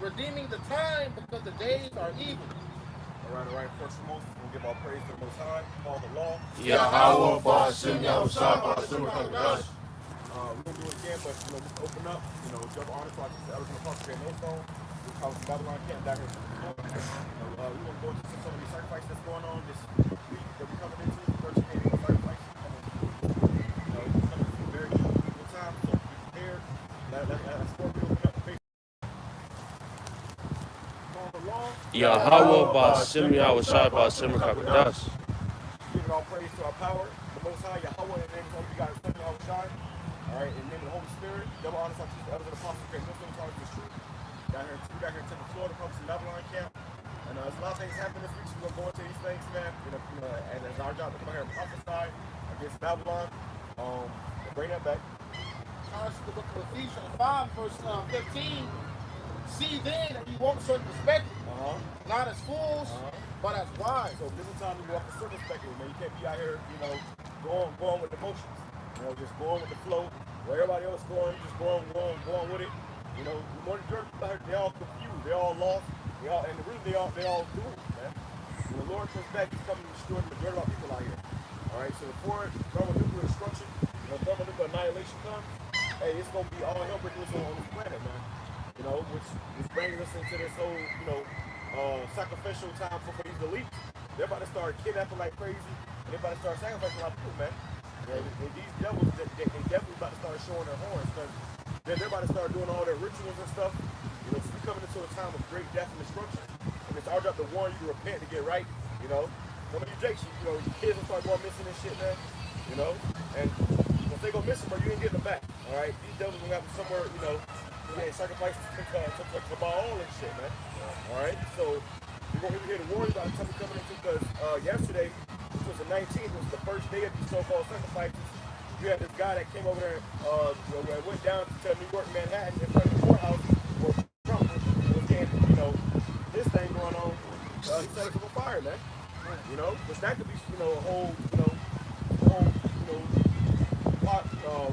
redeeming the time because the days are evil. All right. First and most, we'll give our praise to the Most High, call the law. YAHAWAH, BAHASHAM, YAHAWASHI, SIMEON. We're going to do it again, but, just open up, jump on it, so I can see everything across the no stone. We're calling the Babylon camp down here. We want to go into some of these sacrifices that's going on this week that we're coming into. The first annual sacrifice. It's coming to a very good time, so be prepared. That's what we're opening up the faith. YAHAWAH, BAHASHAM, YAHAWASHI, SIMEON. Giving all praise to our power, the Most High, Yahawah, and then only we got His Son, Yahawashi. All right, in the name of the Holy Spirit, double honor to the elders of the apostles, create Muslims, charge the truth. Down here in Tampa, Florida, comes to Babylon camp. And there's a lot of things happening this week, so we're going to go into these things, man. And it's our job to come out here and prophesy against Babylon. Bring that back. The book of Ephesians 5, verse 15. See then that you walk circumspectly, not as fools, but as wise. So this is time to walk circumspectly, man. You can't be out here, going with the motions. Just going with the flow. Where everybody else going, just going with it. The more the people out here, they all confused, they all lost, they all doomed, man. When the Lord comes back, He's coming to destroy the majority of our people out here. All right, so before thermonuclear destruction, thermonuclear annihilation comes, hey, it's gonna be all hell breaking loose on this planet, man. Which is bringing us into this whole, sacrificial time for these elites. They're about to start kidnapping like crazy, and they're about to start sacrificing a lot of people, man. And these devils, they definitely about to start showing their horns, because they're about to start doing all their rituals and stuff. So we're coming into a time of great death and destruction. And it's our job to warn you to repent, to get right, Some of you jakes, your kids will start going missing and shit, man. And if they go missing, bro, you ain't getting them back, all right? These devils gonna have them somewhere, sacrifices to Baal and shit, man. All right? So we're here to warn you about the time we're coming into, because yesterday, which was the 19th, was the first day of these so-called sacrifices. You had this guy that came over there, went down to New York, Manhattan, in front of the courthouse, where Trump was getting, this thing going on. He set us on fire, man. But that could be, a whole,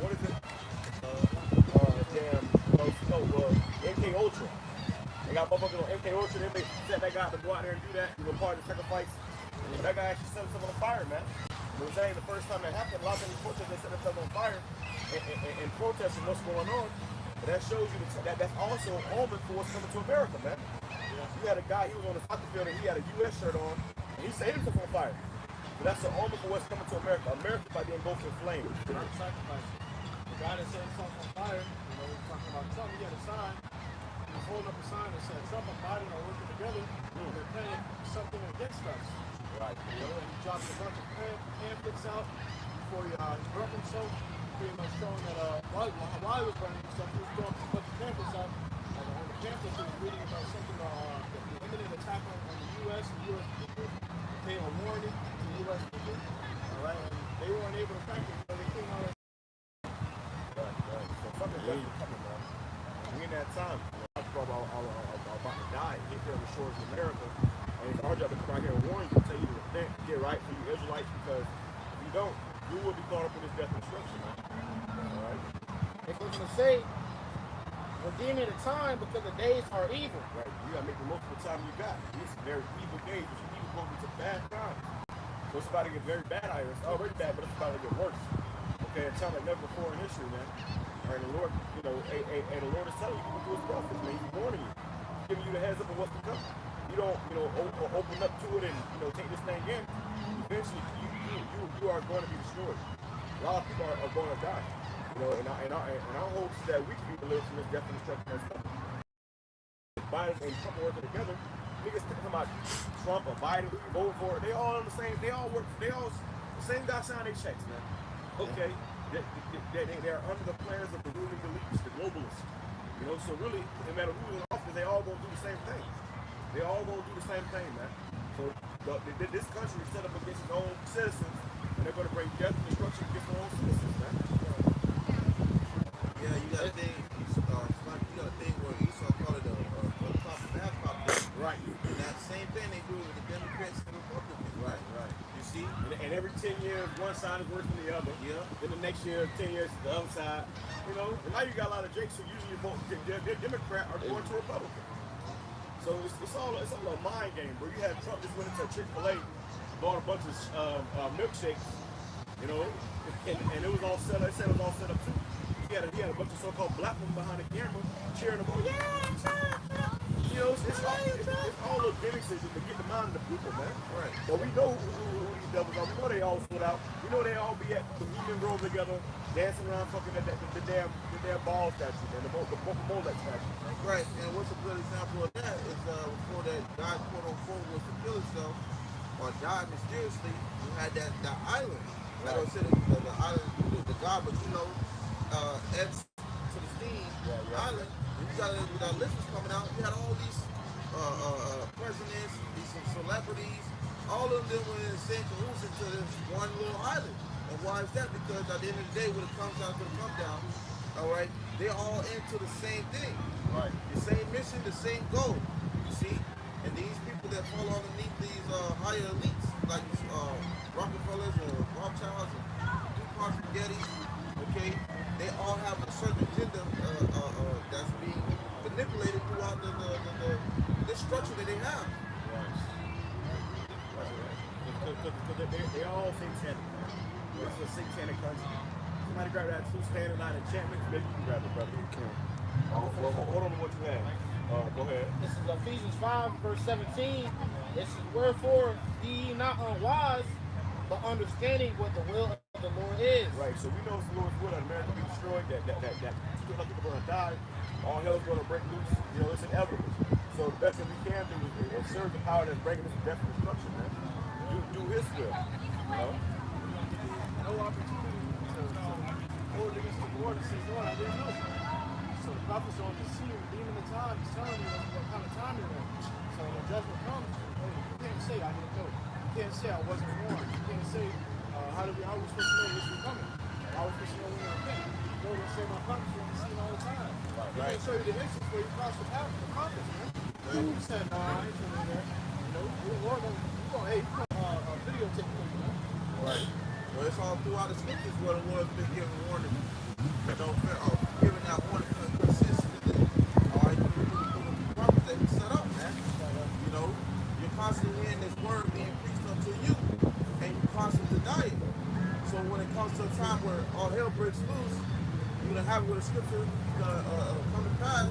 what is it? MK Ultra. They got motherfuckers on MK Ultra. They set that guy to go out there and do that. Part of the sacrifice. And that guy actually set himself on fire, man. But I'm saying the first time that happened, a lot of these protesters, they set themselves on fire and protesting what's going on. And that shows you that's also an omen for what's coming to America, man. You had a guy, he was on the soccer field and he had a U.S. shirt on, and he set himself on fire. But that's an omen for what's coming to America. America might be engulfed in flames. The guy that set himself on fire, we're talking about Trump, he had a sign. He was holding up a sign that said Trump and Biden are working together, and they're planning something against us. Right. And he dropped a bunch of pamphlets out before he broke himself, pretty much showing that while he was burning himself, he was throwing a bunch of pamphlets out. And on the pamphlets, he was reading about something the imminent attack on the U.S. and U.S. people. They were warning to the U.S. people. All right, and they weren't able to practice, so they came out. Right. So something definitely coming, man. We in that time. People are about to die here on the shores of America. And it's our job to come out here and warn you, tell you to repent, get right for you Israelites, because if you don't, you will be caught up in this death and destruction, man. All right? It's going to say, redeeming the time because the days are evil. Right. You got to make the most of the time you got. These very evil days, which are evil going into bad times. So it's about to get very bad out here. It's already bad, but it's about to get worse. Okay, a time like never before in history, man. And the Lord, and the Lord is telling you, you can do His prophets, man. He's warning you. He's giving you the heads up of what's to come. You don't, open up to it and, take this thing in. Eventually, you are going to be destroyed. A lot of people are going to die. And our hopes is that we can be delivered from this death and destruction that's coming. Biden and Trump are working together. Niggas talking about Trump or Biden, vote for it. They all on the same. They all the same guy sign their checks, man. Okay, they're under the plans of the ruling elites, the globalists. So really, no matter who's in office, they all gonna do the same thing. They all gonna do the same thing, man. So this country is set up against its own citizens, and they're gonna bring death and destruction against their own citizens, man. Yeah, you got a thing. You got a thing where Esau called it a pop and half pop thing. Right. And that same thing they do with the Democrats and the Republicans. Right. You see? And every 10 years, one side is worse than the other. Yeah. Then the next year, 10 years, the other side. And now you got a lot of jakes who usually vote, they're Democrat or going to Republican. So it's all a mind game, bro. You had Trump just went into Chick-fil-A, bought a bunch of milkshakes, you know, and it was all set up. They said it was all set up too. He had a bunch of so-called black women behind the camera cheering him on. Yeah, you know, it's all those gimmicks to get the mind of the people, man. Right. But we know who these devils are. We know they all split out. We know they all be at the Union Grove together, dancing around fucking the damn ball statue, man, the Molech statue. Right, and what's a good example of that is before that God quote unquote was to kill himself or died mysteriously, you had that island. Like I said, the island, the God, but you know, Epstein Island, and you got listeners coming out. You had all these presidents, these celebrities, all of them were in the same cahoots into this one little island. And why is that? Because at the end of the day, when it comes down to the come down, all right, they're all into the same thing. Right. The same mission, the same goal. You see? And these people that fall underneath these higher elites, like Rockefellers or Rothschilds and DuPont Spaghettis, okay, they all have a certain agenda that's being manipulated throughout the structure that they have. Because they all satanic. This is a satanic country. Somebody grab that two standard line enchantment. Maybe you can grab it, brother. Okay. Hold on to what you have. Go ahead. This is Ephesians 5, verse 17. This is wherefore be ye not unwise, but understanding what the will of the Lord is. Right. So we know it's the Lord's will that America be destroyed. That 200 people are going to die. All hell is going to break loose. You know, it's inevitable. So the best that we can do is serve the power that's breaking this death and destruction, man. Do His will. You know. No opportunity to hold against the Lord and say, Lord, I didn't know. So the prophets are on the scene, redeeming the time, he's telling you what kind of time you're in. So when the judgment comes, hey, you can't say I didn't know. You can't say I wasn't warned. You can't say how are we supposed to know this was coming? How are we supposed to know when to repent? You know, they say my prophets are on the scene all the time. He can show you the instance where you crossed the path of the prophets, man. You said, no, I ain't coming there. You know, the Lord gonna, hey, you gonna videotape me, man. Right. Well, it's all throughout the scriptures where the Lord's been giving warning. You know, giving that warning consistently. All right, the prophets that He set up, man. You know, you're constantly hearing this word being preached unto you, and you constantly deny it. So when it comes to a time where all hell breaks loose, you're gonna have where the scripture come to pass.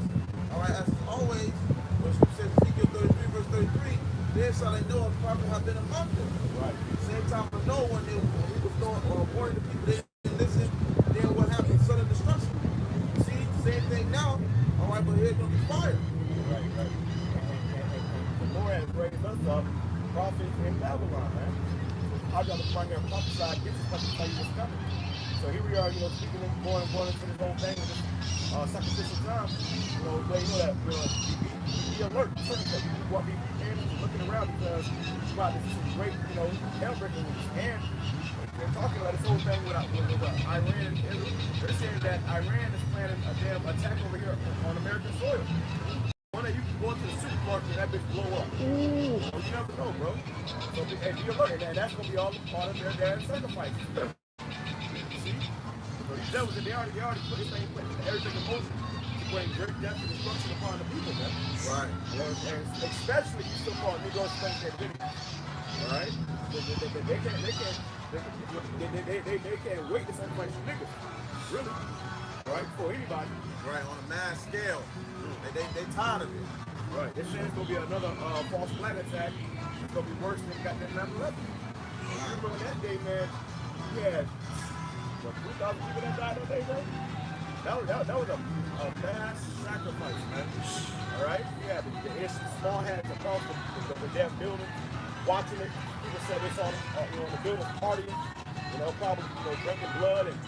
All right, as always, when the scripture says Ezekiel 33, verse 33, then shall they know a prophet have been among them. Right. Same time for Noah when he was warning the people, they didn't listen. Then what happened? Sudden destruction. See, same thing now. All right, but here's gonna be fire. Right. And the Lord has raised us up, prophets in Babylon, man. I got to bring here prophesy against us to tell you what's coming. So here we are, you know, speaking and going into this whole thing with this sacrificial time. You know, they know that be alert. Certain that you want to be looking around because wow, this is great, you know, hell breaking news. And they're talking about this whole thing with Iran and Israel. They're saying that Iran is planning a damn attack over here on American soil. One that you can go into the supermarket and that bitch blow up. Ooh. So you never know, bro. So be alert, and that's gonna be all part of their damn sacrifice. See? So these devils, they already put this thing, everything in motion to bring great death and destruction upon the people, man. Right. And especially you still call Negroes Spanish All right? They can't wait to sacrifice some niggas. Really. Right? For anybody. Right, on a mass scale. They tired of it. Right. They're saying it's gonna be another false flag attack. It's gonna be worse than goddamn 9/11. Remember on that day, man, we had 3,000 people that died that day, bro? That was a mass sacrifice, man. All right? We had the small hats across the damn building, watching it. People said they saw them, the building partying, probably, drinking blood and,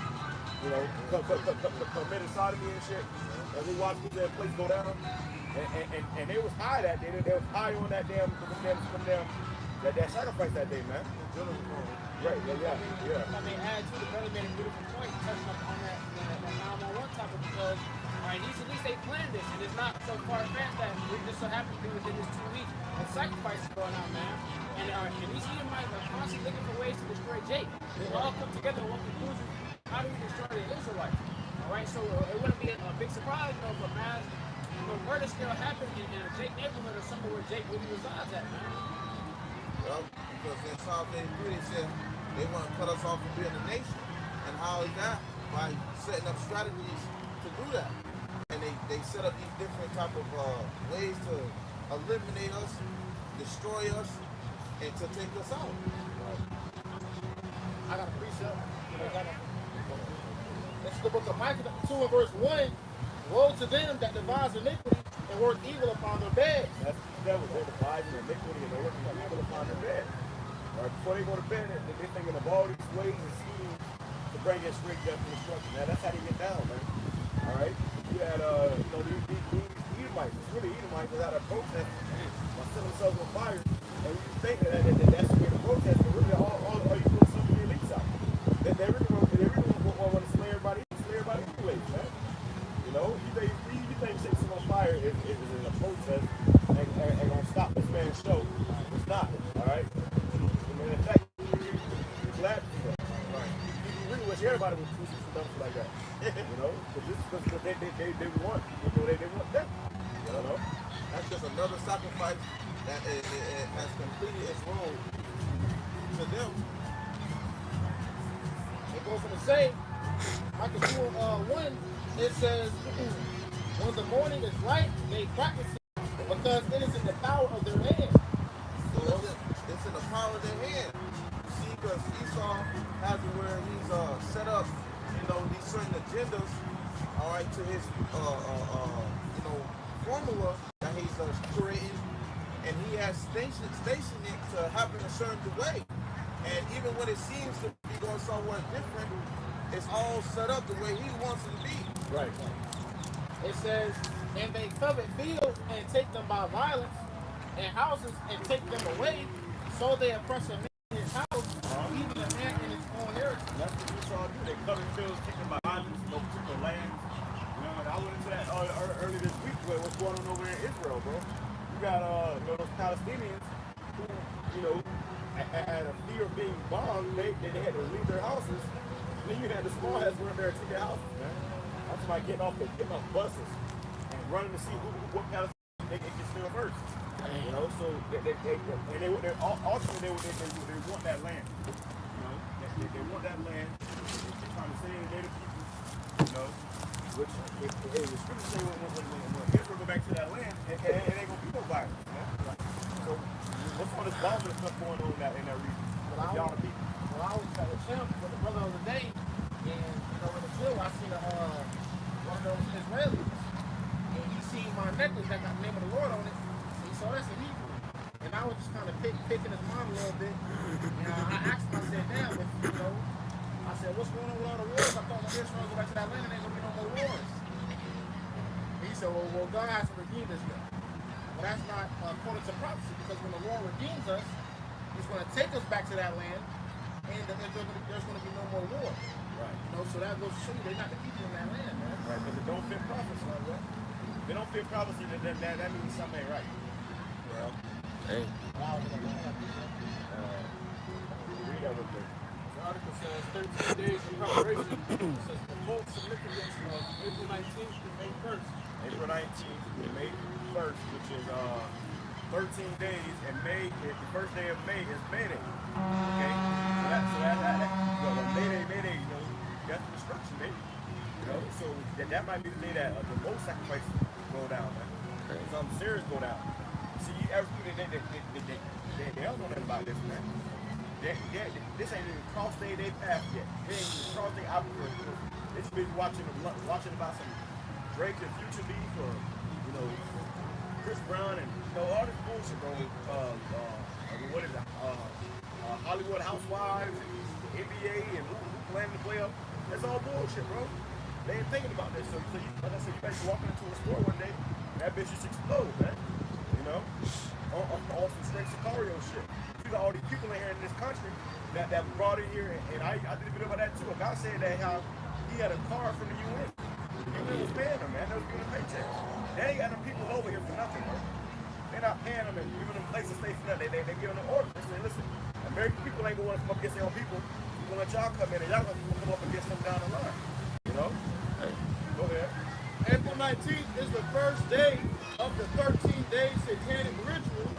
committing sodomy and shit. And we watched that place go down. And they was high that day. They was high on that damn, that sacrifice that day, man. Right, yeah. I mean, add to the brother made a beautiful point, touching up on that 911 topic because, all right, at least they planned this, and it's not so far-fetched that we just so happen to be within this 2 weeks of sacrifices going on, man. And these Edomites are constantly looking for ways to destroy Jake. They all come together in one conclusion: how do we destroy the Israelites? All right, so it wouldn't be a big surprise, for mass But murder still happened in a Jake neighborhood or somewhere where Jake really resides at, man. Well, because in Psalm 83 they said they want to cut us off from being a nation. And how is that? By setting up strategies to do that. And they set up these different type of ways to eliminate us, destroy us, and to take us out. I got a precept. It's the book of Micah 2 and verse 1. Woe to them that devise iniquity and work evil upon their beds. That's the devil. They're devising iniquity and they're working evil upon their bed. Right? Before they go to bed, they're thinking of all these ways and schemes to bring in straight death and destruction. Now, that's how they get down, man. All right? You had, these Edomites, it's really Edomites that had a protest by setting themselves on fire. And you think that that's the way to protest, but really all you do is some of the elites out. They really want to slay everybody anyways, man. You know, you think setting someone on fire is a protest and gonna stop this man's show. It's not, all right? I mean, in fact, you're glad to do that. Right. You really wish everybody would do some stuff like that. You know? Because they want, they want that. You know? That's just another sacrifice that it has completed its role to them. It goes on to say, Micah 2 1, it says, when the morning is light, they practice it because it is in the power of their hand. So it's in the power of their hand. You see, because Esau has it where he's set up, these certain agendas, all right, to his, formula that he's creating, and he has stationed it to happen a certain way. And even when it seems to be going somewhere different, it's all set up the way he wants it to be. Right. It says, and they covet fields and take them by violence, and houses and take them away, so they oppress a man in his house, even a man in his own heritage. That's what Esau do. They covet fields, take them by violence, no particular lands. You know, and I went into that early this week, what's going on over in Israel, bro. You got those Palestinians who, had a fear of being bombed, they had to leave their houses. And then you had the small hats running there to their houses, man. I'm talking about getting off buses and running to see what Palestinians they can steal first. You know, so ultimately they want that land. You know, they want that land. They're trying to save the native people. Which the scriptures say when Israel go back to that land, it ain't gonna be no violence, man. So what's all this bombing and stuff going on in that region? Y'all the people. Well, I was at the gym with the brother of the day, and in the gym I seen one of those Israelis, and he seen my necklace that got the name of the Lord on it, and he saw that's a Hebrew. And I was just kind of picking his mind a little bit. And I asked him, I said, damn, I said, what's going on with all the wars? I thought when Israel go back to that land, there ain't gonna be no more wars. And he said, well, God has to redeem this now. But that's not according to prophecy, because when the Lord redeems us, He's going to take us back to that land, and there's going to be no more war. Right. So that goes to show you they're not the people in that land, man. Right, because it don't fit prophecy. If it don't fit prophecy, that means something ain't right. Well, Hey. Read that real quick. The article says 13 days of preparation. It says the full significance of April 19th to May 1st. April 19th to May 1st, which is 13 days, and May, the first day of May is May Day. Okay? So May Day, that's the destruction day. So that might be the day that the most sacrifices go down, man. Something serious go down. See, they don't know nothing about this, man. This ain't even crossed their path yet. They ain't even crossed their opportunity. It's been watching about some Drake and Future beef, or Chris Brown and all this bullshit, bro. What is it? Hollywood Housewives and the NBA and who planning to play up. That's all bullshit, bro. They ain't thinking about this. So like I said, you better walking into a store one day, and that bitch just explode, man. On some straight Sicario shit. You got all these people in here in this country that was brought in here, and I did a video about that too. A guy said that how he had a car from the UN. The UN was paying him, man. They was giving him paychecks. They ain't got them people over here for nothing, bro. They're not paying them and giving them places to stay for nothing. They giving them orders. They say, listen, American people ain't gonna want to come up against their own people. We're gonna let y'all come in, and y'all gonna come up against them down the line. Go ahead. April 19th is the first day of the 13-day satanic ritual,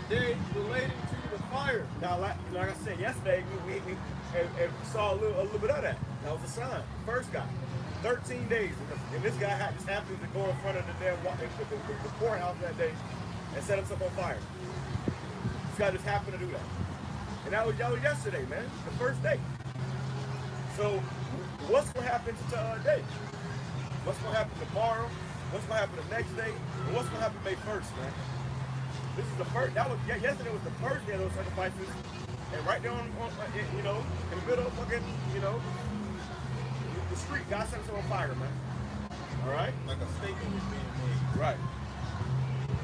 day relating to the fire. Now, like I said yesterday, we saw a little bit of that. That was a sign. The first guy, 13 days, and this guy just happened to go in front of the damn the courthouse that day and set himself on fire. This guy just happened to do that, and that was yesterday, man, the first day. So, what's gonna happen today? What's gonna happen tomorrow? What's gonna happen the next day? And what's gonna happen May 1st, man? This is the first. That was yesterday was the first day of those sacrifices, and right there on you know, in the middle of fucking, you know, the street, God set us on fire, man. All right, Like a statement was being made. right.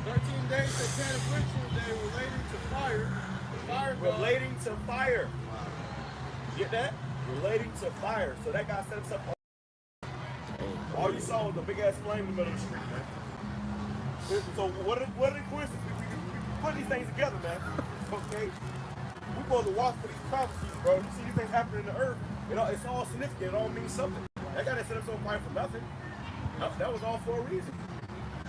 13-day satanic ritual day relating to fire. Fire god. Relating to fire. Get that? Relating to fire. So that guy set himself on. All you saw was a big ass flame in the middle of the street, man. So what are the coincidences? We put these things together, man. Okay? We're supposed to watch for these prophecies, bro. You see these things happening in the earth, it's all significant. It all means something. That guy that set himself on fire for nothing. That was all for a reason.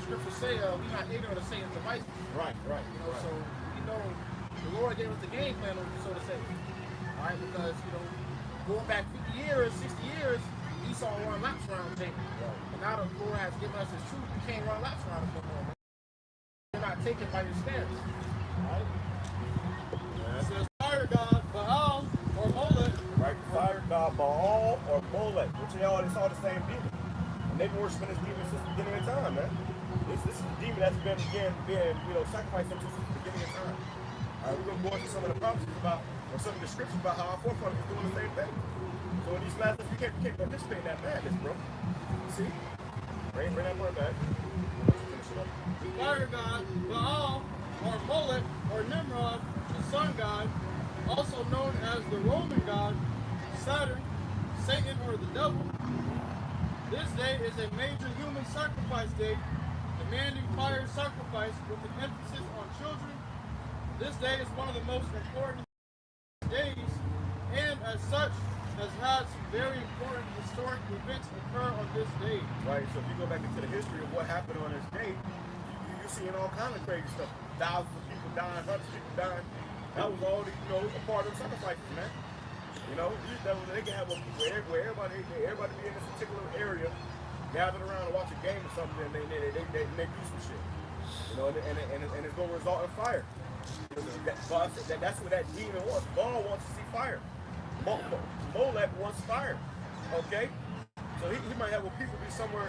Scriptures say we're not ignorant of Satan's devices. Right. You know, so we know the Lord gave us the game plan, so to say. All right, because going back 50 years, 60 years, Esau run laps around Jacob. And now the Lord has given us his truth. You can't run laps around him no more. You're not taken by your stance. All right? It says fire god, Baal, or Molech. Right? Fire god Baal or Molech, which they all the same demon. And they've been worshiping this demon since the beginning of time, man. This is a demon that's been sacrificed since the beginning of time. All right, we're gonna go into some of the prophecies about, or some of the scriptures about how our forefathers is doing the same thing. So in these last days, we can't participate in that madness, bro. See? Bring that word back. The fire god, Baal, or Molech, or Nimrod, the sun god, also known as the Roman god, Saturn, Satan, or the devil. This day is a major human sacrifice day, demanding fire sacrifice with an emphasis on children. This day is one of the most important days, and as such, has had some very important historic events occur on this day. Right, so if you go back into the history of what happened on this day, you're seeing all kind of crazy stuff. Thousands of people dying, hundreds of people dying. That was all, a part of the sacrifices, man. They can have where everybody be in this particular area, gathered around and watch a game or something, and they do some shit. And it's going to result in fire. That's what that demon wants. God wants to see fire. Molech wants fire. Okay? So he might have people be somewhere,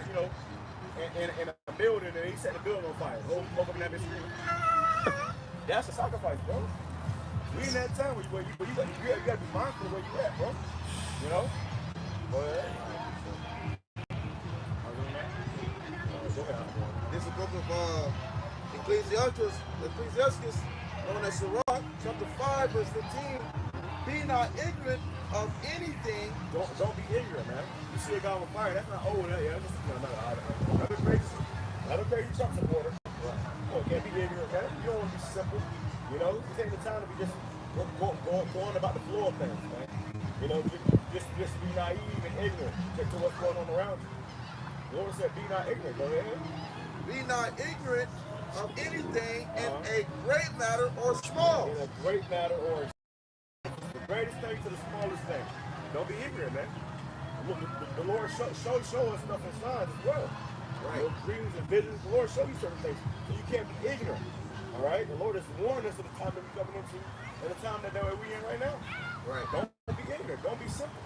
in a building, and he set the building on fire. The whole motherfucker that been screaming. That's a sacrifice, bro. We in that time where you gotta be mindful of where you at, bro. Go ahead. This is the book of Ecclesiastes, known as Sirach, chapter 5, verse 15. Be not ignorant of anything. Don't be ignorant, man. You see a guy on fire, that's not another crazy Trump supporter. Right. Can't be ignorant, man. You don't want to be simple. You take the time to be just going about the flow of things, man. Just be naive and ignorant to what's going on around you. The Lord said, be not ignorant. Go ahead. Be not ignorant of anything in a great matter or small. In a great matter or the greatest thing to the smallest thing. Don't be ignorant, man. Look, the Lord show us stuff in signs as well. Right. Dreams and visions. The Lord show you certain things. So you can't be ignorant. All right? The Lord has warned us of the time that we're coming into and the time that we're in right now. Right. Don't be ignorant. Don't be simple.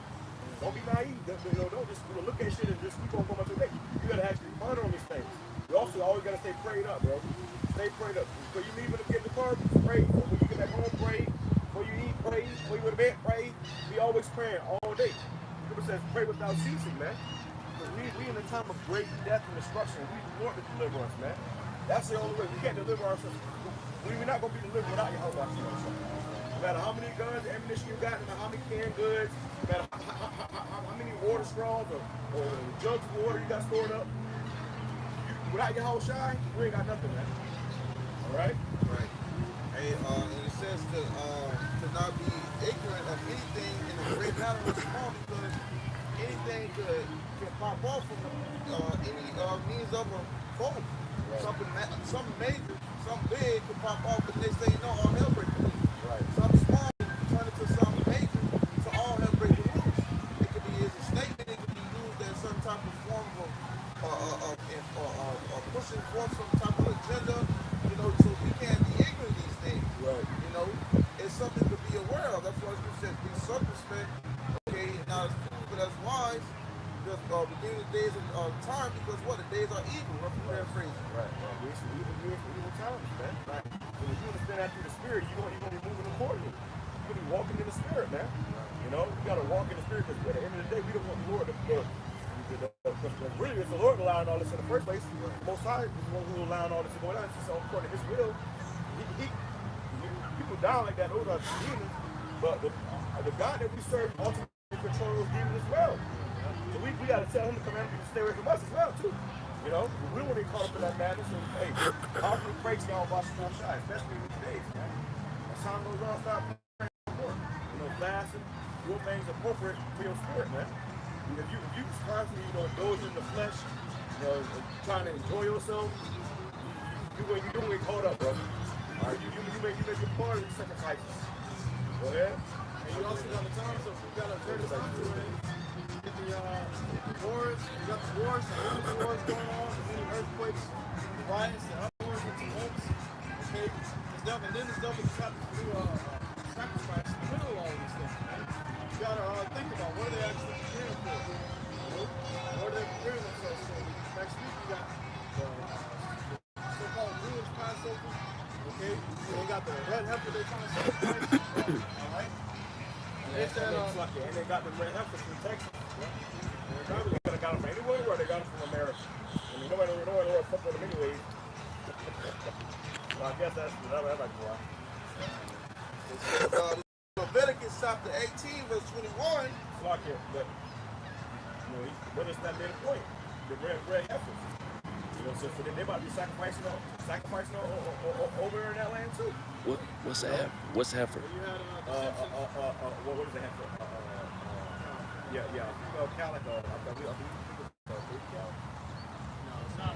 Don't be naive. Don't just look at shit and just keep on going about your day. You got to actually ponder on these things. You also always got to stay prayed up, bro. Stay prayed up. Before you leave to get in the car, pray. When you get back home, pray. Before you eat, pray. Before you go to bed, pray. Be always praying all day. The Bible says pray without ceasing, man. Because we in a time of great death and destruction. We want to deliver us, man. That's the only way. We can't deliver ourselves. We're not going to be delivered without YAHWASHI. No matter how many guns, ammunition you got, no matter how many canned goods, no matter how many water straws or jugs of water you got stored up, without YAHWASHI, you ain't got nothing, man. All right? Right. And it says to not be ignorant of anything in a great matter or small, because anything can pop off from any means of both. Something major, something big could pop off, and they say, no, all hell breaking loose. Right. Something small turn into something major, so all hell breaking loose. It could be as a statement, it could be used as some type of form of pushing forth some type of agenda, you know, so we can't be ignorant of these things. Right. You know, it's something to be aware of. That's why you said be circumspect, okay, not as fools, but as wise. Just beginning the days of time, because what? The days are evil. Roughly paraphrasing. Right. We're evil times, man. Right. So if you understand that through the spirit, you're going to be moving accordingly. You're going to be walking in the spirit, man. You know, you got to walk in the spirit, because at the end of the day, we don't want the Lord to really, it's the Lord allowing all this in the first place. Most High is the one who's allowing all this to go down. It's just according to His will. People down like that, those are demons. But the God that we serve ultimately controls those demons as well. So we got to tell Him to come out and stay away from us as well, too. You know, we don't want to be caught up in that madness. And, hey, how can we pray to YAHAWASHI, especially in these days, man? As time goes on, stop praying more. You know, fasting, doing things appropriate for your spirit, man. If you constantly, you know, indulge in the flesh, you know, trying to enjoy yourself, you're going to get caught up, bro. All right, you make your part of these sacrifices. Go ahead. And you also got the time, so you got to turn the time to it. Get the wars, you got the wars, the wars going on, the many earthquakes, the riots, the uproars, the tumults. Okay, it's done, and then it's done with the sacrifice in the middle of all these things, man. You got to think about what are they actually preparing for? You know? What are they preparing themselves for? Next week we got the so-called Jewish Passover. Okay, so they got the red heifer they're trying to sacrifice. All right. And they got the red heifer from Texas. They probably could have got them from anywhere, or they got them from America. I mean, nobody would fuck with them anyways. So I guess that's like why. Leviticus chapter 18, verse 21. Fuck it, but you know, what is that main point? The red heifers. You know, so they might be sacrificing over in that land too. What's the heifer? What's heifer? You had what is the heifer? Calic. no, it's not.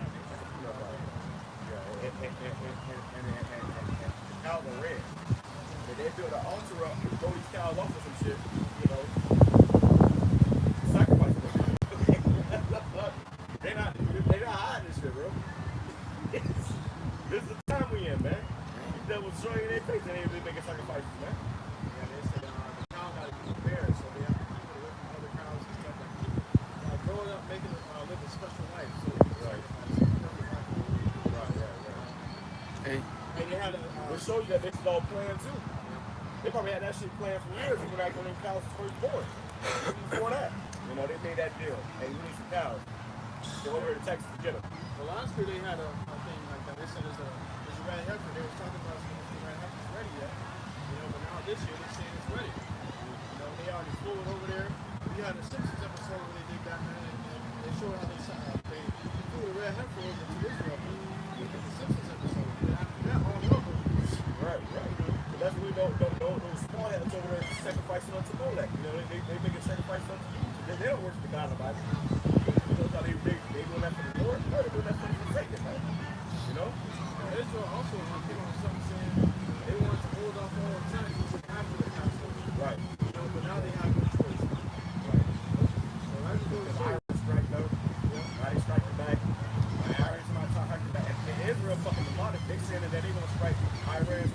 Cows are red. They build an altar up and throw these cows off with some shit, you know. Sacrifice them. They're not hiding this shit, bro. This is the time we in, man. These devils showing you their face and they making sacrifices, man. Yeah, they say the cow got to keep prepared, so they have to keep it away from other cows and stuff like that. Growing up, making it live a special life. So Right. And you had It shows you that this is all planned too. They probably had that shit planned for years when them cows was first born. Before that, you know, they made that deal. Hey, we need some cows. Go over here to Texas to get them. well, last year they had a thing like that. They said there's a red heifer. They were talking about if the red heifer's ready yet. You know, but now this year they're saying it's ready. You know, they already flew it over there. We had a Simpsons episode where they did that, man, and they showed how they flew the red heifer over to Israel. Look at the Simpsons episode. And after that, all hell broke loose. Right. But that's when those small heads over there sacrificing unto Molech. You know, they make a sacrifice unto you. They don't worship the God of the Bible. You know how they doing that for the Lord? No, they're doing that for Satan, man. You know? Israel also came on something saying they wanted to hold off all taxes after the Passover. Right. You know, but now they have no choice. Right. So I just go to say, Iron strike, though. Yeah. Iron strike back. Iran is my top back. And Israel fucking demonic. They saying that they gonna strike Iran's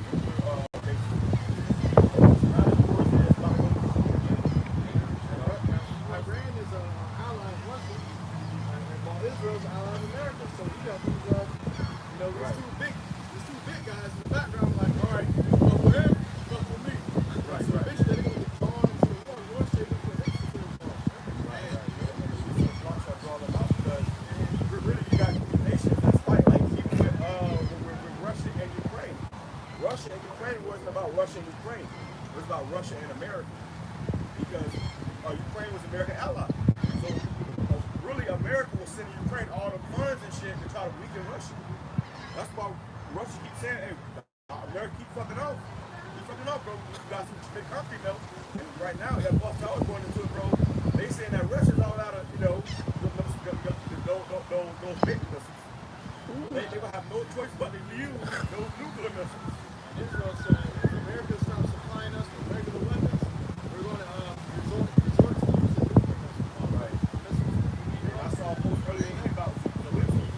Iran is an ally of Russia, while Israel's an ally of America. So you got these, these two big guys in the background, like, all right, fuck with him, fuck with me. Right. So eventually they're gonna get drawn into the war. War shape is what makes it to the war. Really, you got nations that's fighting. Like even with Russia and Ukraine. Russia and Ukraine wasn't about Russia and Ukraine. It was about Russia and America. Because Ukraine was American ally. So really America was sending Ukraine all the funds and shit to try to weaken Russia. That's why Russia keeps saying, hey, America keep fucking off. Keep fucking off, bro. You got some big country though. And right now, that Buff Tower going into it, bro. They saying that Russia's all out of, you know, those big missiles. They will have no choice but to use those nuclear missiles. Israel said, if America stops supplying us with regular weapons, we're going to resort to using nuclear missiles. Right. And I saw a post earlier today about Zelensky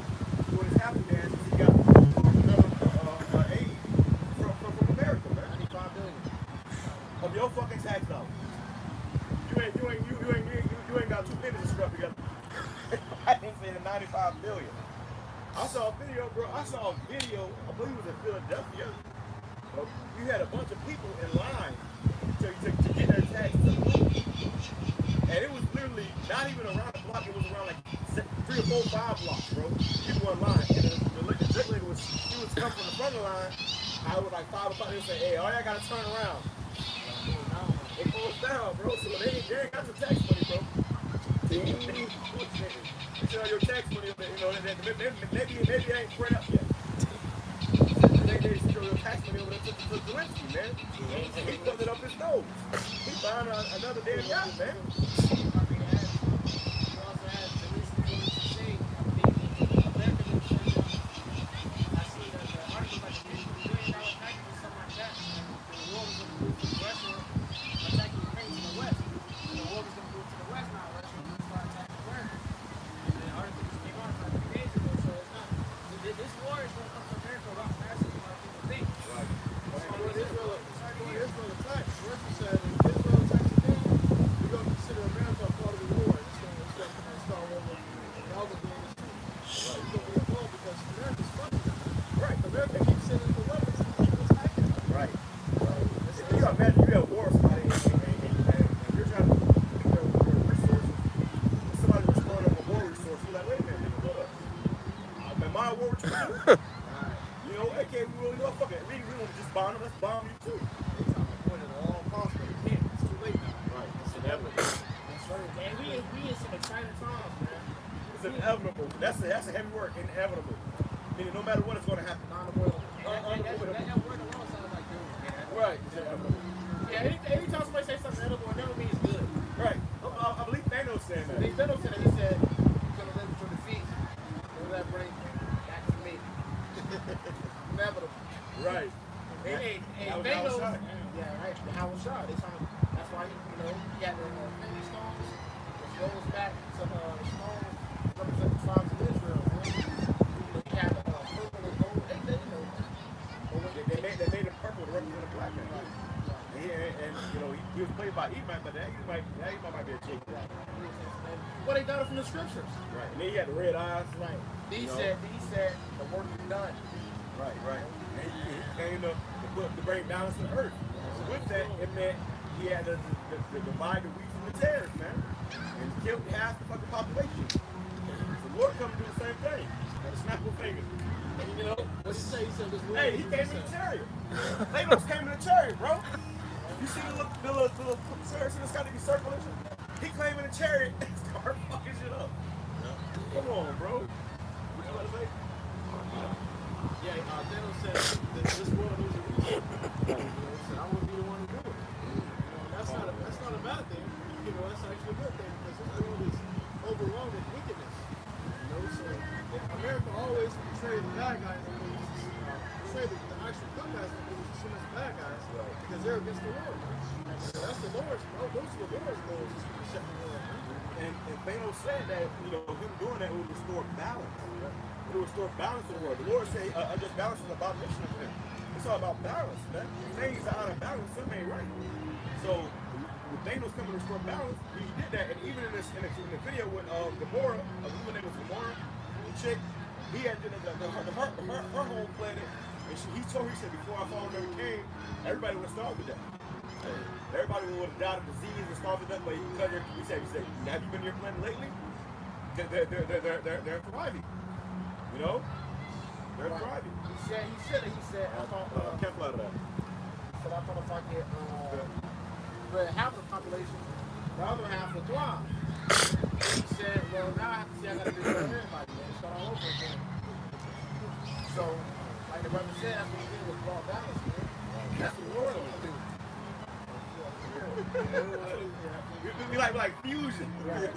doing his happy dance because he got another aid from America, man. 95 billion. Of your fucking tax dollars. You ain't got 2 pennies to scrub together. I didn't say the 95 billion. I saw a video, bro. I believe it was in Philadelphia. You had a bunch of people in line to get their taxes approved. And it was literally not even around the block. It was around like 3 or 4, 5 blocks, bro. People in line. And the drink lady was coming from the front of the line. I was like 5 o'clock. They would say, hey, all y'all got to turn around. It goes down, bro. So they ain't got your tax money, bro. They show your tax money, you know, maybe it ain't spread up yet. They show your tax money over there to Zelensky, man. And he put it up his nose. He found another damn yacht, man. That's a heavy word, inevitable. Meaning no matter what is going to happen. Right. Yeah, anytime somebody says something edible, it never means good. Right. I believe Thanos saying that. Thanos said that. He said, he's going to live for defeat. Will that bring back to me? Inevitable. Right. Thanos. Yeah, right. YAHAWASHI. That's why he had the Infinity Stones, which goes back to the stones represent the tribes of Israel. They had purple and gold. They made it purple to represent a black man. And he was played by E-Man, but that E-Man might be a chick. Well, they got it from the scriptures. Right. And then he had the red eyes. Right. He said the work is done. Right. And he came to bring balance to the earth. So with that, it meant he had to divide the wheat from the tares, man. And killed half the fucking population. The Lord come to do the same thing. Snap your fingers. What he say? He said this. Hey, he came in a chariot. Thanos came in a chariot, bro. You see the little chariot that's got to be circular? He came in a chariot and started fucking shit up. Come on, bro. What you about to say? Yeah, Thanos said that this world is a reason. He said, I want to be the one to do it. That's not a bad thing. That's actually a good thing because this world is overrun with wickedness. So America always portrays the bad guys and portray the actual good guys and assume as bad guys because they're against the Lord. That's the Lord's. Those are the Lord's goals is to shut the world. And Thanos said that him doing that would restore balance. It would restore balance to the world. The Lord said unjust balance is about mission of him. It's all about balance, man. Things are out of balance, something ain't right. So when Thanos coming to restore balance, he did that. And even in the video with Gamora, a woman named Gamora, the chick, he had her home planet, and he told her, he said, before I fall never came, everybody would have starved to death. Everybody would have died of disease and starved to death, but he said, have you been to your planet lately? They're thriving. They're thriving. He said, I thought, can't fly to that. He said, I thought if I get half the population, the other half will thrive. He said, well, now I have to see, I got to do it for everybody, man. Start all over again. So, like the brother said, that's what he did with raw balance, man. That's what the Lord will do. It'd be like fusion. Right.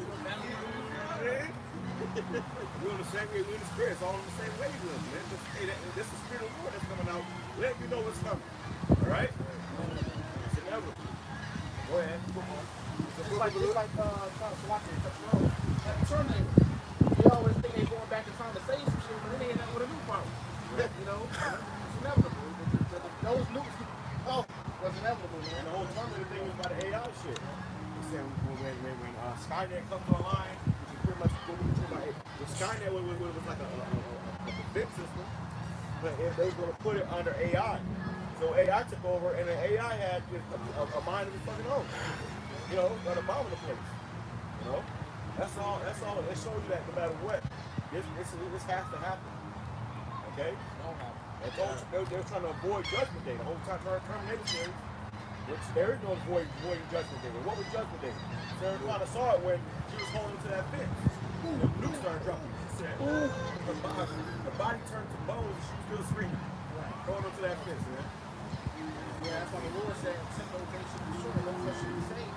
We're on the same way, we're in the spirit. It's all in the same wavelength, man. This is the spirit of the Lord that's coming out. Let you know what's coming. All right? It's inevitable. Go ahead. It's like trying to watch it at the Terminator. They always think they're going back in time to save some shit, but then they end up with a new problem. You know, it's inevitable. Those nukes, was inevitable, man. And the whole Terminator thing was about the AI shit. He said when Skynet comes online, which is pretty much what we were talking about. The Skynet was like a defense system, but they were going to put it under AI. So AI took over, and the AI had a mind of its fucking own. You know, got a bomb in the place. You know, that's all. It shows you that no matter what, this has to happen. Okay. They're trying to avoid Judgment Day. The whole time Terminator series, which there is no avoiding Judgment Day. But what was Judgment Day? Sarah Connor saw it when she was holding to that fence. The nukes started dropping. Her body turned to bones, and she was still screaming, going onto that fence, man. Yeah, that's why the Lord said, simple things should be sure, no flesh should be saved.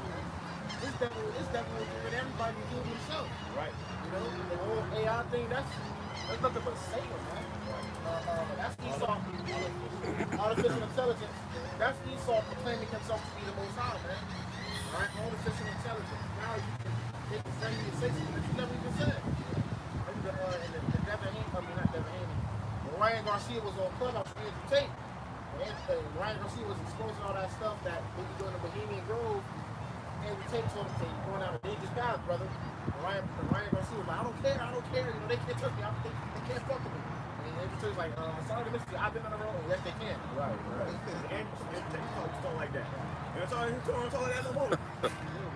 This devil will do with everybody, including himself. Right. You know, the whole AI thing, that's nothing but Satan, man. That's Esau. Artificial intelligence. That's Esau proclaiming himself to be the Most High, man. Alright, artificial intelligence. Now you can take the 70 and 60 that you never even said. And the Devin Haney, not Devin Haney. When Ryan Garcia was on Clubhouse with Andrew Tate, Ryan Garcia was exposing all that stuff that they were doing in Bohemian Grove. Andrew Tate told him, you're going down a dangerous path, brother. And Ryan Garcia was like, I don't care. You know, they can't touch me. They can't fuck with me. Andrew Tate's like, sorry to miss you. I've been on the road. Yes, they can. Right. And Tate don't like that. You know, don't talk like that no more.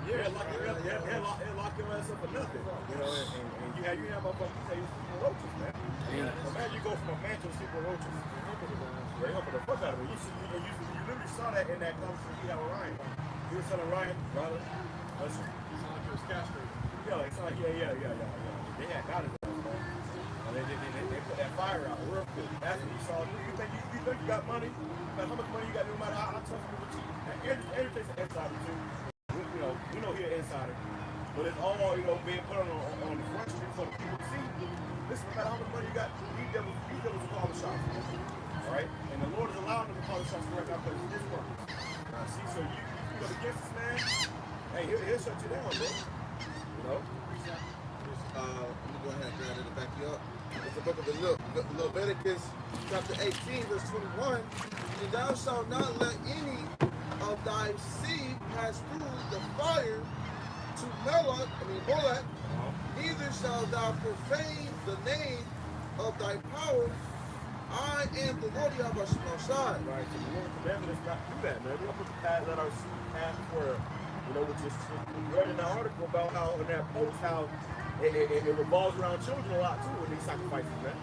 Yeah, lock your ass up for nothing. You know, and you have motherfuckers say you sleep with roaches, man. Imagine you go from a man to sleep with roaches. They humble the fuck out of me. You literally saw that in that conversation you had with Ryan. You were telling Ryan, brother, listen. It sounded like he was castrated. Yeah, it's like, yeah. They had got it. And they put that fire out real quick. That's when you saw, you think you got money? How much money you got, no matter how tough you with you. Andrew takes an insider too. You know he's an insider. But it's all, being put on the front street for the people to see. Listen, no matter how much money you got, these devils will call the shots. All right? And the Lord is allowing them to call the shots right now because it's his purpose. See, so you go against this man, hey, he'll shut you down, bro. You know? Let me go ahead and grab it and back you up. It's the book of Leviticus, chapter 18, verse 21. And thou shalt not let any of thy seed pass through the fire to Molech, neither shalt thou profane the name of thy power. I am the Lord Yahawashai. Right, so the Lord commanded us not to do that, man. We don't put the path, let our seed pass where, which is, we read in the article about how, in that post, how it revolves around children a lot too with these sacrifices, man.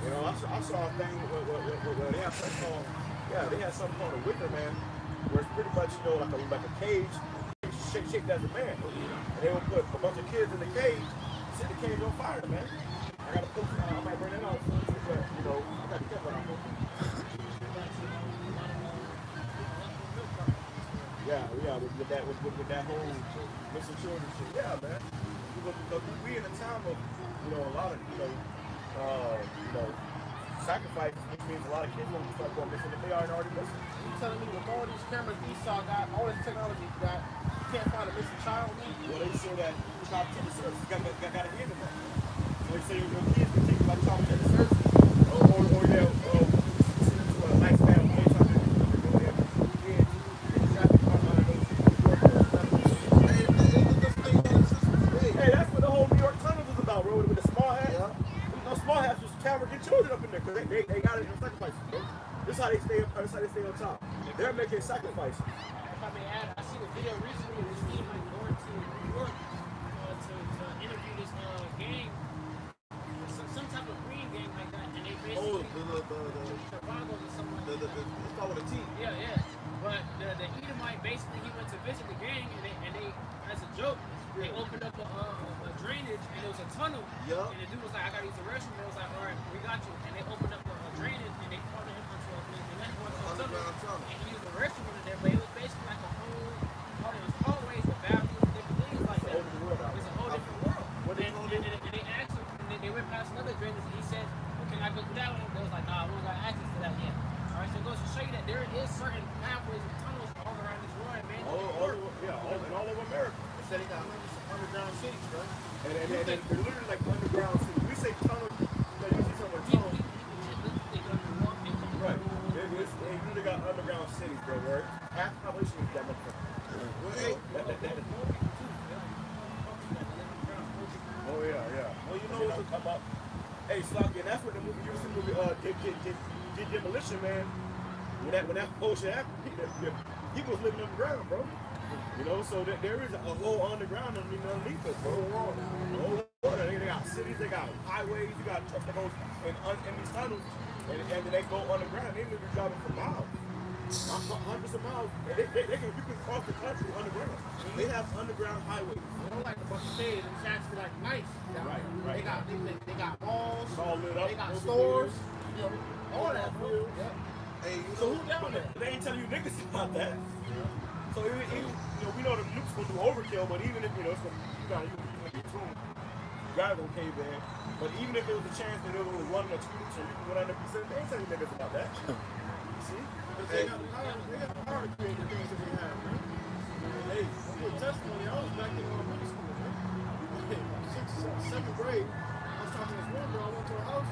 You know, I saw a thing where they have something called, they had something called a wicker, man, where it's pretty much, like a cage, shaped as a man. And they would put a bunch of kids in the cage, set the cage on fire, man. I gotta post it, I might bring it out, but, I gotta be careful what I'm posting. With that whole missing children shit. Yeah, man. Because we in a time of, a lot of, sacrifices, which means a lot of kids won't start going missing if they aren't already missing. You telling me with all these cameras Esau got, all this technology he got, you can't find a missing child, man? Well, they say that child protective services got a hand in that. So they say your kids can take by child protective services, or they'll send them to a nice family. Children up in there because they got it in sacrifices, bro. This is how they stay on top. They're making sacrifices. If I may add, I seen a video recently of this team going to New York to interview this gang, some type of green gang like that, and they basically Chicago or something like that. It's called a T. Yeah. But the Edomite basically he went to visit the gang and they as a joke they opened up a drainage and it was a tunnel. Yep. And the dude was like, I gotta use the restroom. They was like, all right, we got you. And they opened up a drainage and they followed him onto a tunnel. And he used the restroom in there, but it was basically like a whole, it was hallways with bathrooms and different things like that. It's a whole different world. And they asked Yeah, they're literally like underground cities. We say tunnel, you see somewhere tunnel. Right. They really got underground cities, bro, right? Half the population is that motherfucker. Oh, yeah. Well, you know what's come up. Hey, Sloppy, and that's what the movie, you ever seen the movie, Demolition, man? When that whole shit happened, he was living underground, bro. You know, so there is a whole underground underneath us, bro. They got cities, they got highways, you got trucks that go in these tunnels, and then they go underground. They literally driving for miles, hundreds of miles. You can cross the country underground. They have underground highways. They don't like the buffet. It's actually like nice. Right. They got malls. It's all lit up. They got stores. You know, all that, bro. Yeah. Hey, So who down there? They ain't telling you niggas about that. So even we know the nukes gonna do overkill, but even if it's gonna you gotta get tuned. You gotta go cave in. But even if there was a chance that there was one or two nukes and you can go down there and be safe, they ain't telling you niggas about that. See? Because they got the power to create the things that they have, man. Hey, for testimony, I was back in middle school, man. 6th, 7th grade. I was talking to this one girl. I went to her house.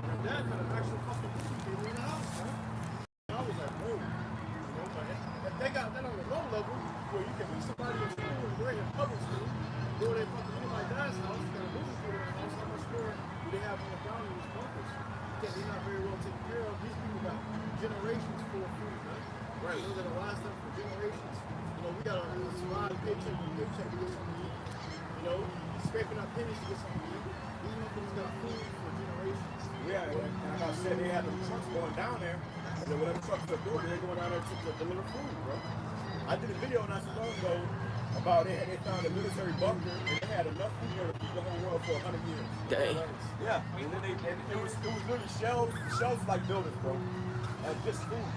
My dad had an actual fucking movie theater in the house, man. And I was like, whoa. You know, but if they got that on the low level, where you can meet somebody in school and they're in public school, go to their fucking my dad's house, you got a movie theater in the house, how much more do they have on the ground in these bunkers? Because they're not very well taken care of. These people got generations full of food, man. Right. Those that'll last them for generations. You know, we gotta survive paycheck to paycheck to get something to eat. You know, scraping our pennies to get something to eat. These motherfuckers got food for generations. Yeah, and like I said, they had the trucks going down there, and then whatever trucks they're doing, they're going down there to deliver food, bro. I did a video not so long ago about it, and they found a military bunker, and they had enough food there to feed the whole world for 100 years. Dang. Yeah, and then it was literally shelves. Shelves like buildings, bro, and just food.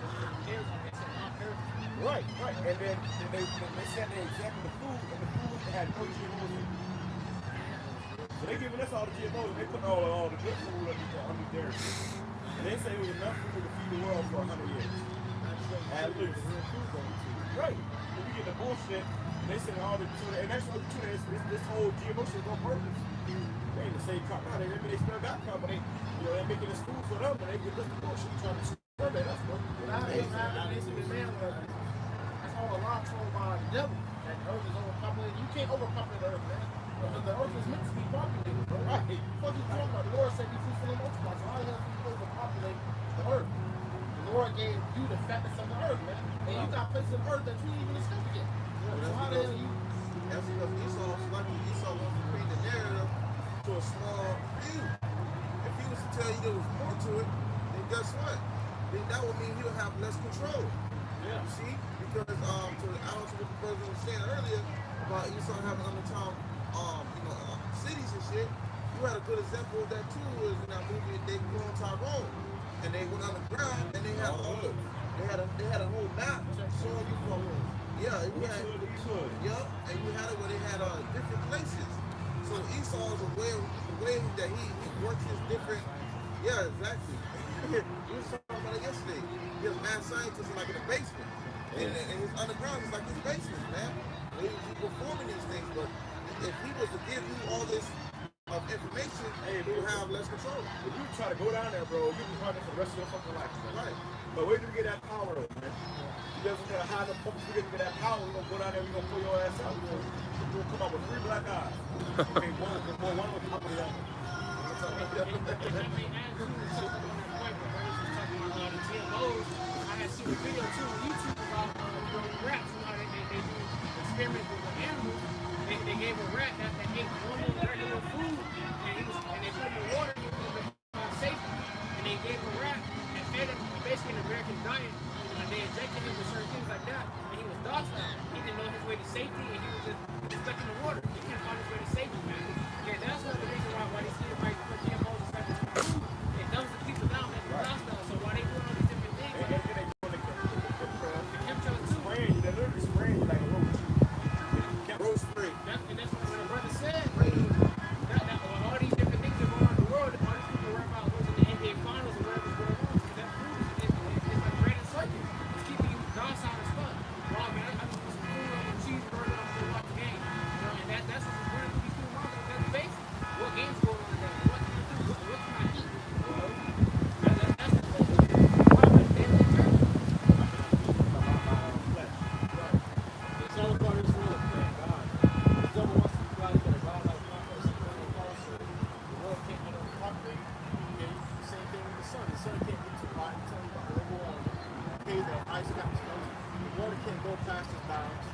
Right. And then they said they examined the food, and the food had no GMOs in it. So they giving us all the GMOs, and they put all the good food under there. And they say it was enough food to feed the world for 100 years. At least. Right. When you get the bullshit, they say all the tuna, and that's what the tuna is. This whole GMO shit is on purpose. They ain't the same crop now. They still got crop, but they're making this food for them, and they get this bullshit trying to survey us, bro. That's all a lot told by the devil. That the earth is overpopulated. You can't overpopulate the earth, man. Because the earth is meant to be populated, bro. Right. What you talking about? The Lord said be fruitful and multiply. So how the hell people overpopulate the earth? The Lord gave you the fatness of the earth, man. And you got places on earth that you ain't even discovered yet. So how the hell you? That's because Esau wants to create the narrative to a small view. If he was to tell you there was more to it, then guess what? Then that would mean he'll have less control. Yeah. You see? Because to what the brother was saying earlier about Esau having undertown cities and shit, you had a good example of that too was in that movie They Clone Tyrone. And they went underground and they had a whole map showing you from and you had it where they had different places. So Esau is the way that he works his different exactly. We was talking about it yesterday. He has mad scientists like in the basement. And his underground is like his basement, man. He's performing these things, but if he was to give you all this information, he would have less control. If you try to go down there, bro, you can find it for the rest of your fucking life. Right. But where do we get that power, though, man? You guys gonna hide the public figure to get that power. We're gonna go down there, we're gonna pull your ass out. We're gonna come out with 3 black eyes. Okay, one with the other. I had seen a video too on YouTube about rats. You know how they do experiments with animals. They gave a rat that ate normal regular food, and they put him in water and he was safe. And they gave a rat and fed him basically an American diet. And they injected him with certain things like that, and he was docile. He didn't know his way to safety, and he was just stuck in the water. He couldn't find his way to safety, man. Yeah, that's one of the reasons why they see everybody put GMOs and stuff in food. It dumbs the people down that are docile. So why they doing all these different things? And then they doing the chemtrails too. Spraying you, they're literally spraying you like a roach. Roach spray. And that's what the brother said. All these different things that go on in the world, all these people worry about losing the NBA finals or whatever's going on. Because that food is like bread and circuit. It's keeping you docile and stuff. Well, man, I just put some food on the cheeseburger and I'm going to watch the game. You know, and that's what we're running through these food markets. can't go past his bounds.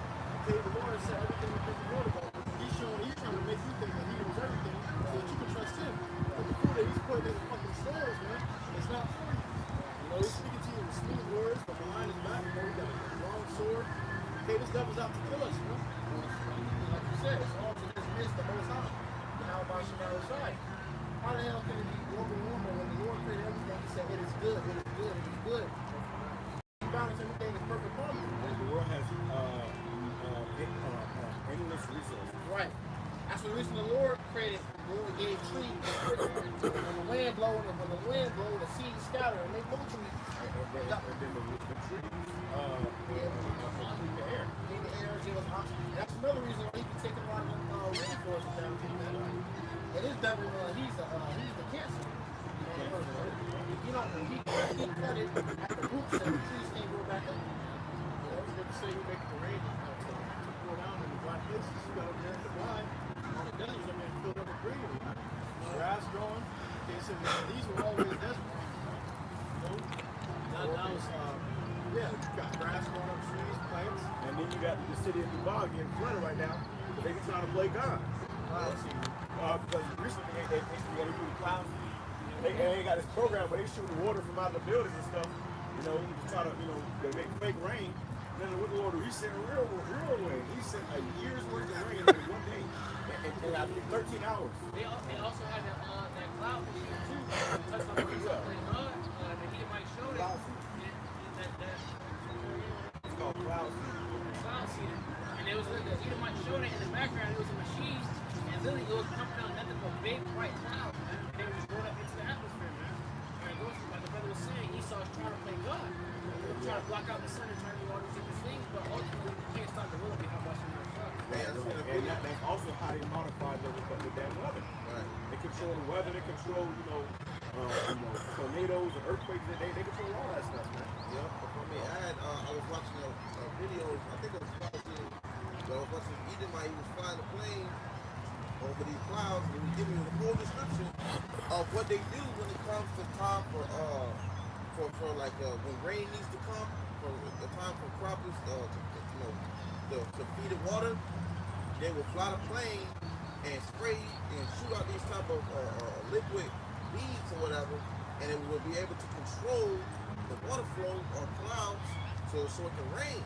Okay, the Lord said everything that the Lord about. He's trying to make you think that he knows everything so that you can trust him. But the food that he's putting in the fucking stores, man, it's not for you. You know, he's speaking to you with smooth words, but behind his back, you know, he got a long sword. Okay, this devil's out to kill us, man. Like you said, it's all to dismiss the Most High. YAHAWASHI outside. How the hell can it be global normal when the Lord created everything? He said, it is good, it is good, it is good. He balance everything in perfect harmony. And the world has endless resources. Right. That's the reason the Lord created. The Lord gave trees. When the wind blows, the seeds scatter and they grow trees. And then the trees the air. In the air, that's another reason why he can take a lot of rainforests down to the And this devil, he's the cancer. You know, he cut it at the roots and the trees can't grow back up. That's what you say you make the rain to go down in the black places. You got to be able to fly. On the deserts, I mean, filled up with greenery. Grass growing. Okay, so these were always desert. Now it's, yeah, you got grass growing up, trees, plants. And then you got the city of Dubai getting flooded right now because they can try to play God. Because recently they do the clouds. They ain't got this program where they shoot the water from out of the buildings and stuff. You know, to try to, they make fake rain. And then what the Lord do? He sent real rain. He sent a year's worth of rain in one day. In I think 13 hours. They also had that cloud machine too. Touched on the Edomite showed it. It's called cloud seeding. Cloud seeding. And there was the Edomite showed it in the background. It was a machine, and literally it was pumping out nothing but big white clouds, man. And they were just going up into the atmosphere, man. And it was, like the brother was saying, Esau's trying to play God. Trying to block out the sun and trying to do all these different things, but ultimately you can't stop the will of YAHAWASHI. And that's also how they modify the damn weather. Right. They control the weather. They control, tornadoes and earthquakes. They control all that stuff, man. Yeah, but for me, I was watching a video, I think it was Palestine, but I was watching Edomite, he was flying a plane over these clouds, and he was giving me the full description of what they do when it comes to time for like when rain needs to come, for the time for croppers to feed it water. They will fly the plane and spray and shoot out these type of liquid beads or whatever, and it will be able to control the water flow on clouds so it can rain.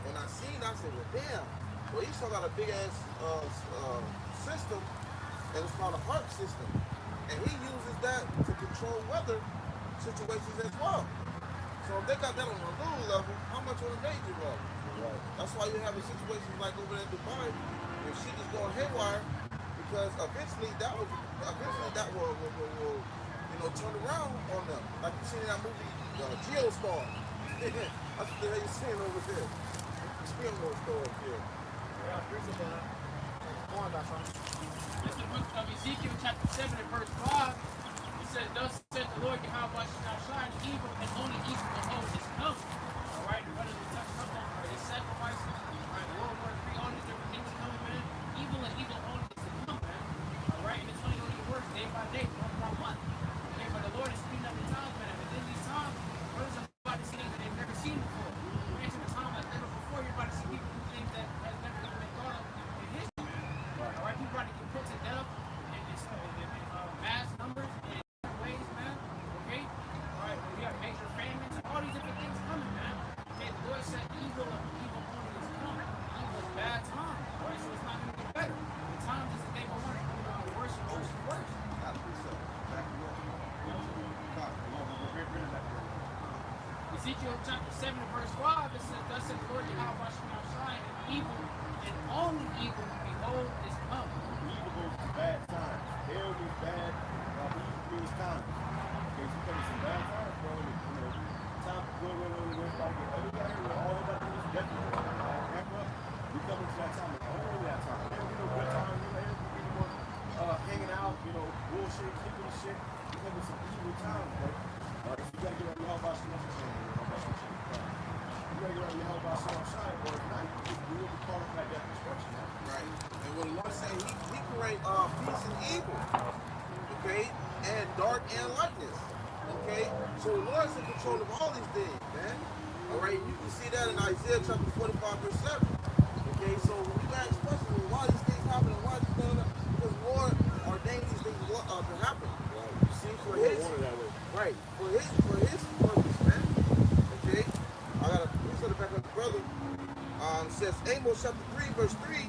When I seen, I said, well, damn. Well, Esau got a big ass system, and it's called a HARP system, and he uses that to control weather situations as well. So if they got that on a little level, how much on a major level? Right. That's why you're having situations like over there in Dubai, where shit is going haywire, because eventually that will turn around on them. Like you seen in that movie, Geostar. That's what you're seeing over there. Geostar here. Yeah, I appreciate that. Go on, that's right. It's the book of Ezekiel chapter 7 and verse 5. It says, thus said the Lord YAHAWASHI, now shine evil and only evil behold is come. Alright, the brothers will touch up on his sacrifices. Alright, the Lord will agree on these different things coming, man. Evil and evil only is to come, man. Alright, and it's only going to get worse day by day, month by month. Okay, but the Lord is speeding up the times, man. And in these times, brothers are about to see things that they've never seen before. Into the time like never before, you're about to see people do things that has never even been thought of in history, man. Alright, people about to get put to death in mass numbers and ways, man. Okay? Alright, we have major famines and all these different things coming, man. Okay, the Lord said evil only is coming. Evil is bad times. Alright, so it's not going to get better. The times is that they will want to get worse and worse and worse. Ezekiel chapter 7 and verse 5, it says, thus said the Lord YAHAWASHI, now shine, and evil and only evil behold is come. Evil goes to bad times. Hell means bad. Evil means time. Okay, so coming some bad times, bro. Time to go when everybody get everybody here, all everybody do is definitely ramp up. We coming to that time, all that time. Good time, people hanging out, bullshit, kicking and shit. We coming some evil times, bro. Alright, so you gotta get on YAHAWASHI. You gotta get on YAHAWASHI, or if not, you will be caught up like that destruction. Right. And what the Lord said, he create peace and evil, okay, and dark and lightness, okay. So the Lord's in control of all these things, man. All right, you can see that in Isaiah chapter 45, verse 7. Okay, so when you ask questions, well, why these things happen and why these things happen? Because Lord ordained these things to happen. Right. You see, for his, right, for his purpose, man. Okay, I gotta please let it back up, brother. It says Amos chapter 3, verse 3.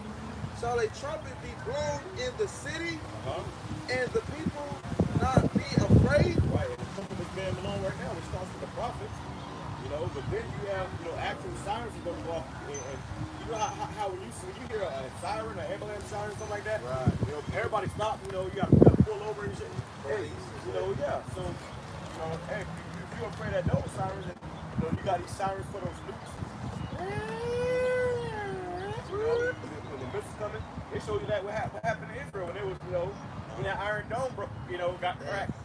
Shall a trumpet be blown in the city, and the people not be afraid? Right, and the trumpet is being blown right now, which starts with the prophets. You know, but then you have, you know, actual sirens are going off, and you know how when you hear a siren, an ambulance siren, something like that, right? You know, everybody stop. You know, you got to pull over and shit. Hey, you know, yeah. So, you know, hey, if you're afraid of those sirens, and you know, you got these sirens for those nukes. You know, when the missiles coming, they show you that what happened to Israel when it was, you know, when that Iron Dome broke, you know, got cracked.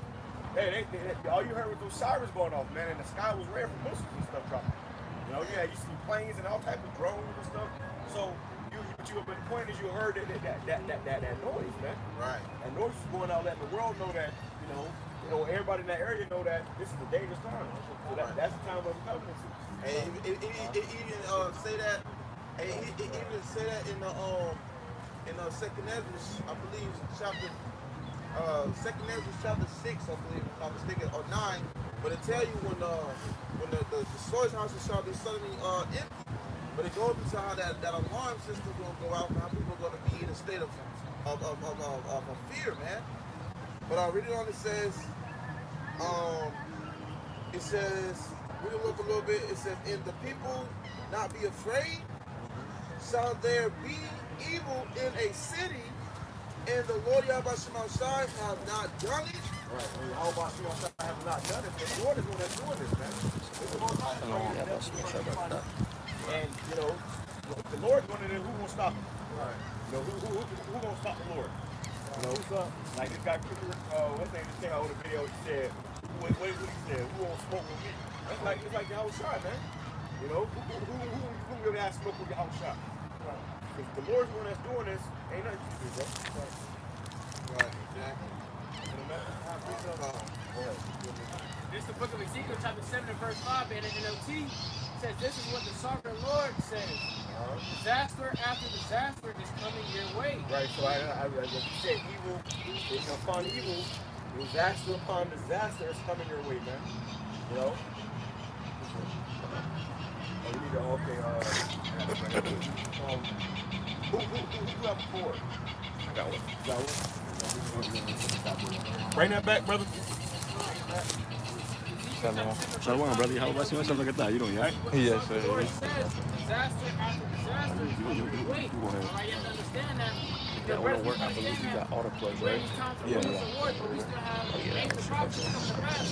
Hey, all you heard was those sirens going off, man, and the sky was red for missiles and stuff dropping. You know, yeah, you see planes and all types of drones and stuff. So, but the point is, you heard that noise, man. Right. That noise is going out, letting the world know that, you know, everybody in that area know that this is a dangerous time. So that's the time of covenancy. And it even say that. It even say that in the Second Ezra, I believe, chapter. Second Ezra chapter 6, I believe, if I'm mistaken, or 9, but it tell you when the storehouses shall be suddenly empty. But it goes into how that alarm system is gonna go out and how people are gonna be in a state of fear, man. But reading on it says, we can look a little bit. It says, "And the people not be afraid, shall there be evil in a city, and the Lord YAHAWASHI have not done it." Right. And YAHAWASHI have not done it. The Lord is the one that's doing this, man. It's the Most High. And you know, if the Lord's doing it, then who won't stop him? Right. You know, who won't stop the Lord? You know, like this guy, what's name? Just came out with a video. He said, what he said? Who won't smoke with me? It's like YAHAWASHI, man. You know, who really has smoke with YAHAWASHI? Right. If the Lord's the one that's doing this, ain't nothing you can do, bro. Right, exactly. This is the book of Ezekiel, chapter 7 and verse 5, and in NLT says, "This is what the sovereign Lord says. Disaster after disaster is coming your way." Right, so I said evil is upon evil, disaster upon disaster is coming your way, man. You know? Oh, you need to, okay, who have four? I got one. You got one? Bring that back, brother. Shalom, brother. How about you? What's up? Look at that. You doing, right? Yes, sir. The Lord says, disaster after disaster is coming your way. All right, you have to understand that. That wouldn't work. I believe you got auto plugs, right? Yeah. But we still have the prophecies coming to pass.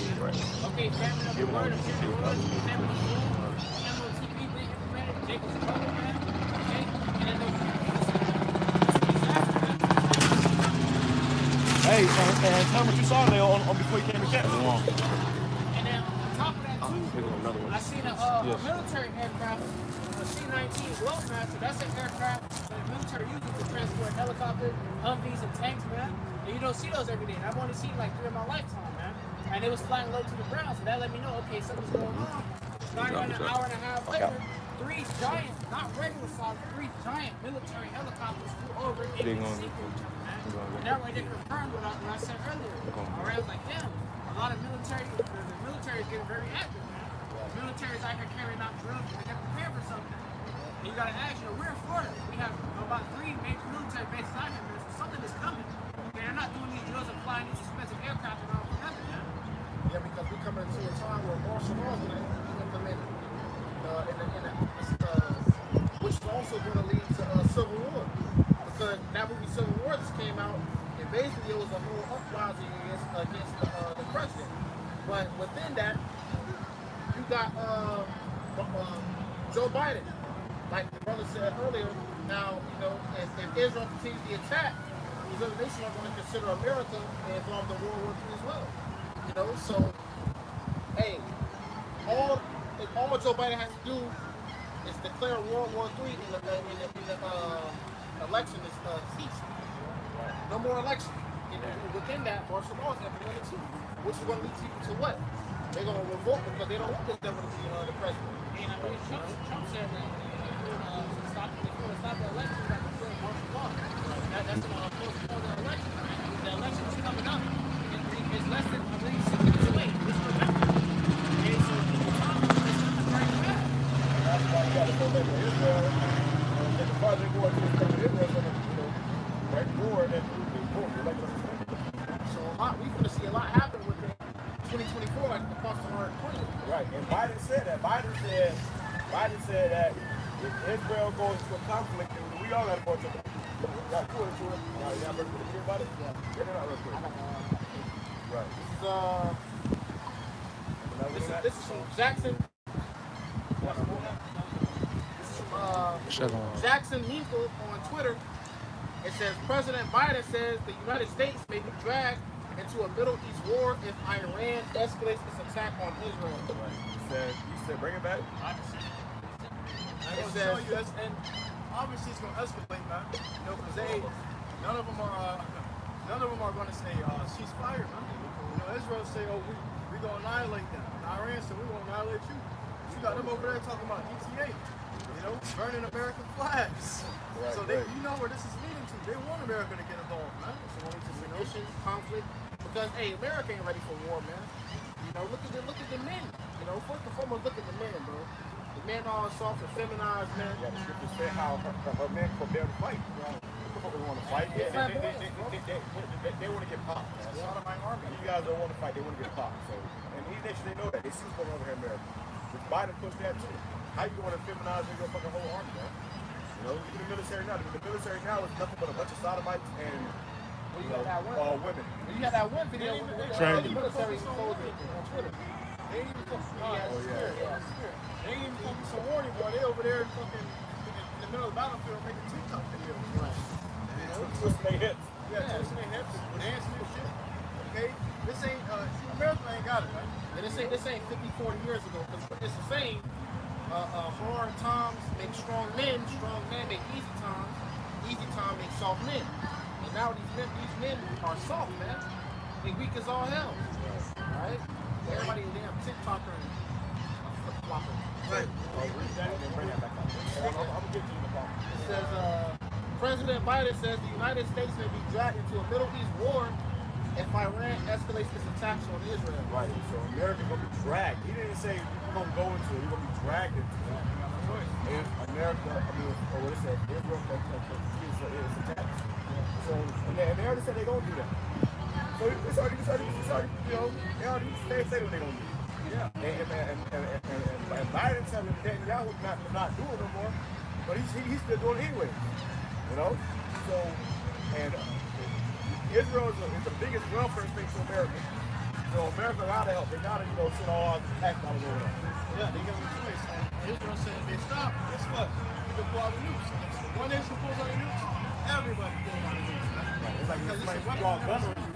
Okay, famine of the word, of the word, famine of the word, MOTP being implemented, Jacob's brother, man. Okay, and then those Hey, and tell me what you saw there on before you came to camp. and then on top of that too, I seen a military aircraft, a C-19 Globemaster. That's an aircraft that the military uses to transport helicopters, Humvees, and tanks, man. And you don't see those every day. And I've only seen like 3 in my lifetime, man. And it was flying low to the ground, so that let me know, okay, something's going on. Not even an hour and a half later, 3 giant, not regular size, 3 giant military helicopters flew over and hit the sequence, man. And that way they confirmed what I said earlier. All right, I was like, damn, a lot of military, the military is getting very active, man. The military is out here carrying out drugs and they're prepared for something. And you gotta ask, we're in Florida. We have about 3 major military bases out here, man. So something is coming. Okay, they're not doing these drills and flying these expensive aircraft and all for nothing, man. Yeah, because we're coming into a time where martial law is going to be implemented, which is also going to lead to civil war. Because that movie Civil War just came out, and basically it was a whole uprising against the president. But within that, you got Joe Biden. Like the brother said earlier, now, if Israel continues the attack, these other nations are going to consider America involved in World War III as well. So, hey, all Joe Biden has to do is declare World War III in the election is ceased. No more election. Within that, martial law is implemented too, which is going to lead to what? they're going to revolt because they don't want this devil to be the president. And I believe Trump said that if you want to stop the election, you have to play martial law. That's the postpone the election. The election is coming up. It's less than, I believe, 6 weeks away. This November. And so the time is not very fast. That's why you got to go back to Israel. And the farther they go into this country, Israel's going to, right more than So we're going to see a lot happen within 2024, like the Pastor Mark pointed. Right, and Biden said that. Biden said that if Israel goes into a conflict, we all got to go into it. Got to it. Y'all heard about it? Yeah. They're not real quick. Right. This is from Jackson. This is from Jackson Hinkle on Twitter. It says President Biden says the United States may be dragged into a Middle East war if Iran escalates its attack on Israel. Right. He said, bring it back. It says, and obviously it's going to escalate, man. You know, because none of them are going to say ceasefire, man. You know, Israel say, oh, we going to annihilate them. And Iran said, we're going to annihilate you. You got them over there talking about ETA. You know, burning American flags. Right, so you know where this is leading to. They want America to get involved, man. It's going to nation conflict. Because hey, America ain't ready for war, man. You know, look at the men. You know, first and foremost, look at the men, bro. The men all soft and feminized, man. Yeah, the scripture said how her men forbear to fight. They want to fight. They want to get popped. That's a lot of my army. You guys don't want to fight. They want to get popped. So, and these nations, they know that. They see what's going on over here in America. Which Biden pushed that too. How you going to feminize your fucking whole army, man? You know, even the military now. The military now is nothing but a bunch of sodomites and women. You got that one video with the military exposing on Twitter. They ain't even focused They ain't even focused on warning, boy. They over there fucking in the middle of the battlefield making TikTok videos. Right. You know, twisting their hips. Yeah, twisting their hips, dancing and shit. Okay? This ain't, America ain't got it, right? And this ain't 50, 40 years ago, because it's the same. Hard times make strong men make easy times make soft men. And now these men are soft, man. They weak as all hell. Right? Everybody damn TikToker and flip-flopper. Right. It says, President Biden says the United States may be dragged into a Middle East war if Iran escalates its attacks on Israel. Right. So America's going to be dragged. He didn't say we're going to go into it. We're going to be dragged into it. If America, what it said, Israel is attacked. So, and they already said they're going to do that. So it's already, you know, they already say what they're going to do. Yeah. And Biden said that Netanyahu's not doing no more, but he's still doing it anyway. You know? So, and Israel is the biggest welfare state to America. So America allowed to help. They gotta, send all the tax dollars over there. Yeah, they got a choice. Israel said if they stop, guess what? You can pull out the nukes. If one nation pulls out the nukes, everybody pulls out the nukes. Right. It's like somebody draw a gun on you.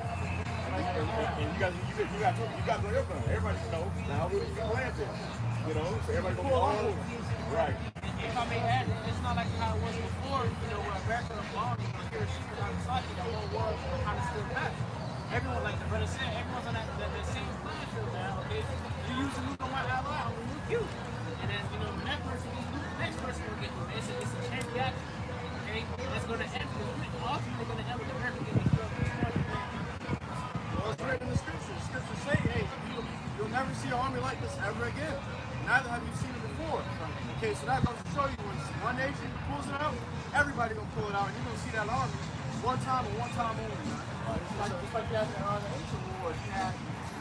And you got your gun. Everybody now we're going to land there. You know, so everybody going to pull on. Right. If I may add, it's not like how it was before, where America bombed Hiroshima and Nagasaki, the whole world kind of stood back. Everyone, like the brother said, everyone's on the same playing field now, okay? You use a nuke on my ally, I'm going to nuke you. And then, the next person will nuke the next person will get nuked. It's a chain reaction, okay? That's going to end, ultimately going to end with America getting killed. Well, it's written in the scriptures. The scriptures say, hey, you'll never see an army like this ever again. Neither have you seen it before. Okay, so that goes to show you when one nation pulls it out, everybody gonna pull it out, and you're gonna see that army one time and one time only. Just like that in the ancient wars, you had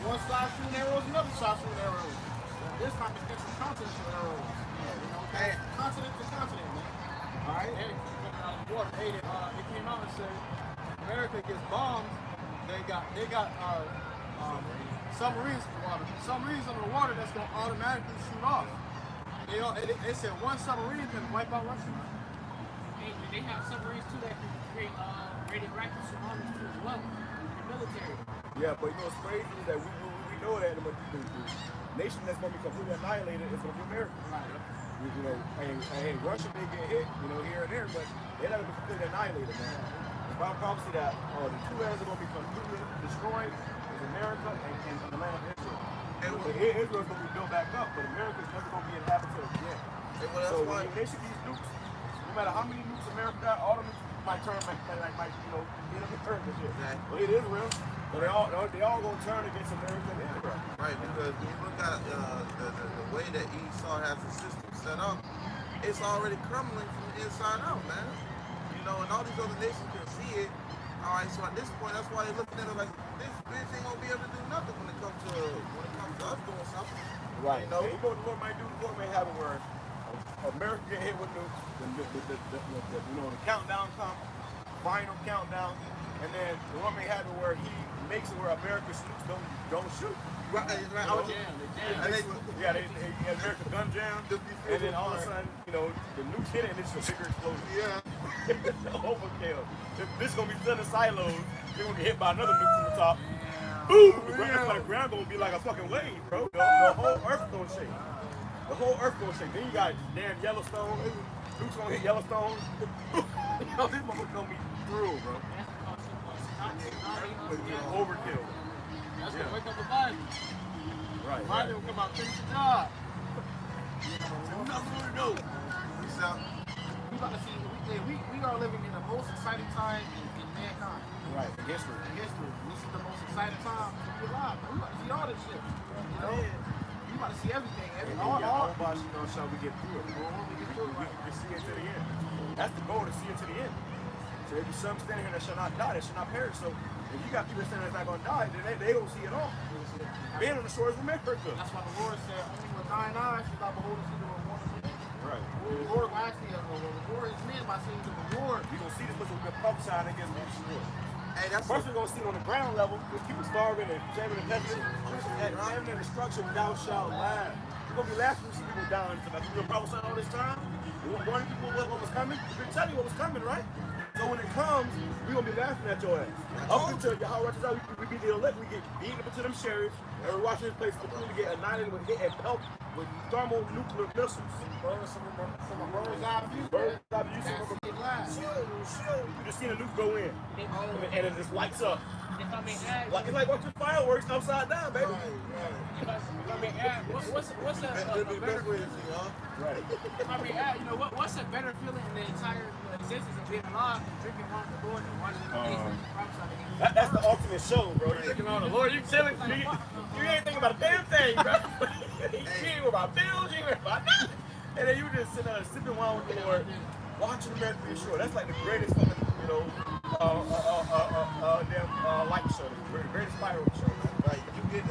one side shooting arrows, another side shooting arrows. This time it's intercontinental arrows. Continent to continent, man. All right. And it came out and said America gets bombed. They got submarines under the water that's gonna automatically shoot off. They said one submarine can wipe out Russia. They have submarines too that can create radioactive tsunamis too as well in the military. Yeah, but what's crazy is that we know that the nation that's going to be completely annihilated is going to be America. Right. And Russia may get hit, here and there, but they're not going to be completely annihilated, man. The Bible prophecy that the two lands are going to be completely destroyed is America and the land of Israel. Israel's going to be built back up, but America's never going to be inhabited again. So when they shoot these nukes, no matter how many nukes America got, all the nukes might turn, might get them in turn and shit. But it is real. But they all going to turn against America and Israel. Right, because when you look at the way that Esau has the system set up, it's already crumbling from the inside out, man. You know, and all these other nations can see it. All right, so at this point, that's why they're looking at it like this bitch ain't gonna be able to do nothing when it comes to us doing something. Right. You know what the Lord might do? The Lord may have it where America get hit with nukes, the countdown comes, final countdown, and then the Lord may have it where He makes it where America's nukes don't shoot. Right. They America gun jam, and then all of a sudden, the nukes hit it, and it's a bigger explosion. Yeah. Overkill. This is gonna be still in silos. You're gonna get hit by another nuke from the top. Boom! The ground gonna be like a fucking wave, bro. The whole earth gonna shake. The whole earth gonna shake. Then you got damn Yellowstone. Nukes gonna hit Yellowstone. This motherfucker gonna be through, bro. Overkill. That's gonna wake up the body. Right. Body will come out, finish the job. Nothing to do. We about to see. We are living in the most exciting time in mankind. Right. History. This is the most exciting time to be alive. We about to see all this shit. We about to see everything. All shall we get through it? We see it to the end. That's the goal, to see it to the end. So there be some standing here that shall not die, that shall not perish. So if you got people standing that's not going to die, then they don't see it all. Being on the shores of America. That's why the Lord said, only with thine eyes shall thou behold the seed of the morning. Right. The Lord actually, the Lord is meant by saying to the Lord. You're going to see this because we've been prophesying against this. Hey, that's first we're going to see it on the ground level with people starving and famine and pestilence. At famine and destruction, thou shalt laugh. You're going to be laughing when you see people dying. We've been prophesying all this time. We were warning people what was coming. We've been telling you what was coming, right? So when it comes, we're going to be laughing at your ass. Up until Yahawah, we be the elect, we get beaten up into them chariots, and we're watching this place completely get annihilated with hit and pelt with thermonuclear missiles. From a bird's eye view. Bird's eye view. You just see the nuke go in, and it just lights up. If I may add, It's like watching fireworks upside down, baby. if I may add, what's a better feeling? Right. If I may add, what's a better feeling in the entire existence of being alive and drinking wine of the Lord and watching the things prophesied? That's the ultimate show, bro. You're thinking on the Lord, you chilling, you ain't thinking about a damn thing, bro. You ain't worried about bills, you ain't worried about nothing. And then you just sitting there sipping wine with the Lord, watching America be sure. That's like the greatest fucking, light show, the greatest fireworks show. right. You get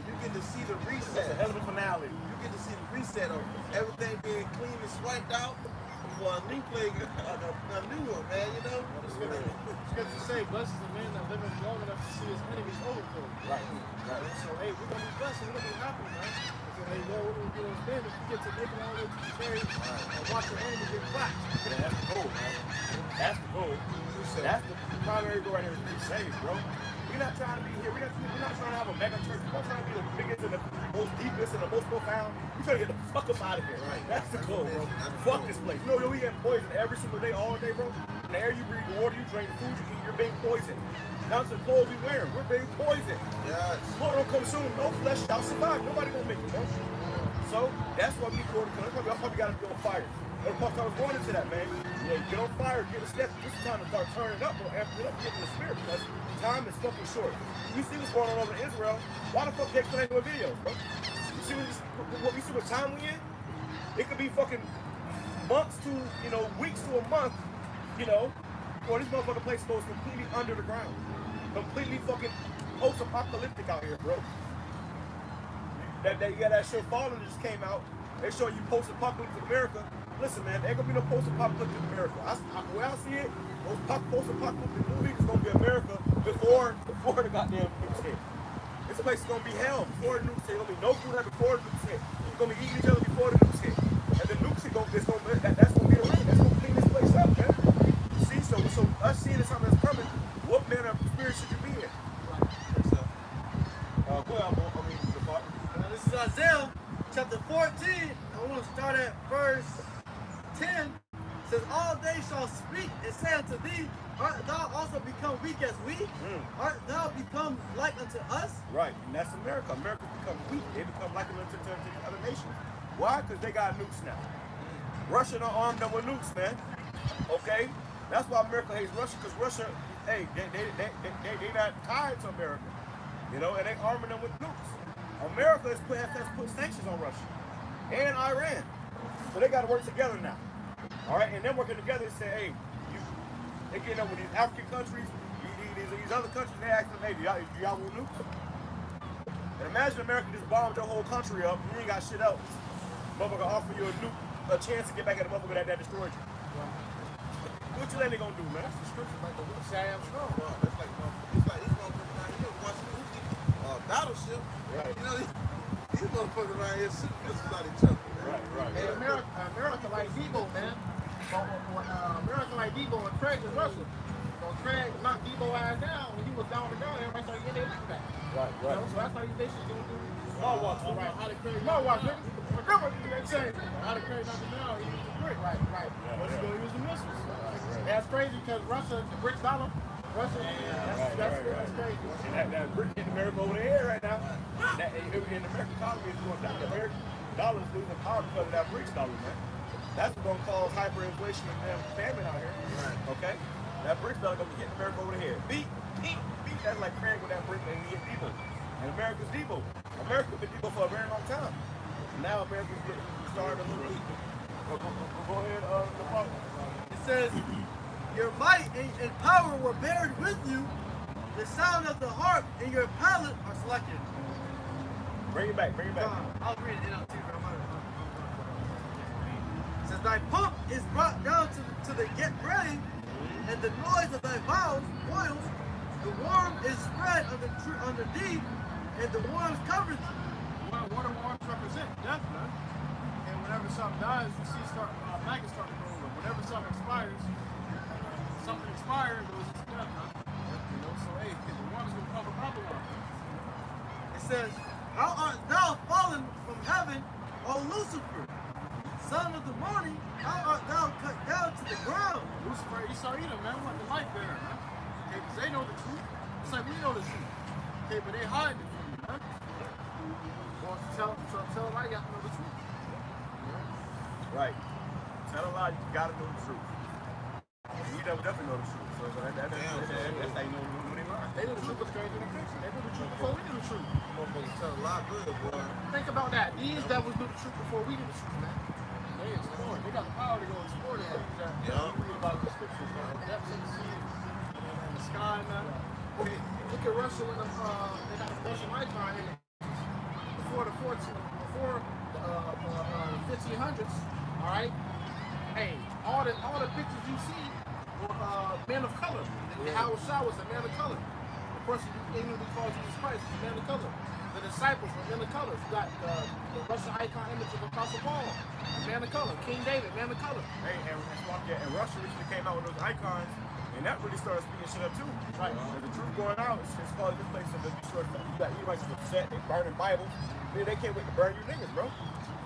You get to see the reset. That's a hell of a finale. You get to see the reset of everything being clean and swiped out for a new play, a new one, man. It's good to say, blessed is the man that liveth long enough to see his enemies overthrown. Right. So, hey, we're going to be blessed and we're going to be happy, man. So, hey, what we're going to do is then, if you get to making all the way to the cherry and watch your enemies get whacked. Yeah, that's the goal, man. That's the goal. That's the primary goal right here is to be saved, bro. We're not trying to be here. We're not trying to have a mega church. We're not trying to be the biggest and the most deepest and the most profound. We're trying to get the fuck up out of here. Right. That's the goal, bro. Fuck this place. We get poisoned every single day, all day, bro. The air you breathe, the water you drink, the food you eat, you're being poisoned. Down to the clothes we wear, we're being poisoned. Yes. Lord don't come soon. No flesh shall survive. Nobody gonna make it, bro. So that's why we need to order. That's why we gotta be on fire. And I was going into that, man. Get on fire, get a step. This is time to start turning up, bro. Amp it up, get in the spirit, because time is fucking short. You see what's going on over in Israel. Why the fuck they explain doing videos, bro? You see what time we in? It could be fucking months to, weeks to a month, or this motherfucking place goes completely under the ground. Completely fucking post-apocalyptic out here, bro. You got that show Fallen that just came out. They show you post-apocalyptic America. Listen, man, there ain't gonna be no post-apocalyptic America. The way I see it, those post-apocalyptic movies is gonna be America before the goddamn nukes hit. This place is gonna be hell before the nukes hit. There's gonna be no food before the nukes hit. We're gonna be eating each other before the nukes hit. And the nukes hit, that's gonna be the rain. That's gonna clean this place up, man. See, so us seeing something that's coming, what manner of spirit should you be in? This is Isaiah chapter 14. I want to start at verse 10. It says, all they shall speak and say unto thee, art thou also become weak as we? Art thou become like unto us? Right, and that's America. America's become weak. They become like unto the other nations. Why? Because they got nukes now. Russia don't arm them with nukes, man. Okay? That's why America hates Russia, because Russia, hey, they not tied to America. You know, and they arming them with nukes. America has put sanctions on Russia and Iran. So they got to work together now. All right, and then working together and say, hey, they getting up with these African countries, these other countries, they ask them, hey, do y'all want nukes? And imagine America just bombed your whole country up, you ain't got shit else. Motherfucker offer you a chance to get back at the motherfucker that destroyed you. What you think they gonna do, man? That's the scripture, like the Sam Strong. It's like these motherfuckers around here watching Battleship. Right. You know, these motherfuckers around here shooting missiles at each other. Right. Hey, America like Debo, man. America like Debo and Craig in Russia. So Craig knocked Debo ass down when he was down the ground. Everybody started getting their back. Right. You know, so that's how they should do. Small watch. Right. How they Craig? Small watch, nigga. Remember what they say? How they Craig knocked him down? He used the brick. Right. But he's gonna use the missiles. That's crazy because Russia, the brick dollar. Russia, that's crazy. And that brick in America over there right now. That in the American economy is going down. The American dollar is losing power because of that BRICS dollar, man. That's going to cause hyperinflation and famine out here. Right. Okay? That BRICS dollar going to be hitting America over the head. Beat. That's like Craig with that brick and he hit Debo. And America's Debo. America's been Debo for a very long time. And now America's starting to lose. Go ahead, Nepal. It says, your might and power were buried with you. The sound of the harp and your palate are selected. Bring it back. I'll read it out too. It says, thy pump is brought down to the get ready, and the noise of thy boils, the worm is spread under deep, and the worms cover thee. What do worms represent? Death, man. And whenever something dies, you see maggots start to grow over. Whenever something expires, it goes into death, man. You know, so hey, the worms will cover proper worms. It says, how art thou fallen from heaven, O Lucifer, son of the morning? How art thou cut down to the ground? Lucifer, Esau Edom, man, want the light bearer, man. Okay, because they know the truth. It's like we know the truth. Okay, but they hide it from you, man. Well, tell them I got to know the truth. Right. Tell a lie, you gotta know the truth. You definitely know the truth. So that's how you know when they lie. They knew the truth was greater than fiction. They knew the truth before we knew the truth. Motherfuckers tell a lot good, boy. Think about that. These devils knew the truth before we knew the truth, man. They explored. They got the power to go explore that. You read about the scriptures, man. The depths of the sea and the sky, man. Look at Russia when they got the Russian icon in it. Before the 1500s, all right? Hey, all the pictures you see were men of color. YAHAWASHI was a man of color. The person who ignorantly called Jesus Christ was a man of color. The disciples were men of color. You got the Russian icon image of Apostle Paul, a man of color. King David, man of color. Hey, and Russia recently came out with those icons, and that really started speaking shit up too. Right. The truth going out, it's causing this place to be destroyed. You got Edomites upset, they burning Bibles. They can't wait to burn you niggas, bro.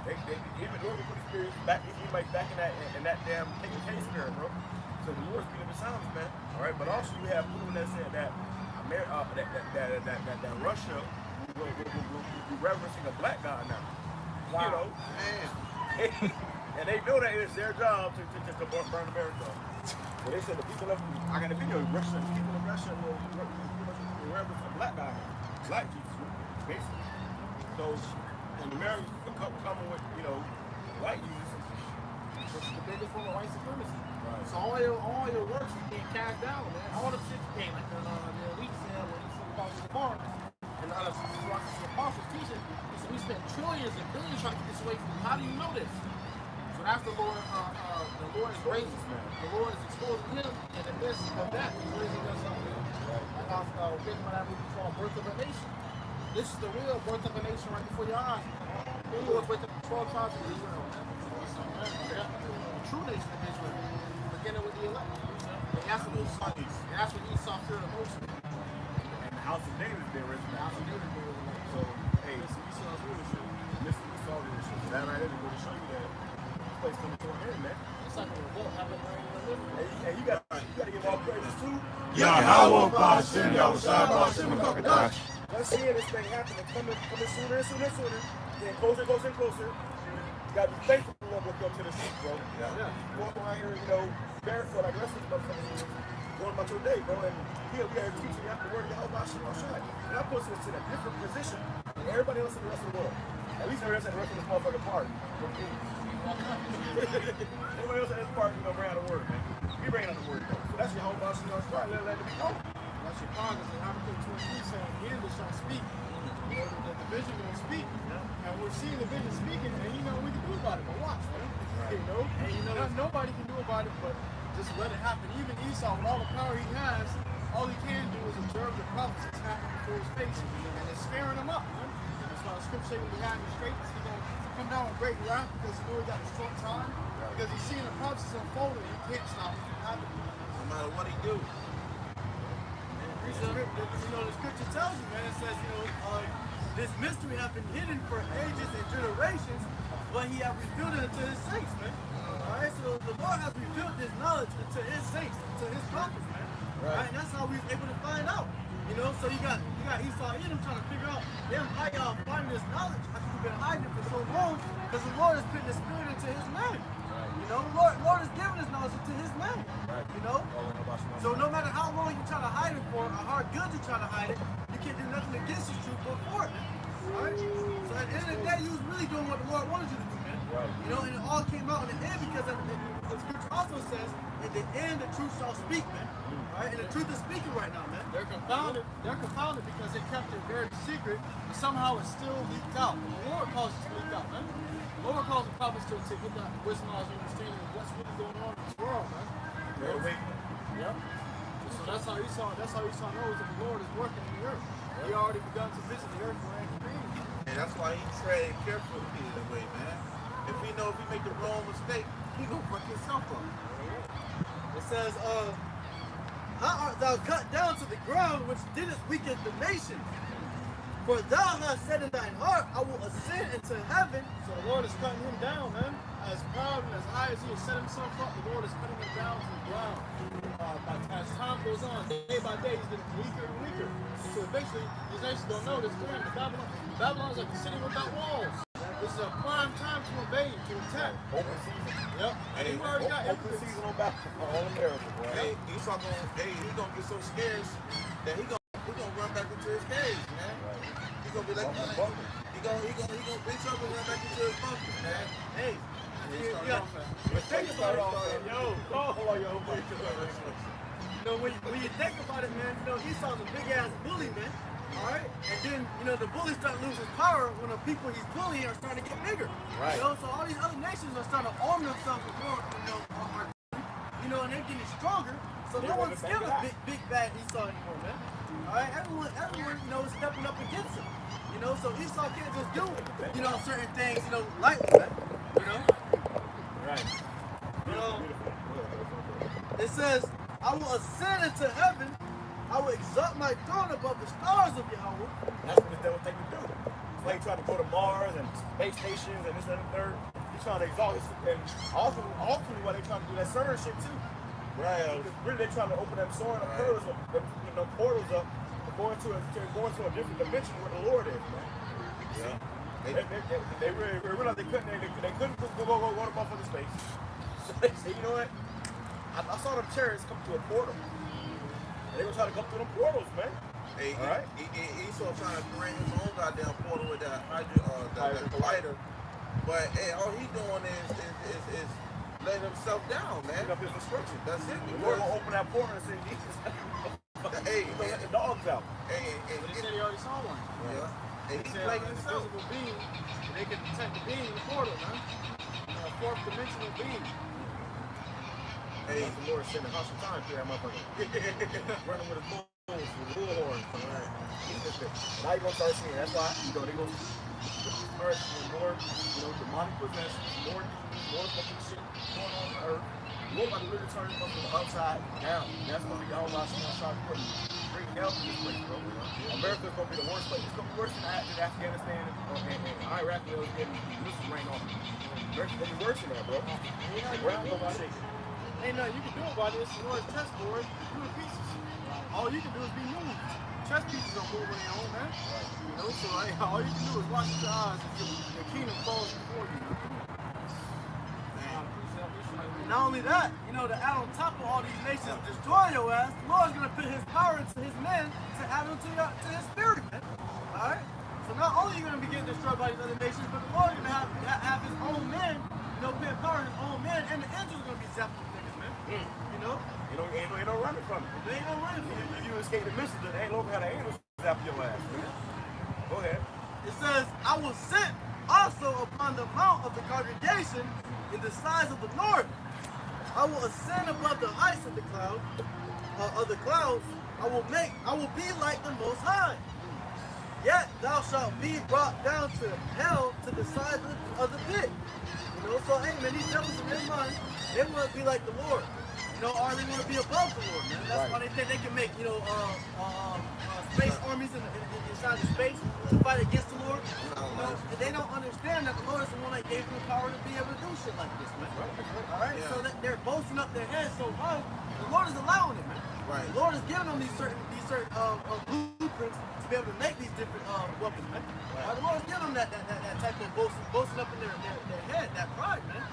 They even Lord put the spirit back, Edomites back in that damn KKK spirit, bro. So the Lord's beating the sounds, man. All right, but also you have people that said that that Russia will be reverencing a black god now. Wow. You know, and they know that it's their job to burn America. But they said the people of I got a video. Russia, the people of Russia will reverence a black guy, black Jesus, basically. So, and America coming with white Jesus, which is the biggest form of white supremacy. Right. So all your works is being cast down, man. All the shit came like the elite said when you see the apostles of bar and the other apostles teaching. He said we spent trillions and billions trying to get this away from you. How do you know this? So that's the Lord. The Lord is gracious, man. The Lord is exposing him in the midst of that. He's raising us up. Like I was thinking about that movie called Birth of a Nation. This is the real birth of a nation right before your eyes. The Lord's waking up 12 tribes of Israel. The true nation of Israel. Beginning with the elect. And that's what Esau feared the most. and the house of David has been risen. The house of David being risen. So, hey, Esau's leadership. Mr. Esau leadership. So that right there is going to show you that this place coming to an end, man. It's like a revolt happening right in the living room. And you got to give all praises to Yahawah, BAHASHAM, YAHAWASHI, Let's see this thing happening, coming sooner and sooner and sooner, getting closer and closer. You gotta be thankful to look up to the seat, bro. Yeah. You walk around here, barefoot like the rest of the motherfuckers going about your day, bro. And here we are teaching you the word of Yahweh Shai. And that puts us in a different position than everybody else in the rest of the world. At least everybody else in the rest of this motherfucking park. Everybody else in this park, bring out the word, man. We bringing out the word, bro. So that's Yahweh Shai. Let it be known. That's your Congress and Habakkuk 23 saying, again, this shall speak. The vision will speak. And we're seeing the vision speaking, and we can do about it, but watch, man. And nobody can do about it, but just let it happen. Even Esau, with all the power he has, all he can do is observe the prophecies happening before his face, and it's scaring him up, man. That's why the scripture says when we have him straight, he's going to come down with great wrath because he knows that in a short time, because he's seeing the prophecies unfolding, he can't stop it from happening. No matter what he do. The scripture tells you, man, it says, this mystery has been hidden for ages and generations, but he has revealed it to his saints, man. Alright, so the Lord has revealed this knowledge to his saints, to his prophets, man. Right. And that's how we was able to find out. So you got Esau in him trying to figure out, how y'all finding this knowledge after you've been hiding it for so long, because the Lord is putting the spirit into his name. The Lord is giving his knowledge to his name. So no matter how long you try to hide it for, or how good you try to hide it, you can't do nothing against his truth but for it. Alright? So at the end of the day, you was really doing what the Lord wanted you to do, man. And it all came out in the end because the scripture also says, in the end the truth shall speak, man. Alright? And the truth is speaking right now, man. They're confounded. They're confounded because they kept it very secret, and somehow it's still leaked out. The Lord calls it to leak out, man. The Lord calls the prophets to get that wisdom, knowledge, and understanding of what's really going on in this world, man. Yep. So that's how Esau knows that the Lord is working in the earth. He already begun to visit the earth where he being. And that's why he tread carefully in the way, man. If we make the wrong mistake, he gonna fuck himself up. It says, how art thou cut down to the ground, which didst weaken the nations? For thou hast said in thine heart, I will ascend into heaven. So the Lord is cutting him down, man. As proud and as high as he has set himself up, the Lord is cutting him down to the ground. As time goes on, day by day, he's getting weaker and weaker. So eventually, these nations don't know this. Babylon is like a city without walls. This is a prime time to invade, to attack. Open season. Yep. And he already got open season on basketball, all America, boy. Hey, Esau he gonna get so scared that he gonna run back into his cage, man. He gonna be like, he gonna bitch up and run back into his bunker, man. Hey, when you think about it, man, Esau's a big ass bully, man. Alright? And then, the bully start losing power when the people he's bullying are starting to get bigger. Right. So all these other nations are starting to arm themselves with more, and they're getting stronger. So no one's scared of big bad Esau anymore, man. Alright? Everyone, is stepping up against him. So Esau can't just do, certain things, lightly, man. Right. It says, I will ascend into heaven. I will exalt my throne above the stars of Yahweh. That's what the devil think we do. Like he's trying to go to Mars and space stations and this and the third. He's trying to exalt his, and ultimately what they trying to do that certain shit too. Right. Because really they're trying to open them soaring curves, the portals up, to go into a different dimension where the Lord is, man. Yeah. They really realized they couldn't go to motherfucking space. So they say, you know what? I saw them chariots come to a portal. They gonna try to come through them portals, man. Hey, right? Esau trying to create his own goddamn portal with that collider. But hey, all he doing is letting himself down, man. Up his destruction. That's it. We're gonna open that portal and say, Jesus. Hey, let the dogs out. But he said he already saw one. Yeah. And he said an invisible being, and they can detect the being in the portal, man. A fourth dimensional being. Hey, the Lord sending hostile time to that motherfucker. Running with his bulls, with bull horns. Right. Now you're gonna start seeing. That's why they gonna start seeing more, demonic possession, more fucking shit going on earth. We're about to really turn from the upside down. That's gonna be all about start bringing hell to this place, bro. America's gonna be the worst place. It's gonna be worse than Afghanistan and Iraq. Getting this rain on. It's gonna be worse than that, bro. The ground gonna be shaking. ain't nothing you can do about it. It's the Lord's chessboard. You're in pieces. All you can do is be moved. Chess pieces don't move on their own, man. You know, so all you can do is watch your eyes until the kingdom falls before you. Not only that, you know, to add on top of all these nations destroy your ass, the Lord's going to put his power into his men to add them to his spirit, man. Alright? So not only are you going to be getting destroyed by these other nations, but the Lord's going to have his own men, you know, putting power in his own men, and the angels are going to be zapping the niggas, man. You know? Ain't no running from it. They ain't no running from it. If you escape the mission, then ain't no how the angels zap your ass, man. Go ahead. It says, I will sit also upon the mount of the congregation in the sides of the north. I will ascend above the heights of the clouds. I will be like the Most High. Yet thou shalt be brought down to hell to the side of the pit. You know, so hey man, these devils in their mind, they want to be like the Lord. You know, or they want to be above the Lord, man. That's why they think they can make, you know, space armies inside of space to fight against the Lord. You know, and they don't understand that the Lord is the one that gave them the power to be able to do shit like this, man. All right, so that they're boasting up their heads so high, the Lord is allowing it, man. Right. The Lord is giving them these certain blueprints to be able to make these different weapons, man. The Lord is giving them that type of boasting up in their head, that pride, man.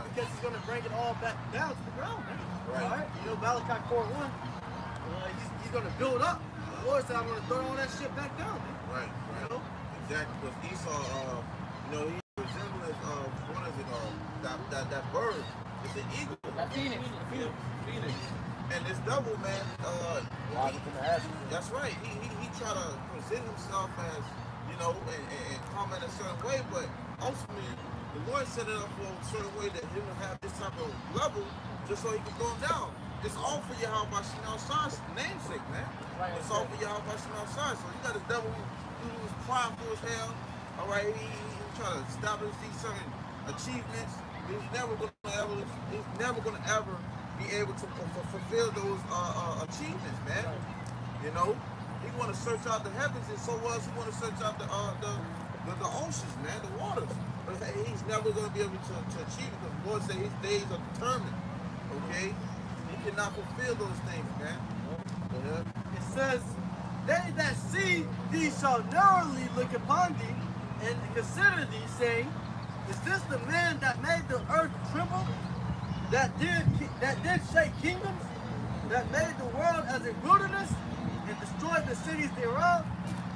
Because he's going to bring it all back down to the ground, man. Right. You know, Malachi 4:1, he's going to build up. The Lord said, I'm going to throw all that shit back down, man. Right. You know? Exactly. Because Esau, you know, he resembles what is it? That bird is an eagle. That phoenix. Phoenix. And this devil, man, that's right. He try to present himself as, you know, and come in a certain way, but ultimately the Lord set it up for a certain way that he will have this type of level just so he can go down. It's all for YAHAWASHI's namesake, man. Right, it's all for YAHAWASHI. So you got this devil who's prideful as hell. All right, he trying to establish these certain achievements. He's never gonna ever be able to fulfill those achievements, man. You know, he want to search out the heavens, and so was he want to search out the oceans, man, the waters. But he's never going to be able to achieve it because the Lord said his days are determined. Okay, he cannot fulfill those things, man. It says, "They that see thee shall narrowly look upon thee, and consider thee, saying, Is this the man that made the earth tremble? That did shake kingdoms, that made the world as a wilderness, and destroyed the cities thereof,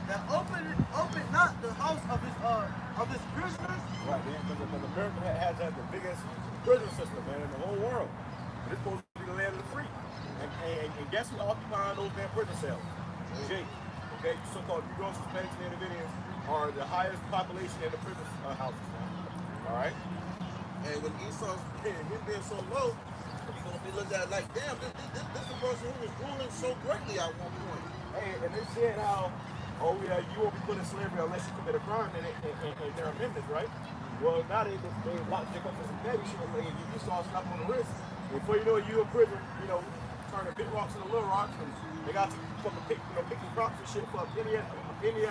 that opened not the house of his prisoners." Right, man, because America has the biggest prison system, man, in the whole world. But it's supposed to be the land of the free. And guess who occupying those damn prison cells? Jake. Okay, so-called Negroes, Hispanics, and Indians are the highest population in the prison houses now. All right? And when Esau's him being so low, he's going to be looked at like, damn, this is the person who was ruling so greatly at one point. Hey, and they said how, oh yeah, you won't be put in slavery unless you commit a crime in their amendments, right? Well, now they lock Jacob up to some petty shit. Like, you saw a slap on the wrist. Before you know it, you in prison, you know, turning big rocks into little rocks, and they got to fucking picking crops and shit for a penny an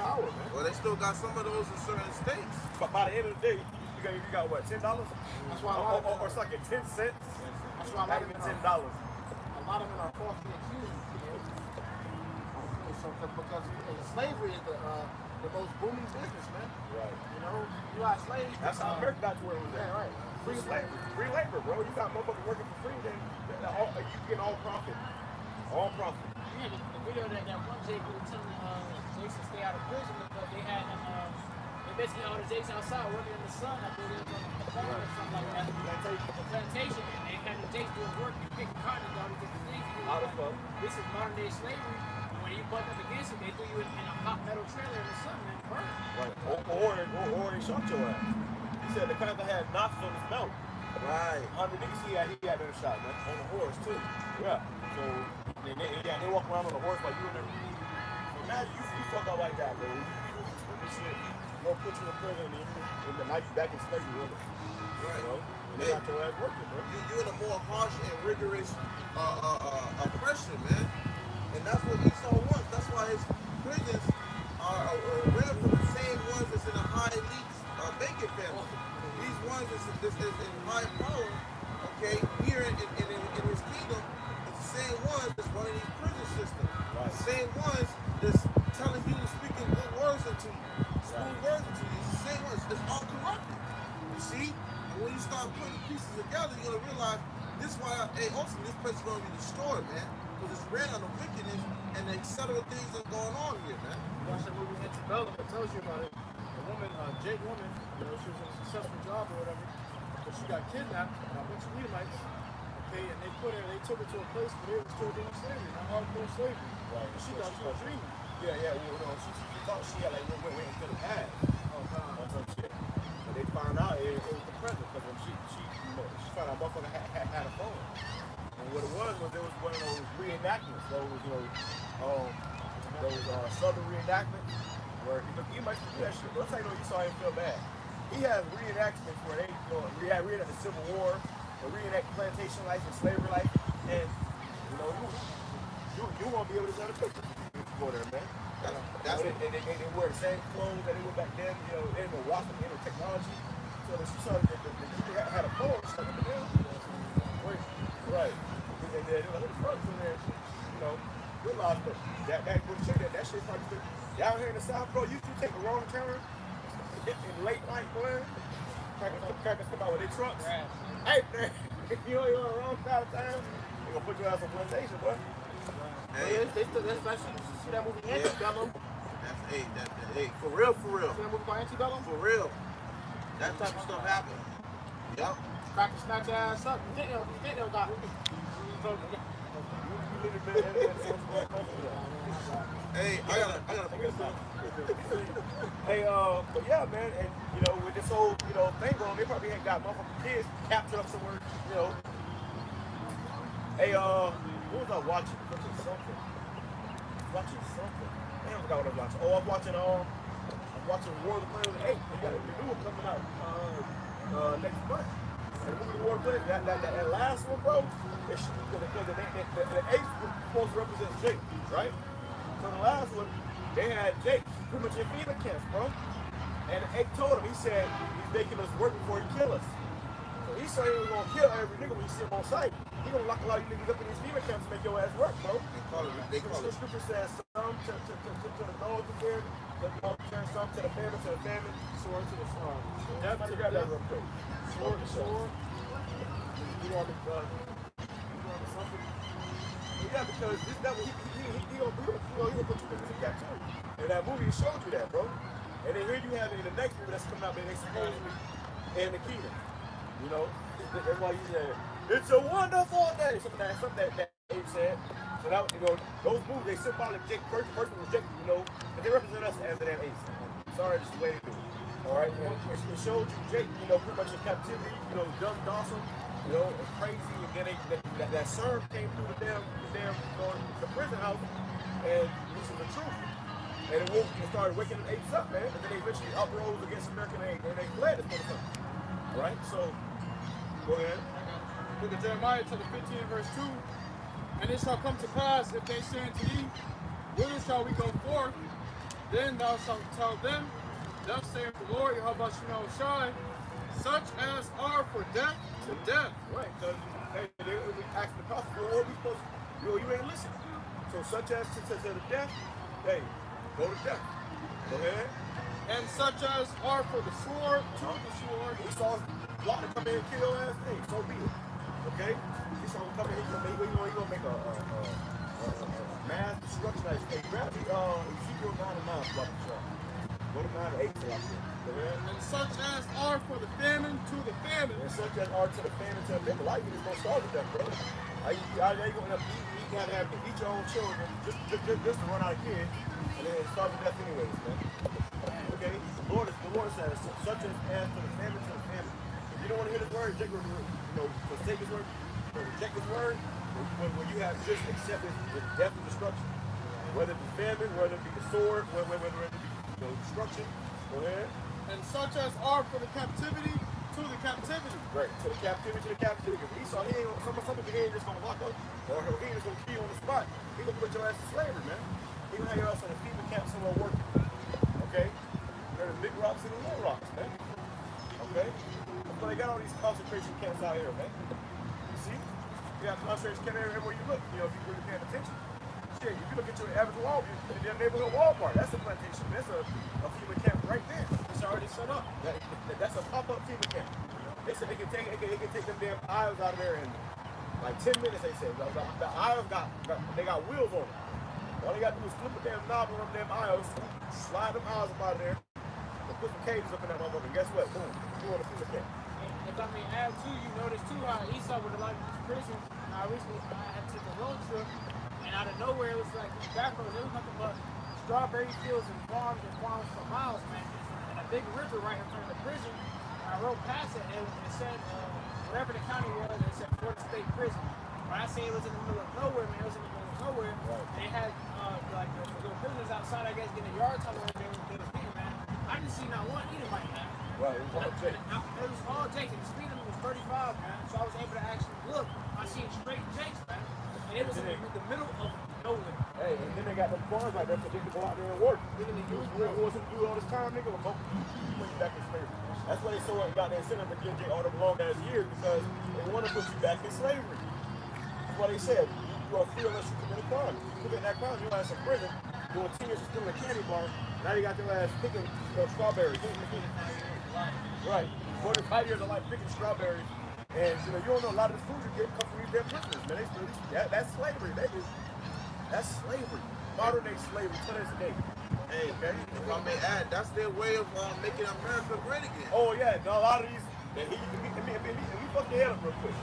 hour, man. Well, they still got some of those in certain states. But by the end of the day, you got what, $10? That's why or it's like at 10 cents. That's why Not even $10. a lot of them are falsely accused. Because slavery is the most booming business, man. Right. You know, you got slaves. That's how America got to where it was at. Yeah, right. Free slavery. Free labor, bro. You got motherfuckers working for free, then you get all profit. All profit. Yeah, the video that one Jake was telling Jakes to stay out of prison because they had they basically all the Jakes outside working in the sun. I believe it was on the farm or something like that. The plantation. And they had the Jakes doing work and picking cotton and all these different things. How the fuck? This is modern day slavery. And when you buck up against it, they threw you in a hot metal trailer in the sun and burn. Right. Or they shot your ass. He said the Panther had notches on his belt. Right. Underneath, he had been shot, man. On the horse, too. Yeah. So they walk around on the horse like you in there. Imagine you fuck up like that, bro. This shit, gonna put you in prison and the night back in slavery, really. Right. You know? And they got your ass working, bro. You're in a more harsh and rigorous oppression, man. And that's what Esau wants. That's why his prisons are ran from the same ones that's in the high elite banking family. These ones that's in high power, Okay, here in his kingdom, it's the same ones that's running these prison systems. Right. The same ones that's telling you, speaking good words into you, smooth words into you. It's the same ones. It's all corrupted. You see? And when you start putting the pieces together, you're gonna realize this is why, hey, ultimately this place is gonna be destroyed, man. Because it's ran on the wickedness and the etc. things that are going on here, man. Watch that movie Antebellum. It tells you about it. A woman, Jade woman, you know, she was in a successful job or whatever, but she got kidnapped by a bunch of Edomites. Okay, and they took her to a place where they were still doing slavery, not hardcore slavery. Right. And she thought she was dreaming. Yeah, well, no, she thought she had like went into the past Oh, God. or some shit. But they found out it was the present because when she found out motherfucker had a phone. And what it was there was one of those reenactments, those southern reenactments where you might do that shit. But I'll tell you, you saw him feel bad. He has reenactments where they reenact the Civil War, or reenact plantation life and slavery life, and you won't be able to get a picture if you go there, man. That's it. They wear the same clothes that they were back then. You know, they didn't know washing the technology. So she saw that the had a phone stuck in the mail. Right. And then it was like, fuck in there, you know, realized that good shit, that shit probably down here in the South, bro, you take a wrong turn in late night, boy. Crackers come out with their trucks. Hey, man, if you ain't on the wrong side of town, they gonna put you out some plantation, boy. Hey, that's like you see that movie Antebellum. Hey, for real. See that movie called Antebellum? For real. That type of stuff happened. Yep. Crack and snatch your ass up. You think they'll got it. Hey, I gotta figure this out. Hey, but yeah, man, and you know, with this whole, thing going on, they probably ain't got motherfucking kids captured up somewhere, Hey, what was I watching? Watching something. Damn, I forgot what I was watching. Oh, I'm watching War of the Planet 8. They got a new one coming out next month. And the movie War of the Planet, that last one, bro, because the 8th was supposed to represent Jake, right? So the last one, they had Jake pretty much in FEMA camps, bro. And the 8th told him, he said, he's making us work before he kill us. So he said he was gonna kill every nigga when he see him on sight. He gonna lock a lot of you niggas up in these FEMA camps to make your ass work, bro. They call The it. scripture says some to the north of there, some to the famine, Sword to the sword. Death to grab that real quick. Sword to sword. You want something? Yeah, because this devil, he gonna put you in captivity. And that movie showed you that, bro. And then here you have it in the next movie that's coming out, and they supposedly in the kingdom. You know, that's why you said it's a wonderful day. Something that Abe said. So that, those movies they symbolic Jake. First one was Jake, and they represent us as an Abe. Sorry, just the way they do it. All right, and it showed you Jake, pretty much in captivity, dumb, docile, and crazy, and then that serve came through the prison house, and this is the truth. And it started waking the apes up, man, and then they eventually uprose against American aid, and they fled this motherfucker. All right, so go ahead. Look at Jeremiah chapter 15 verse 2. And it shall come to pass, if they say unto thee, whither shall we go forth? Then thou shalt tell them, thus saith the Lord, YAHAWASHI, such as are for death to death. Right, because they asked the prophet, what we supposed to do? You ain't listening. So such as to the death, hey, go to death. Go ahead. And such as are for the sword, to the sword. He saw a lot to come in and kill your ass, hey, so be it. Okay? He saw him come in, he's gonna make a mass destruction. Hey, grab the Ezekiel 9 and 9, go to 9 and 8 till I feel. And such as are for the famine, to the famine. And such as are to the famine, to the famine. Life is gonna start with that, bro. How you gonna have to eat your own children just to run out of kids, and then starve to death anyways, man. Okay? The Lord says, such as to the famine, to the famine. If you don't want to hear this word, forsake his word, reject his word, when you have just accepted the death and destruction, whether it be famine, whether it be the sword, whether it be destruction, go ahead. And such as are for the captivity, to the captivity. Right, to the captivity, Because Esau, some people he ain't just gonna lock up, or he ain't just gonna kill you on the spot. He gonna put your ass in slavery, man. He gonna have your ass in a FEMA camp somewhere working. Okay? There's big rocks and the little rocks, man. Okay? But they got all these concentration camps out here, man. See? You got concentrated care everywhere you look, you know, if you really paying attention. Shit, if you look at your average wall, your neighborhood Walmart, that's a plantation. That's a FEMA camp right there. It's already set up. That's a pop-up FEMA camp. They said they can take them damn aisles out of there in like 10 minutes, they said. The aisles got wheels on them. All they got to do is flip a damn knob on them damn aisles, slide them aisles up out of there, and put some cages up in that motherfucker. And guess what? Boom. You on a FEMA camp. If I may add too, you notice too how Esau with a lot of these prisons. I recently had to take a road trip, and out of nowhere it was like these back roads. It was nothing but strawberry fields and farms for miles, man. And a big river right in front of the prison. And I rode past it, and it said whatever the county was, it said Florida State Prison. When I say it was in the middle of nowhere, man, it was in the middle of nowhere. Right. And they had like the little prisoners outside, I guess, getting a yard time where they was eating, man. I didn't see not one Edomite, man. Right, it was all Jake. It was all Jakes, and the speed limit was 35, man. So I was able to actually look. I seen straight Jakes, man. And it was in the middle of nowhere. Hey, and then they got them farms like that for they can go out there and work. Who wasn't doing all this time, nigga? Well, put you back in slavery. That's why they so got that incentive to give all them long ass years because they want to put you back in slavery. That's why they said you are free unless you commit a crime. If you commit that crime, you'll ass in prison. Doing 10 years of stealing a candy bar. Now you got your ass picking strawberries. Right. 45 years of life picking strawberries. And you know, you don't know a lot of the food you get comes from these damn prisoners, man. That's slavery, baby. That's slavery. Modern day slavery to this day. Hey, okay. If I may add, that's their way of making America great again. Oh yeah, a lot of these, and we fuck your head up real quick.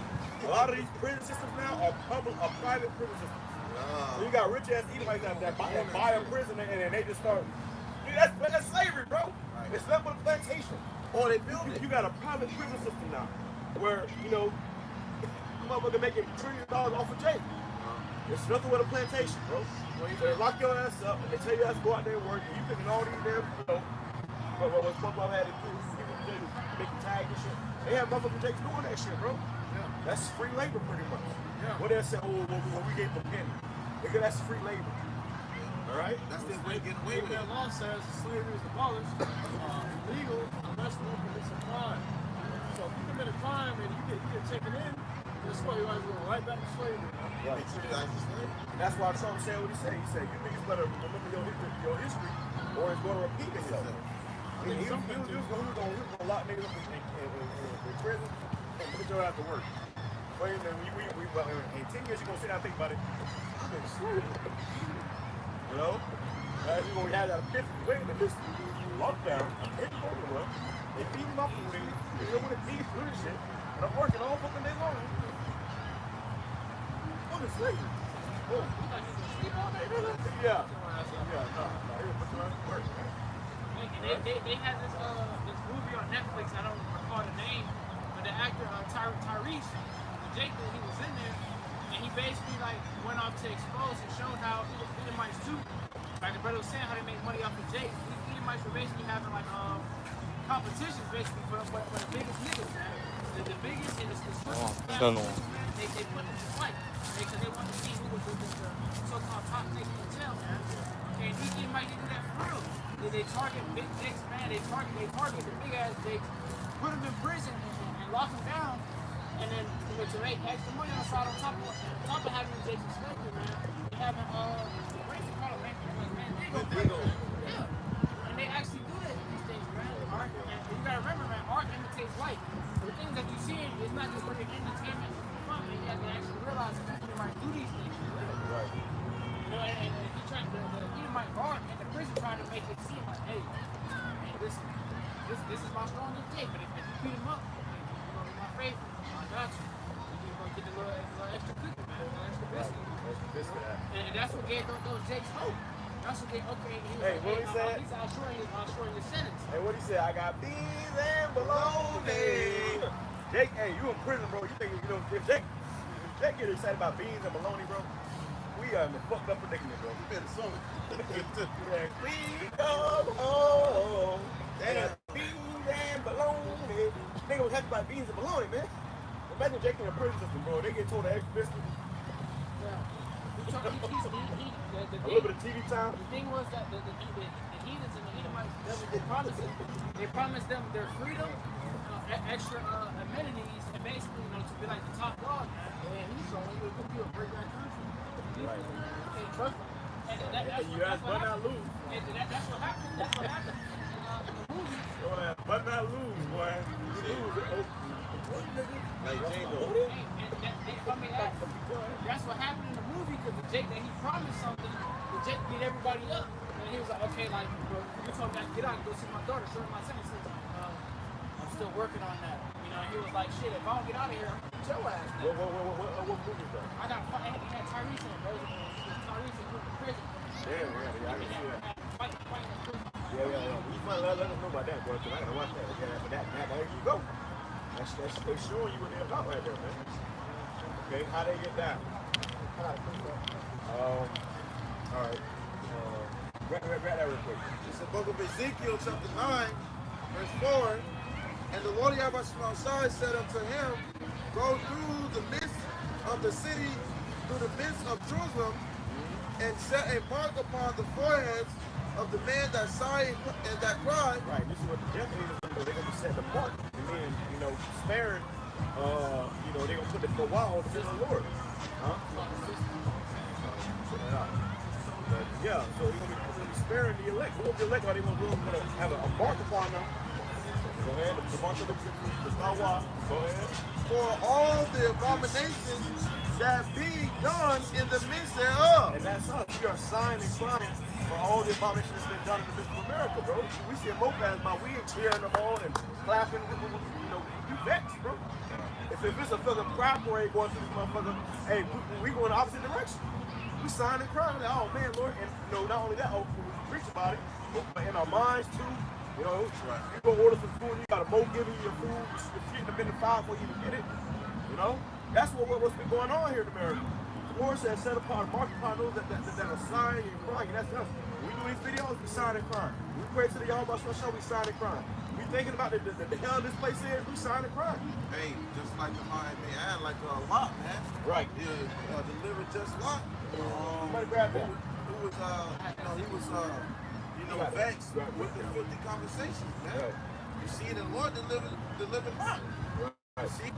A lot of these prison systems now are private prison systems. So you got rich ass Edomites out there that buy a prison and they just start. Dude, that's slavery, bro. Right. It's not but a plantation. Oh, they build it. You got a private prison system now, where you know, motherfucker making $1 trillion off of Jake. It's nothing but a plantation, bro. They lock your ass up and they tell you to go out there and work. And you picking all these damn, you know, what SpongeBob had to do, making tags and shit. They have motherfucking Jakes doing that shit, bro. Yeah. That's free labor, pretty much. Yeah. What they say, we gave them a penny. Nigga, that's free labor. All right? That's their way to get away with it. Their law says slavery is abolished, legal unless one commits a crime. So if you commit a crime and you get taken in, that's why you always go right back to slavery. Right. That's why Trump said what he said. He said, you niggas better remember your history or it's going to repeat itself. He was going to lock niggas up in prison and put your ass to work. But in 10 years, you're going to sit down and think about it. I've been slavery. You know? You're going to have that epiphany. Wait a minute, this lockdown, they feed my food, they don't want to feed food and shit, and I'm working all fucking day long. I'm in slavery. Oh. Yeah. They had this movie on Netflix, I don't recall the name, but the actor Tyrese, the Jake, he was in there, and he basically like went off to expose and showed how Edomites too, like the brother was saying, how they make money off of Jake. These Edomites were basically having like competitions basically for the biggest niggas, man. The biggest and the swiftest they put them to fight because they want to see who was the so-called top nigga in town, man. And these Edomites do that for real. They target big dicks, man. They target the big ass dicks, put them in prison and lock them down, and then to make extra money on the side on top of having dicks in slavery, man. They having what is it called, Mandigo. Yeah. And they actually do that these days, man. Art, and you gotta remember, man, art imitates life. The things that you see is not just for the entertainment and fun, man. You have to actually realize that you might do these things. Right. You know, and if you try to Edomite art and the prison trying to make it seem like, hey, this is my strongest day, but if you beat him up, you're gonna be my favorite. I got you. You're gonna get a little extra cookie, man, a little extra biscuit. Extra biscuit. And that's what gave those Jakes hope. That's what they Hey, what he said? He's outshoring your sentence. Hey, what he said? I got beans and bologna. Jake, hey, you in prison, bro. You think if Jake get excited about beans and bologna, bro? We are in the fucked up predicament, bro. You better song it. We come home. Damn. Beans and bologna. Nigga was happy about beans and bologna, man. Imagine Jake in a prison system, bro. They get told the extra biscuit. Yeah. A little bit of TV time. The thing was that the heathens and the Edomites, they promised them their freedom, extra amenities, and basically, to to be like the top dog, man. And he's showing you it could be a breakdown country. Right. You can't trust him. And that's You guys better not lose. That's what happened. That's what happened in the movie. Better not lose, boy. You lose it. Like Django. That's what happened in the movie because the Jake that he promised something, the Jake beat everybody up. And he was like, okay, like, bro, you told me I can get out and go see my daughter, show her my son. He said, I'm still working on that. You know, he was like, shit, if I don't get out of here, I'm gonna beat your ass. What movie is that? I got he had Tyrese in it, bro. It was Tyrese in prison. Yeah, I can see that. Fighting in prison. Yeah. You might let us know about that, bro, because I gotta watch that. Okay, for that, there you go. That's they showing you what they're about right there, man. Okay, how they get down? All right. Grab that real quick. It's the book of Ezekiel, chapter 9, verse 4. And the Lord Yahawashi said unto him, go through the midst of the city, through the midst of Jerusalem, and set a mark upon the foreheads of the man that sighed and that cried. Right, this is what the death angels do. They're going to set the mark. And then, sparing, they're going to put it for a while to the Lord. Huh? But yeah, so you're going to be sparing the elect. Who the elect are they going to have a mark upon them? Go ahead, the mark of the YAHAWAH. Go ahead. For all the abominations that be done in the midst thereof. And that's us. We are sighing and crying for all the abominations that's been done in the midst of America, bro. We see a moped my we cheering them on and clapping. You vexed, bro. If it's a fucking crowd parade going through this motherfucker, hey, we going the opposite direction. We sign and crying, like, oh man, Lord. And not only that, we preach about it, but in our minds too. You go order some food, you got a mo giving you your food, you're shitting them in the fire before you even get it. That's what's been going on here in America. The Lord says, set apart, mark upon those that are sighing and crying. That's us. When we do these videos, we sign and crying. When we pray to the Yahawashi show, we sign and crying. We thinking about the hell this place is, we sign and crying. Hey, just like the mind they had, like Lot, man. Right. Yeah, delivered just Lot. Somebody grab that. Who was, he was, vexed with the filthy conversations, man. Right. You see, the Lord delivered Lot. Right. See?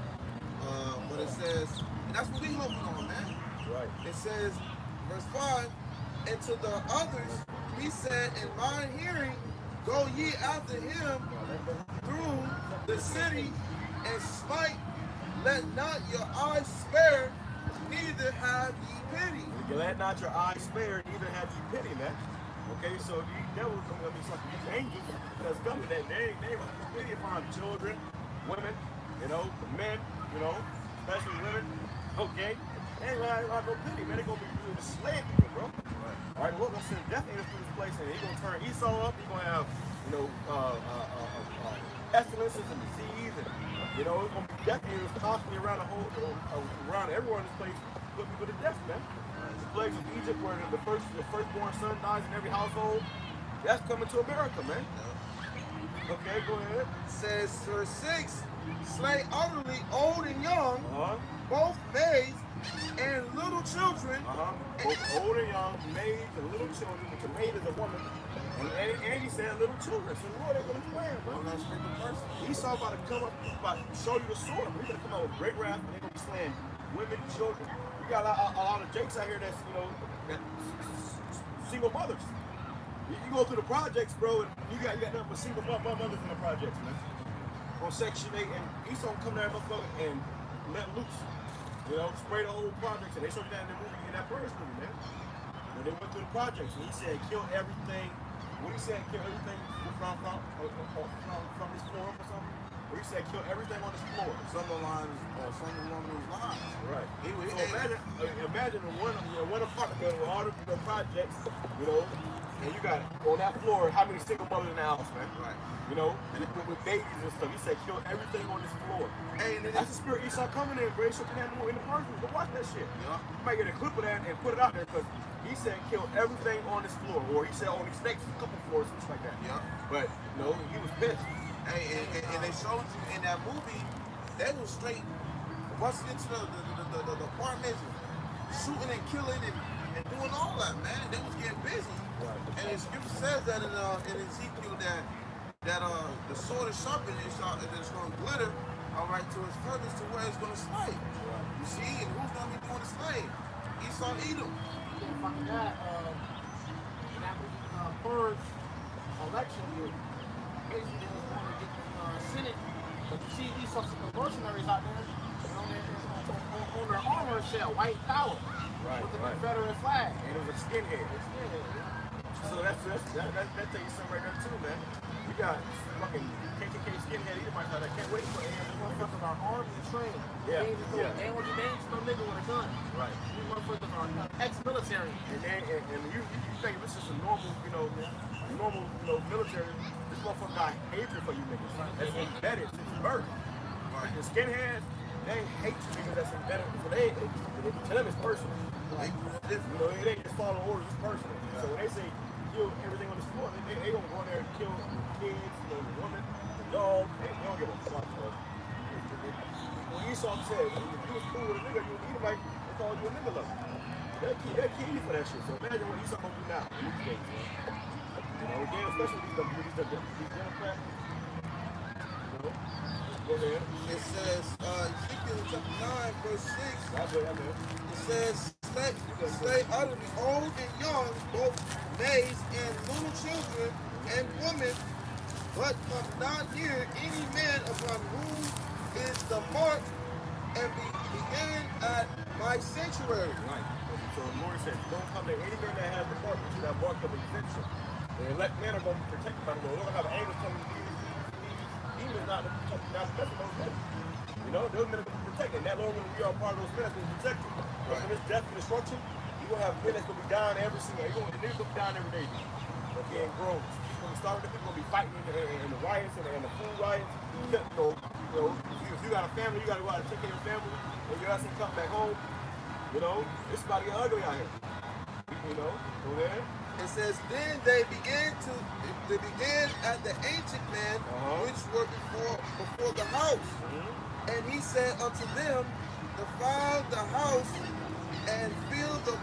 But it says, and that's what we hoping on, man. Right. It says, verse 5, and to the others he said, in mine hearing, go ye after him through the city and smite, let not your eyes spare, neither have ye pity. Let not your eyes spare, neither have ye pity, man. Okay, so these devils are going to be something, these angels that's coming, that they will pity upon children, women, men, especially women, okay? They ain't gonna have no pity, man. They're going to be doing the slave people, bro. All right, we're going to send death angels through this place, and he's going to turn Esau up. He's going to have, pestilences and disease, and, it's going to be death angels constantly around around everywhere in this place, putting people to death, man. The plagues of Egypt, where the firstborn son dies in every household, that's coming to America, man. Okay, go ahead. It says, verse 6, slay utterly old and young, both maids and little children. Both old and young, maids and little children, which a maid is a woman. And he said little children. So Lord, they're going to plan, bro. Esau about to come up, about to show you the sword. He's going to come out with great wrath, and they're going to be slaying women and children. You got a lot of jakes out here that's, that single mothers. You go through the projects, bro, and you got nothing but single mothers in the projects, man. On Section 8, and Esau come there, motherfucker, and let loose. Spray the whole projects, and they showed that in the movie, in that first movie, man. When they went through the projects, and he said, kill everything. What he said, kill everything from this floor or something? Where he said, kill everything on this floor. Some along those lines. Right. Imagine one apartment building with all the projects, and you got on that floor how many single mothers in the house, man? Right. With babies and stuff. He said, kill everything on this floor. Hey, that's the spirit Esau coming in, bro. He shook that in the person. Go watch that shit. Yeah. You might get a clip of that and put it out there because he said, kill everything on this floor. Or he said, on these next couple floors, something like that. Yeah. But, he was pissed. Hey, and they showed you in that movie, they was straight busting into the apartments, shooting and killing and doing all that, man. They was getting busy. Right. And the scripture says that in Ezekiel that the sword is sharpened and it's going to glitter all right, to its furthest to where it's going to slay. You see, and who's going to be doing the slaying? Esau, Edom. And fucking that, in that purge election year, basically they was going to get the Senate, but you see these sorts of mercenaries out there, and on their armor it said white power with the Confederate flag. And it was a skinhead. So that tell you something right there too, man. We got fucking KKK skinhead Edomites out there. Can't wait for These motherfuckers are armed and trained. Yeah, They ain't just no nigga with a gun. Right. These motherfuckers are ex-military. And you think this is a normal, military. This motherfucker got hatred for you niggas. That's embedded since birth. The skinheads, they hate you niggas that's embedded. So they tell them it's personal. Like, it ain't just following orders, it's personal. So when they say kill everything on the floor, they gonna go in there and kill kids, the woman, the dog. They don't give a fuck, bro. When Esau said, if you was cool with a nigga, you would eat him like they call you a nigga lover. They'll kill you for that shit. So imagine what Esau gonna do now in these days, man. Again, especially these Democrats. Go ahead. It says, Ezekiel chapter 9, verse 6. It says, slay utterly old and young, both maids and little children and women, but come not near any man upon whom is the mark, and begin at my sanctuary. Right. So the Lord said, don't come to any man that has the mark, which is that mark of exemption. The elect men are going to be protected by the Lord. They're going to have angels coming to these demons not to protect those men. Those men are going to be protected. And that Lord, when we are part of those men, that's going to be protected. Right. From this death and destruction, you're going to have men that's going to be dying every single day. The niggas going to be dying every day. Again, grown. You're going to start with the people going to be fighting in the riots and the food riots. If you got a family, you got to go out and take care of your family. When your ass ain't come back home, it's about to get ugly out here. Go ahead. It says, then they began at the ancient men which were before the house. And he said unto them, defile the house and fill the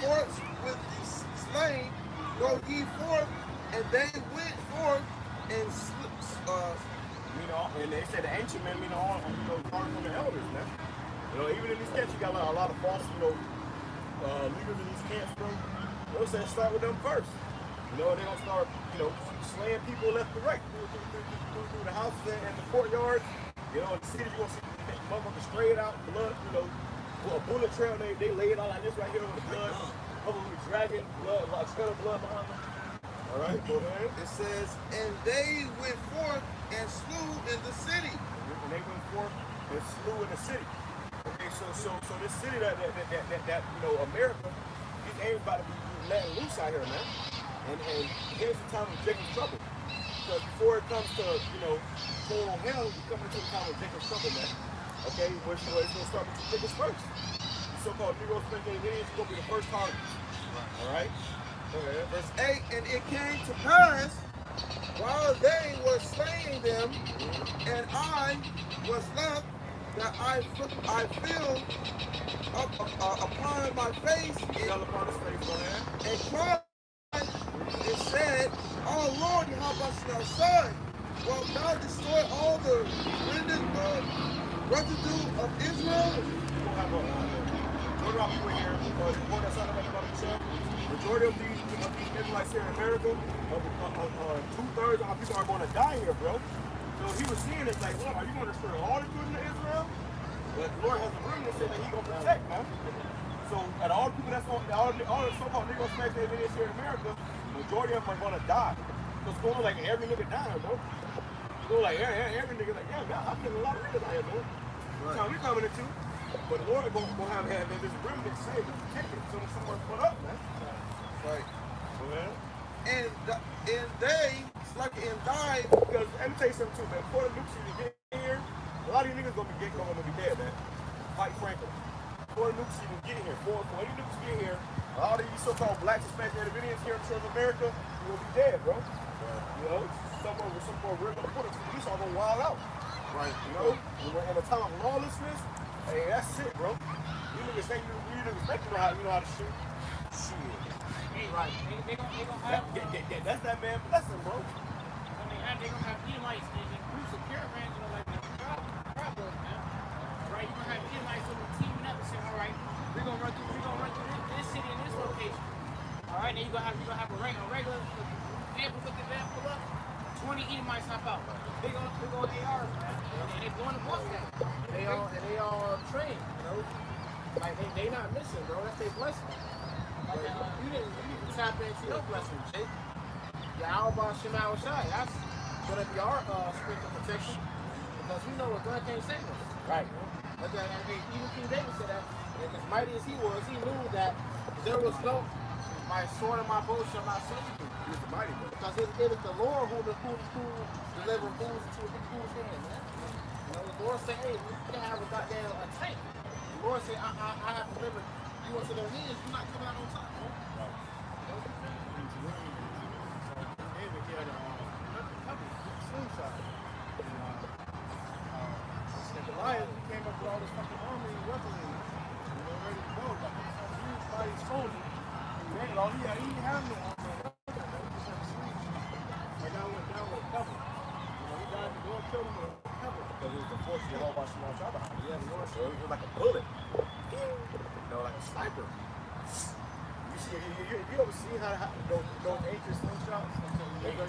courts with the slain, go ye forth. And they went forth and and they said the ancient men mean all from the elders, man. Even in these camps, you got a lot of false, leaders in these camps, bro. They'll say start with them first. They don't start, slaying people left and right through the houses and the courtyards. In the city, you're going to see motherfuckers straight out, blood, a bullet trail, they lay it out like this right here with the blood. Probably dragging blood, like spilling blood behind them. All right, go ahead. It says, and they went forth and slew in the city. And they went forth and slew in the city. Okay, so this city that America, these ain't about to be letting loose out here, man. And here's the time of Jacob's trouble. Because before it comes to, total hell, you come into the time of Jacob's trouble, man. Okay, it's going to start with Jacob's first. The so-called Negroes, Indians, going to be the first target. All right? Okay. Verse 8, and it came to pass, while they were slaying them, and I was left, that I fell upon my face and cried and said, oh Lord, Yahawashi our son, wilt thou destroy all the residue of Israel? Majority of these Israelites here in America, 2/3 of our people are going to die here, bro. So he was seeing it like, Lord, are you going to destroy all the children of Israel? But the Lord has a room that said that he's going to protect, man. So, and all the people that's on, all the so-called Negro slaves that is here in America, majority of them are going to die. So it's going like every nigga dying, bro. It's going like every nigga like, yeah, man, I'm killing a lot of niggas out here, bro. That's how we coming into. But the Lord is going to have this room that saved and protected. So somewhere put up, man. Right. So, man. And they like and died. Because let me tell you something too, man. Before the nukes even get here, a lot of these niggas gonna be dead, man. Quite frankly. Before the nukes even get here, before any nukes get here, a lot of these so-called black Hispanic Native Indians here in South America will be dead, bro. Right. Somewhere we're gonna put it. These are gonna wild out. Right. We're in a time of lawlessness. Hey, that's it, bro. You niggas think you know how to shoot. Shit. Right. They gonna have that's that man blessing, bro. They gonna have Edomites and groups of caravans, like crowd then you're gonna have a regular vehicle looking van pull up. 20 Edomites hop out. Big old ARs, man. And they going to bust that. They all trained, you know. Like they not missing, bro. That's their blessing. Like, you didn't tap into your blessing, Jake. YAHAWAH, SHAMAIWAN. That's gonna be our strength and protection. Because we know a gun can't save us. Right. But even King David said that, and as mighty as he was, he knew that there was no, my sword and my bow shall not save you. He was the mighty one. Because it is the Lord who delivered fools into whose hand, man. You know, the Lord said, hey, you can have a goddamn tank. The Lord said, I have delivered you into their hands, you're not coming out on top, man. David had a slingshot. Goliath came up with all this fucking army and weaponry, you know, ready to go. Like, huge body soldier. And all he didn't have no armor and weapon, man. He just had a sleeve. Like, I went down with a pebble. You know, he died, the Lord killed him with a pebble. Because it was the force of the whole bunch of behind it. Yeah, the Lord, so it was like a bullet. You know, like a sniper. You see, you ever see how those ancient slingshots? They go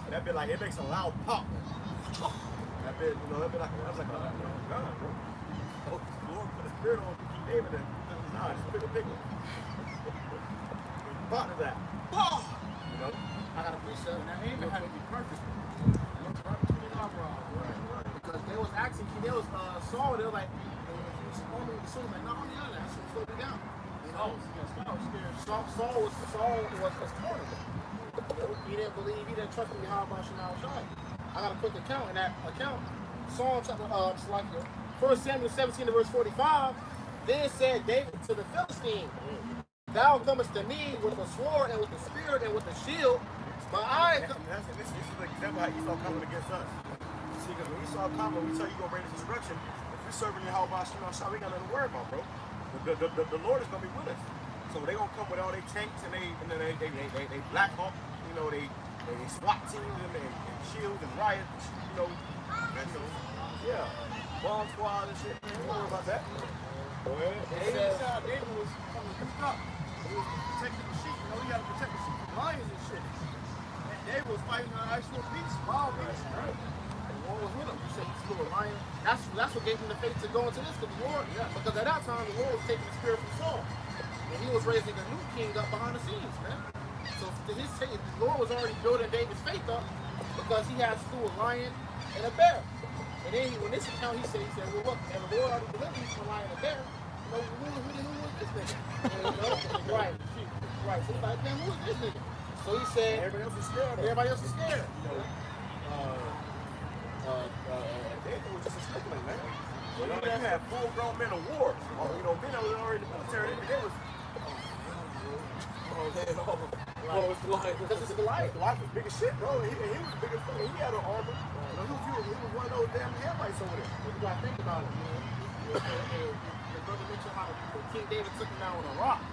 that bit like, it makes a loud pop. That bit, you know, that bit like a gun, bro. Oh, the Lord put a spirit on King David and nah, just pick a part of that. You know? I got a precept, and that aim had to be perfect. Because they was asking, they was Saul, they were like, if you want me to shoot, like, no, I'm not, I should slow me down. You know? Saul was torn. He didn't believe, he didn't trust in YAHAWAH SHAMAIWAN. I got a quick account, and that account, Psalm chapter, 1 Samuel 17 to verse 45, then said David to the Philistine, thou comest to me with the sword and with the spear and with the shield, but this is the example how Esau coming against us. See, because when Esau coming, we tell you go bring this destruction. If we're serving YAHAWAH SHAMAIWAN, we got nothing to worry about, bro. The Lord is gonna be with us. So they gonna come with all their tanks and they Black Hawk, you know, they SWAT teams and shields and riots, you know, yeah, bomb squad and shit. Don't worry about that. Go ahead. David was coming beat up. He was protecting the sheep. You know, he had to protect the sheep from lions and shit. And David was fighting an actual beast, wild beast, right? And the Lord was with him. He said he slew a lion. That's what gave him the faith to go into this, because the Lord, because at that time the Lord was taking the spirit from Saul. And he was raising a new king up behind the scenes, man. So to his faith, the Lord was already building David's faith up because he had slew a lion and a bear. And then when this account, he said, well, look, and the Lord already delivered me from a lion and a bear. You know, who is this nigga? You know? Right. So he's like, man, who is this nigga? So he said, everybody else is scared. Everybody else is scared. You know, David was just a stickler, man. You know, you had full-grown men of war. You know, men that was already in the military. They was. Because it's Goliath. Goliath was big as shit, bro. He was big as fuck. He had an armor. You know, he was one of those damn Hamites over there. You gotta think about it, man. The brother mentioned how King David took him down with a rock.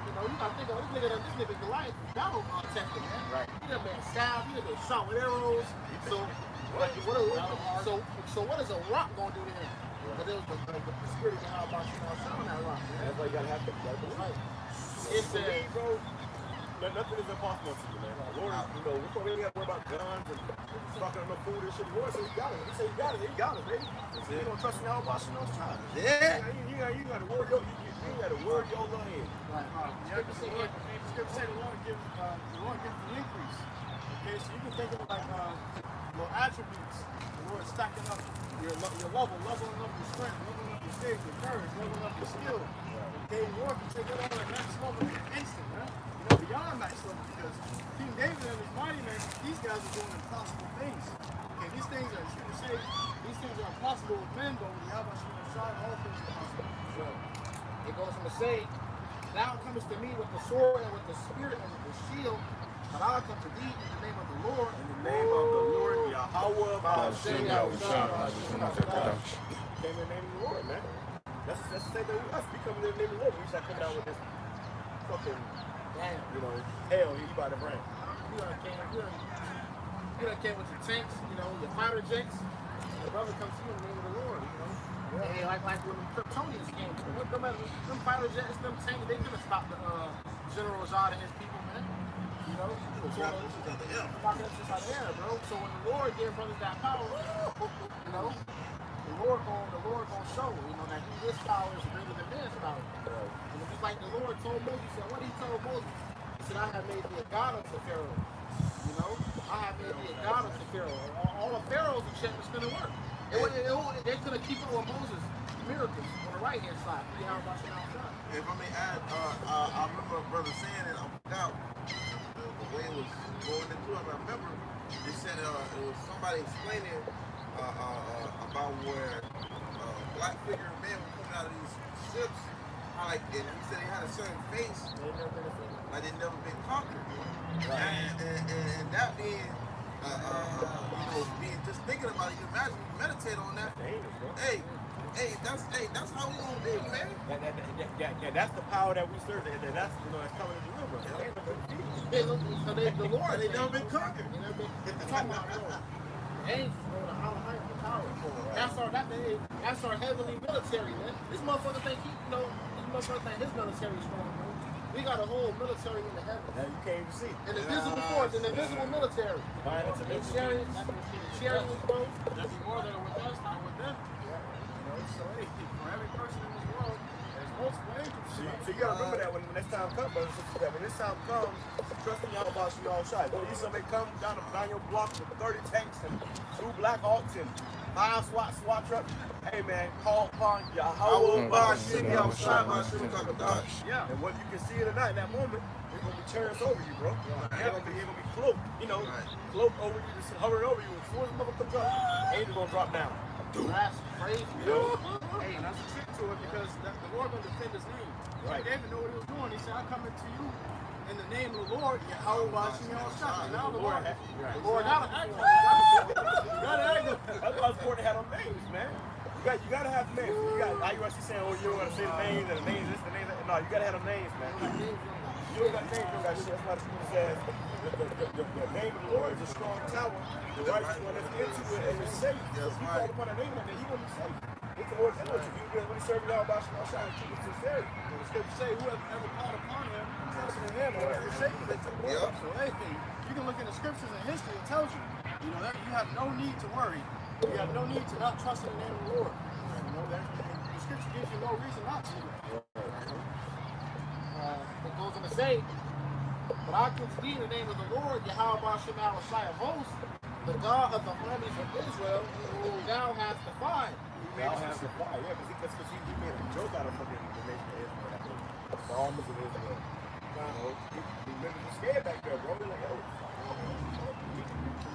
You know, you gotta think about this nigga Goliath was battle tested, man. Right. He done been stabbed, he done been shot with arrows. So what is a rock gonna do to him? But it was the spirit of YAHAWAH SHAMAIWAN on that rock, man. That's why you gotta have to believe. It says, bro, nothing is impossible to you, man. Lord, you know, we probably ain't got to worry about guns and fucking on no food and shit. The Lord said he got it. He said he got it. He got it, baby. You don't trust me, how about you know child? Yeah. You got to worry your little head. Scripture said the Lord gives the increase. Okay, so you can think of it like little attributes. The Lord stacking up your leveling up your strength, leveling up your faith, your courage, leveling up your skill. Okay, the Lord can take it all at max level in an instant, man. You know, beyond max level, because King David and his mighty men, these guys are doing impossible things. Okay, these things are, Scripture say, these things are impossible with men, but with YAHAWAH SHAMAIWAN, all things are possible. So, it goes on to say, thou comest to me with the sword and with the spirit and with the shield, but I come to thee in the name of the Lord. In the name of the Lord, YAHAWAH, BAHASHAM. Came in the name of the Lord, man. That's the same thing with us. We come in the name of the Lord. We start coming out with this fucking, you know, hell, you by the brand. You done came with your tanks, you know, your fighter jets, the brother comes to you in the name of the Lord, you know. And like when the Kryptonians came, them fighter jets, them tanks, they couldn't stop the General Zod and his people, man. You know? So, knocking us just out of the air, bro. So when the Lord gave brothers that power, you know, the Lord gonna show, you know, that his power is greater than man's power. And just like the Lord told Moses, he said, what did he tell Moses? He said, I have made thee a god unto Pharaoh. You know, I have made thee a god unto Pharaoh. All the pharaohs and shit was gonna work. They couldn't keep up with Moses' miracles on the right hand side. If I may add, I remember a brother saying it, I forgot the way it was going into it. I remember they said it was somebody explaining about where black figure men were coming out of these ships. And he said they had a certain face, like they'd never been conquered. And that being, being just thinking about it, you imagine, you meditate on that. That's how we gonna be, man. That's the power that we serve. That's coming to deliver. So the Lord, they never been conquered. Talking about the angels, bro, the HALAL, the power. That's our heavenly military, man. This motherfucker think his military is strong, bro. We got a whole military in the heavens. Now you can't even see. An invisible force, an invisible military. And chariots, bro. There's more that are with us than with them. So hey, for every person in this world, there's multiple angels. So you gotta remember that when this time comes, brothers and sisters, that when this time comes, trust in YAHAWASHI. Don't you somebody come down your block with 30 tanks and 2 Black Hawks and 5 SWAT trucks. Hey man, call upon YAHAWAH. Yeah. And what you can see tonight, in that moment, they're gonna be chariots over you, bro. They're gonna be cloaked, cloaked over you, just hovering over you. As soon as the mother comes up, angels gonna drop down. That's crazy, Hey, and that's a trick to it because the Lord gonna defend his name. Right. David knew what he was doing. He said, I come into you in the name of the Lord, YAHAWASHI. And now the Lord, now That's why it's important to have them names, man. You gotta have names. You got IUSC saying, oh, you don't gotta say the names and the names, this, the names, that. No, you gotta have them names, man. You don't got names, you don't got shit. That's why the scripture says the name of the Lord is a strong tower. The righteous one is into it and is safe. So if you call upon the name of that, he will be safe. It's the Lord's energy. You really serve YAHAWASHI and keep it sincerity. The scripture say, whoever ever called upon him, trusted in him, or is safe. So anything, you can look in the scriptures and history, it tells you, that you have no need to worry. You have no need to not trust in the name of the Lord. The scripture gives you no reason not to. It goes on to say, but I come to thee in the name of the Lord, YAHAWASHI of hosts, the God of the armies of Israel, who thou hast defied. Thou hast defied, because he made a joke out of the nation of Israel. The armies of Israel. He made it scared back there, bro. He's like, yo,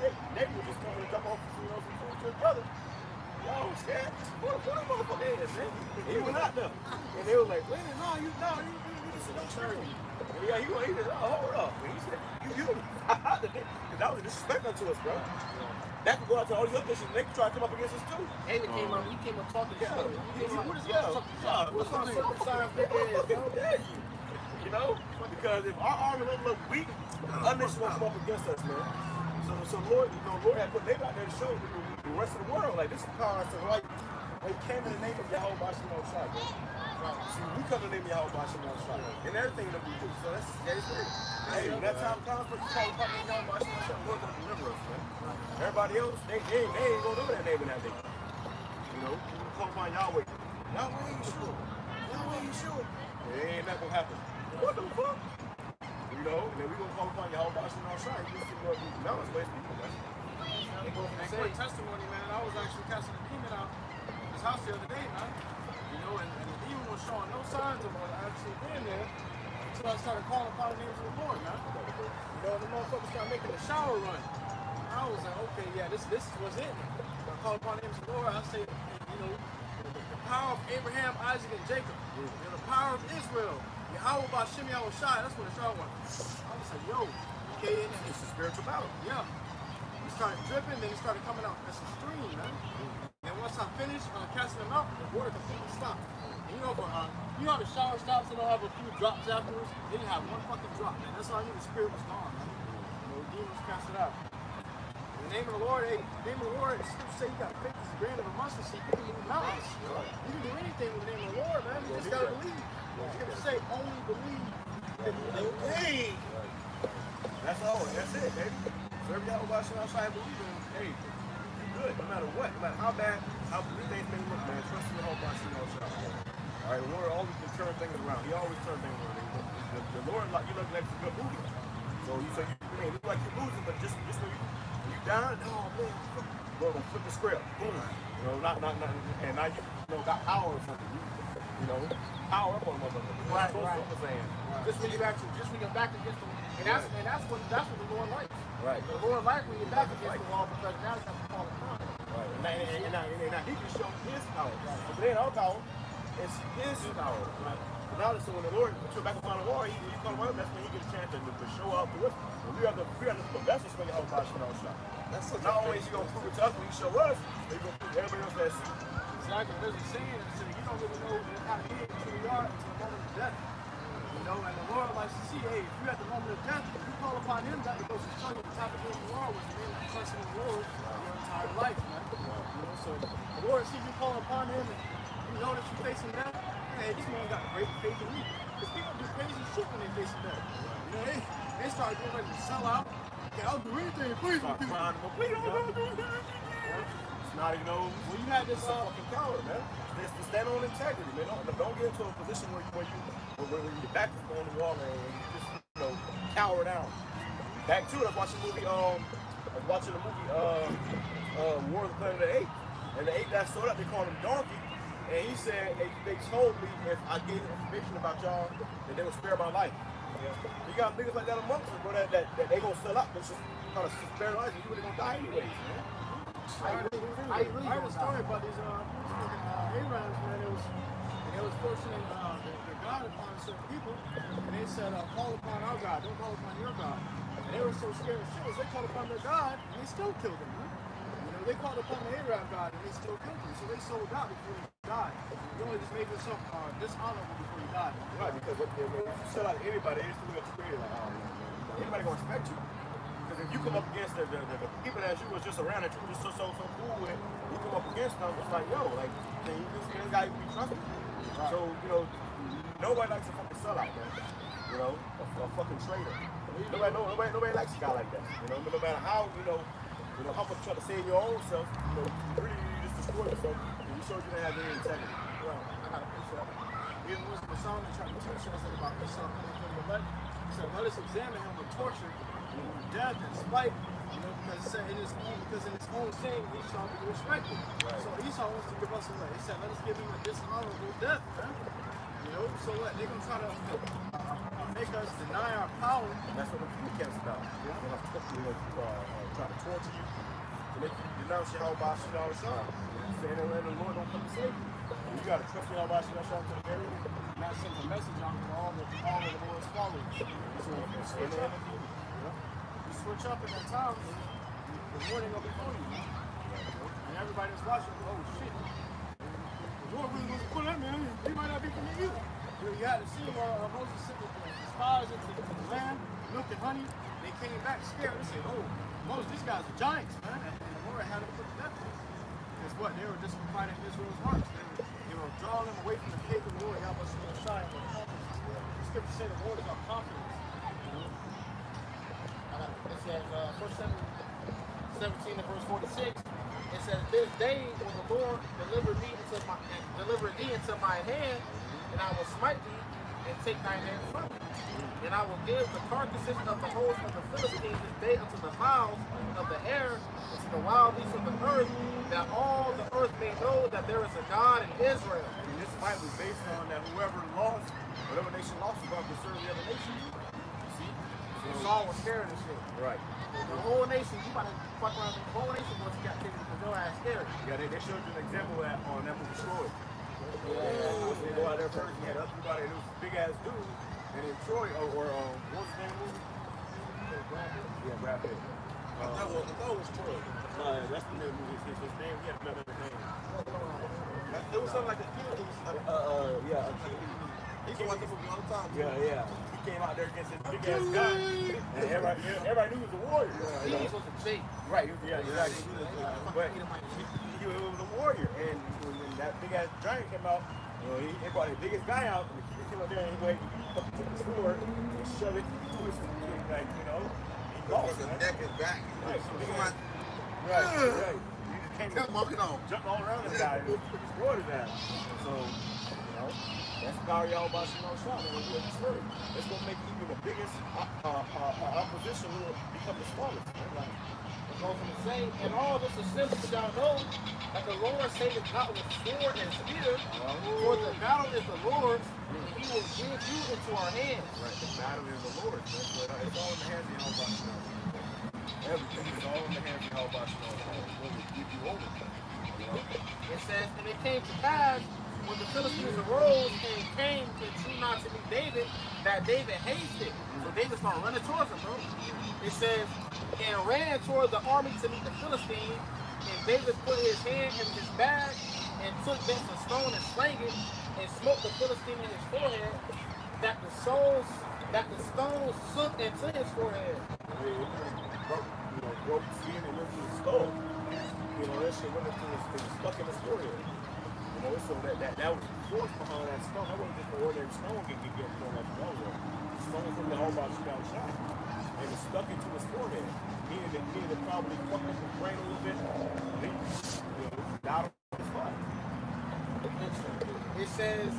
Nigga was just coming to drop off some food to his brother. Yo, scared. What a motherfucker is, man. He went out there. And they was like, wait a minute, no, you just don't turn me. Yeah, he just, hold up. And he said, you because that was a disrespect unto us, bro. That could go out to all these other nations, and they could try to come up against us too. David came up talking shit. What's uncircumcised big ass, bro? You know? Because if our army look weak, other nations won't come up against us, man. So Lord, Lord had put David out there to show the rest of the world, like, this is power. So like, they came in the name of YAHAWASHI, See, we come in the name of YAHAWASHI, and everything that we do. So that's it. Hey, when that time comes, we call upon the name of YAHAWASHI, Lord gonna deliver us, man. Everybody else, they ain't gonna know that name in that day. We call upon Yahweh. Yahweh, you sure? Yahweh, you sure? It ain't not gonna happen. What the fuck? And then we gonna call upon YAHAWASHI and Al-Shai. You see what we know is ways people, man. Great testimony, man. I was actually casting a demon out of his house the other day, man. And the demon was showing no signs of actually being there until I started calling upon the names of the Lord, man. The motherfucker started making a shower run. I was like, okay, yeah, this was it. I called upon the names of the Lord. I say, the power of Abraham, Isaac, and Jacob. The power of Israel. YAHAWASHI, that's what the shower was. I was like, yo, okay, and it's a spiritual battle. Yeah. He started dripping, then he started coming out. That's a stream, man. And once I finished casting them out, the water completely stopped. And you know how the shower stops and they'll have a few drops afterwards? They didn't have one fucking drop, man. That's how I knew the spirit was gone, man. The demon was cast it out. In the name of the Lord, the scripture say you got faith as a grain mustard seed, you can move mountains. You can do anything with the name of the Lord, man. You just gotta believe. It's gonna say only believe. Hey, that's all. That's it, baby. Serve Yahawah outside, believe in him. Hey, you good no matter what, no matter how bad, how things may look, man. Trust in the Yahawah outside. All right, the Lord always can turn things around. He always turns things around. The Lord, like you look like a good movie. So you say you may look like you're losing, but just when you down, oh man, Lord will flip the script. Boom. You know, not, and now you got power or something. You know, power up on motherfucker. Right. Saying. Just when you're back against the wall. And that's what the Lord likes. Right. The Lord likes when you're back against the wall because now you have to call upon him. Right. And now he can show his power. But then our power is his power. Right. But now, so when the Lord puts you back upon the wall, he call upon him, that's when he gets a chance to show up to us. And we are the vessels for Yahawah shot. That's not only is he going to prove it to us when he show us, but he's going to prove to everybody else that sees. Exactly. There's a saying that says you don't really know how to get until you are until the moment of death. You know, and the Lord likes to see, hey, if you're at the moment of death, if you call upon him, that goes to show you the type of thing you are with the name of trusting in the Lord your entire life, man. You know, so the Lord sees you call upon him and you know that you're facing death, hey, this man got great faith in me. Because people do crazy shit when they're facing death. You know, they start getting ready to sell out. Okay, I'll do anything to please you. Please don't do anything. Not even know. Well, you had this fucking coward, man. Just to stand on integrity, man. Don't get into a position where your back is on the wall and you just cower down. Back to it, I was watching the movie. War of the Planet of the Apes, and the ape that stood up, they called him Donkey, and he said they told me if I gave information about y'all that they would spare my life. You got niggas like that amongst us, bro, that they gonna sell up. They just trying to spare life, and you really gonna die anyways, man. I heard a story about these ARAMs, man. It was forcing the God upon certain people, and they said, call upon our God, don't call upon your God. And they were so scared of shit, they called upon their God, and they still killed them, man. You know, they called upon the Arab God, and they still killed them. So they sold out before they died. You only just make yourself dishonorable before you die. Right, because if you sell out to anybody, they still gonna treat you like, oh, anybody gonna respect you. Because if you come up against the people that you was just around, that you were just so cool with, you come up against them, it's like, yo, like, this guy can be trusted. Right. So, nobody likes a fucking sellout, man. A fucking traitor. Nobody likes a guy like that. No matter how, how much you try to save your own self, really you just destroy yourself, and you showed you didn't have any integrity. Right. I got a piece of that. Even was the song that tried to teach us about this son coming from the left. He said, let us examine him with torture, death, and spite, because in his own thing, Esau will be respected. Right. So Esau wants to give us a way. He said, let us give him a dishonorable death, man. So what? They're going to try to make us deny our power. And that's what the camps about. They're going to try to torture you, to make you denounce Yahawah saying that the Lord don't come to save you. You got to trust Yahawah to the very end. And that sends a message out to all of the Lord's followers. So you switch up in that time, the warning will be for you. And everybody that's watching, oh shit. The Lord really wants to pull that man. He might not be from you either. You had to see Moses sent the spies into the land, milk and honey. They came back scared. They said, oh, Moses, these guys are giants, man. And the Lord had them put to death. Because what? They were just fighting Israel's hearts. They were drawing them away from the faith of the Lord. Y'all must be shy. The scripture said the Lord is our confidence. It says, 1 Samuel 17 and verse 46, it says, this day will the Lord deliver thee into my hand, and I will smite thee and take thine hand from thee. And I will give the carcasses of the host of the Philistines this day unto the fowls of the air, and to the wild beasts of the earth, that all the earth may know that there is a God in Israel. And this fight was based on that whoever lost, whatever nation lost, was going to serve the other nation. Saul was scared of this shit. Right. The whole nation, you about to fuck around with the whole nation once you got taken because they were ass scared. Yeah, they showed you an example of that on that movie Troy. They go out there first, he had everybody, and it was a big ass dude, and then Troy, what was his name movie? Yeah, Brad Pitt. I thought it was Troy. That's the name of his name, he had another name. It was something like Achilles. He's the one that movie all the time. Yeah. Came out there against his big ass guy, and everybody knew he was a warrior. He was a Jake. Right, exactly. But he was a warrior, that big ass giant came out, you know, he brought the biggest guy out, and he came up there and he went, took the sword and shoved it to his, like, you know, he lost. The neck and back. Right. Somebody, Right. He just came kept walking on. jumped all around this guy and put his sword down. So, you know, that's the power y'all about to know shot, man. It's really, it's gonna make even the biggest opposition will become the smallest. Like, Goes on to say, and all this is simple to y'all know that the Lord saveth not with sword and spear, for the battle is the Lord's, and he will give you into our hands. right, the battle is the Lord's. That's what it's all in the hands of y'all about to know. Everything is all in the hands of y'all about to know. What will give you over? You know? It says, and it came to pass when the Philistines arose and came and drew not to meet David, that David hasted. So David started running towards him, bro. It says, and ran toward the army to meet the Philistine, and David put his hand in his bag and took thence a stone and slang it, and smote the Philistine in his forehead, that the stones sunk into his forehead. Broke skin and went through his skull. You know, that shit went into his stuck in his forehead. You know, so that was the force behind that stone. That wasn't just an ordinary stone getting thrown at the wall. Stone from the whole body shot. And it stuck into his forehead. He needed to probably fuck up his brain a little bit. You know, died on his spot. It says,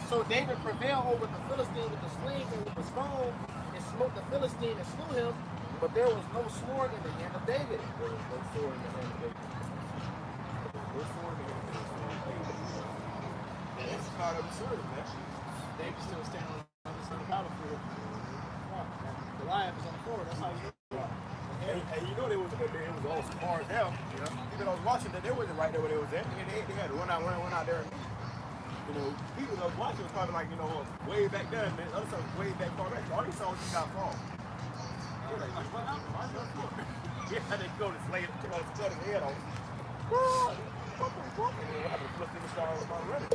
so David prevailed over the Philistine with the sling and with the stone, and smote the Philistine and slew him, but there was no sword in the hand of David. There was no sword in the hand of David. No sword in the hand of David. And that's kind of absurd, man. David still standing on the battlefield. Goliath is on the floor. That's how you do it. And you know it was all scarred down. You know, even I was watching that they wasn't right there where they was at. They had to run out there. You know, people that was watching was probably like, you know, way back there, man. Other stuff was way back far back. All these songs just got fall. They're like, what happened? Yeah, they go to slay it, cut his head off. And then what happened? Flip in the star on running.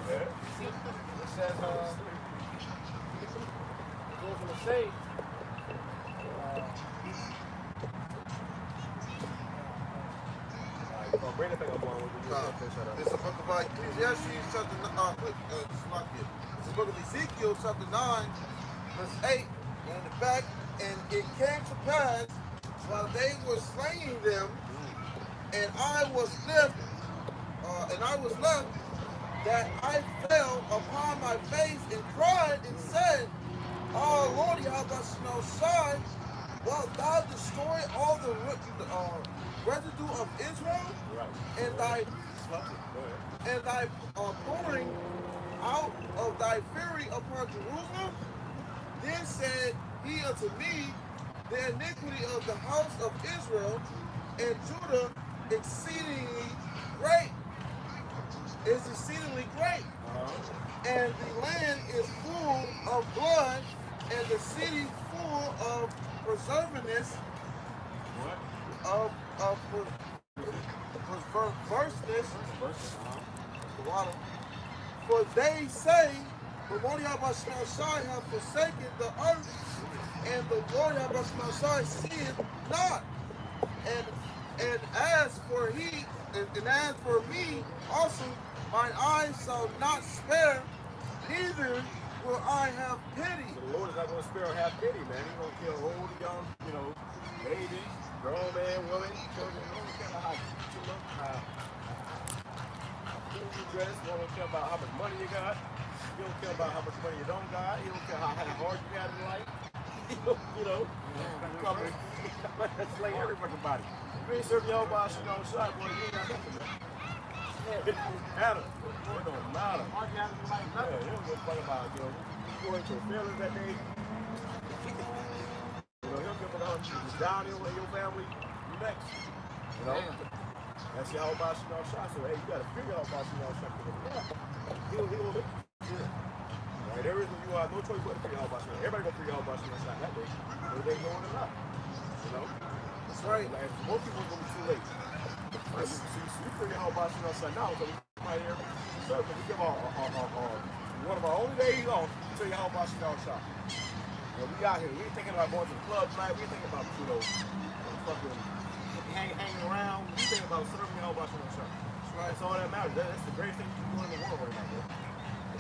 Yeah. It says, it was going to say, Bring it back up on It's the book of Ecclesiastes, chapter 9. It's the book of Ezekiel, chapter 9, verse 8. And in the back, and it came to pass while they were slaying them, and I was left, that I fell upon my face and cried and said, "Oh Lord, Yahawashi, wilt thou destroy all the residue of Israel, and thy pouring out of thy fury upon Jerusalem?" Then said he unto me, "The iniquity of the house of Israel and Judah exceedingly great and the land is full of blood, and the city full of perverseness, For they say, the Lord Yahawashi hath forsaken the earth, and the Lord Yahawashi seeth not. And as for me also, mine eyes shall not spare, neither will I have pity. So the Lord is not going to spare or have pity, man. He's going to kill old, young, you know, babies, grown man, women, children. He don't care about how cute you look, how cute you dress. He don't care about how much money you got. He don't care about how much money you don't got. He don't care how hard you got in life. You know, slay every fucking body. If you ain't serving your boss, you know, shot, boy, you ain't got nothing, man. It don't matter. It don't matter. Yeah, you don't give a fuck about, you know, you go into your feelings that day. You know, he'll give a fuck about down here with your family. You next. You know? That's your whole boss, you know, shot. So, hey, you gotta figure out boss, you know, shot. He will look. Right, there is you have no choice but to figure out boss, you know. Everybody gonna figure out boss, you know, shot that day. Whether they going or not. You know? That's right. Like, most people are gonna be too late. Right, so you figure out boss, you know, shot now. So we come out here, we give our one of our only days off to tell you how boss, you know, shot. You know, we out here. We ain't thinking about going to the club tonight. We ain't thinking about, fucking hanging around. We thinking about serving your whole boss, you know, shot. That's right. That's all that matters. That's the greatest thing you can do in the world right now, bro.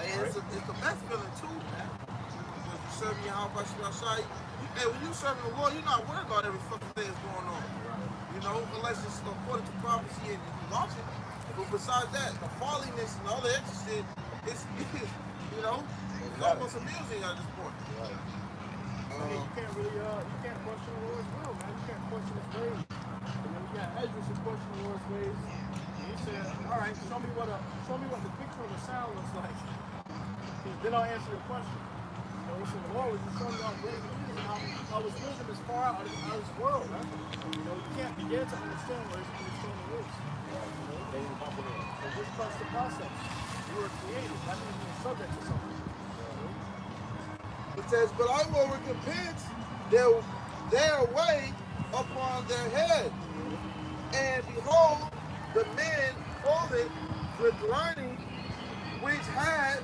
Hey, it's the best feeling too, man. Because you serving YAHAWASHI. Hey, when you serving the Lord, you're not worried about every fucking thing that's going on. You know, unless it's according to prophecy and you watch it. But besides that, the folliness and all the extra shit, it's you know, it's almost amusing at this point. You can't really, you can't question the Lord's will, man. You can't question His ways. You know, you got Ezra to question the Lord's ways. And he said, all right, show me what the picture of the sound looks like. Then I'll answer your question. You know, he said, the Lord was just showing you how great He is and how His wisdom is far out of this world, man. You know, you can't begin to understand where His understanding is. You know? So just trust the process. You were created. That means you're subject to something. It says, but I will recompense their way upon their head. And behold, the man clothed with lining, which had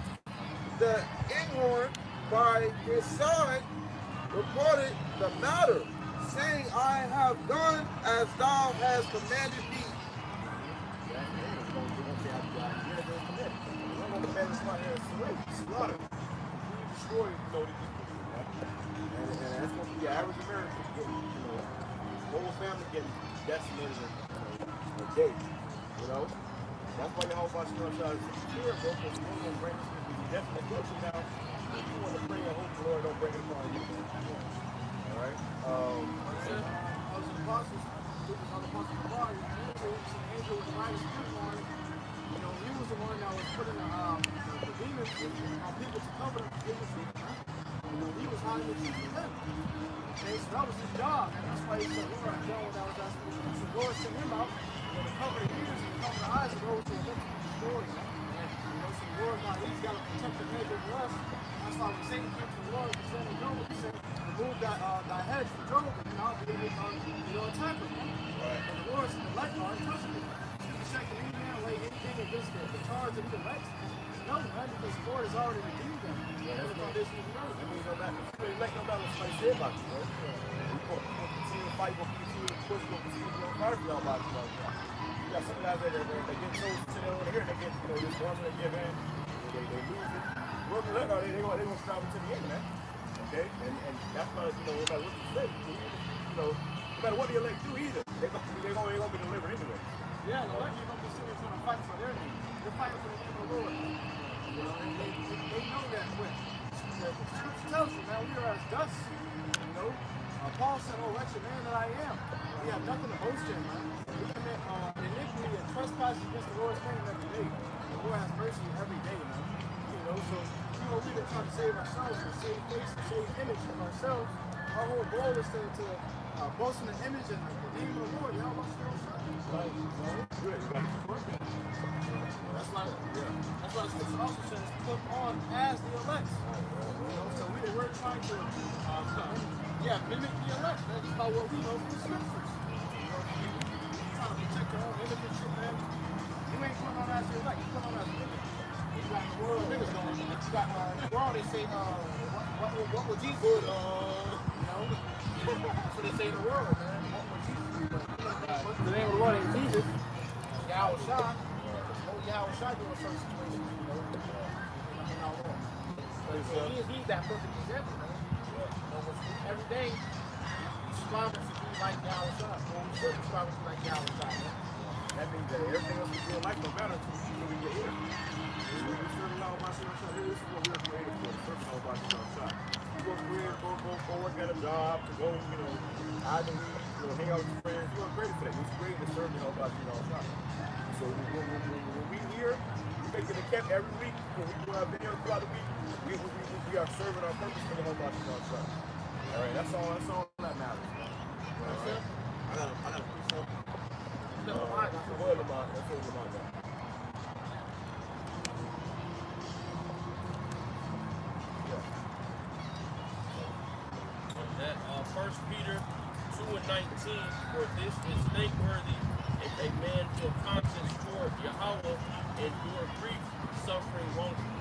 the inghorn by his side, reported the matter, saying, I have done as thou hast commanded me. Destroy, you know, these people, right? And that's going to be the average American getting, you know, whole family getting decimated in a day, you know? That's why YAHAWASHI is here, bro, because you don't bring this to be definitely closer now. If you want to pray and hope the Lord don't bring it upon you. All right? I was in the apostles, it was on the apostle of God, an angel with the lightest unicorn. You know, he was the one that was putting the demons on people to cover them. You know, he was hiding the truth from them. Okay, so that was his job, and that's why he said, Lord, I done what I was asking you. So Lord sent him out, you know, to cover the ears and cover the eyes of those who are meant to be destroyed. You know, so the Lord, now he's got to protect the head over us. That's why when Satan came to the Lord, he said to Job, he said, remove thy head from Job, and I'll be able to, you know, attack him. Right. And the Lord said, the light are touching him. You check the man, lay anything against the charge of the elect. No, man, because the Lord has already redeemed them. Yeah, that's the foundation of the earth. That means no matter what somebody said about you, bro. We're going to continue to fight, we're going to continue to push, we're going to continue to be on fire for y'all about you. You got some guys that they get chosen to their own here, they get, you know, this one they give in, they lose it. We're going to strive to the end, man. Okay? And that's not, you know, no matter what you say, you know, no matter what the elect do either, they're going to be delivered anyway. Yeah, the elect ain't going to be sitting trying to fight for their name. They're fighting for the name of the Lord. You know, and they know that when the scripture tells you, man, we are as dust. You know, Paul said, oh, wretched man that I am. We have nothing to boast in, man. We commit iniquity and trespass against the Lord's name every day. The Lord has mercy every day, man. You know, so, you know, we've been trying to save ourselves, to save face, to save image of ourselves. Our whole goal is to boast in the image and the name of the Lord. Y'all want to show us? Right. Good, you got to work it. That's why the scripture also says put on as the elect. You know, so we're trying to mimic the elect. That's about what we know from the scriptures. You know, you trying to protect your own image and shit, man. You ain't putting on as the elect, you put on as the image. You got the world niggas going. You got in the world they say, what would Jesus do? You know? That's what they say in the world, man. What would Jesus do? The name of the Lord ain't Jesus. YAHAWASHI. YAHAWASHI doing certain situations, you know, in our Lord. So he's that perfect example, man. You know, every day, we strive to be like YAHAWASHI. Well, we should be striving to be like YAHAWASHI, man. That means that everything else we feel like no matter until we get here. We serve LAWAYA. This is what we're created for. To serve LAWAYA. You go career, go work at a job, to go, you know, either hang out with your friends. You are created for that. You're created to serve LAWAYA. So when we here, we make it a camp every week. When we do our videos throughout the week, we are serving our purpose for the whole body. All right, that's all that matters. All right. I got a piece of. That's what Lamont got. That 1 Peter 2:19, for this is thankworthy if a man feel conscience toward Yahawah endure grief, suffering wrongfully.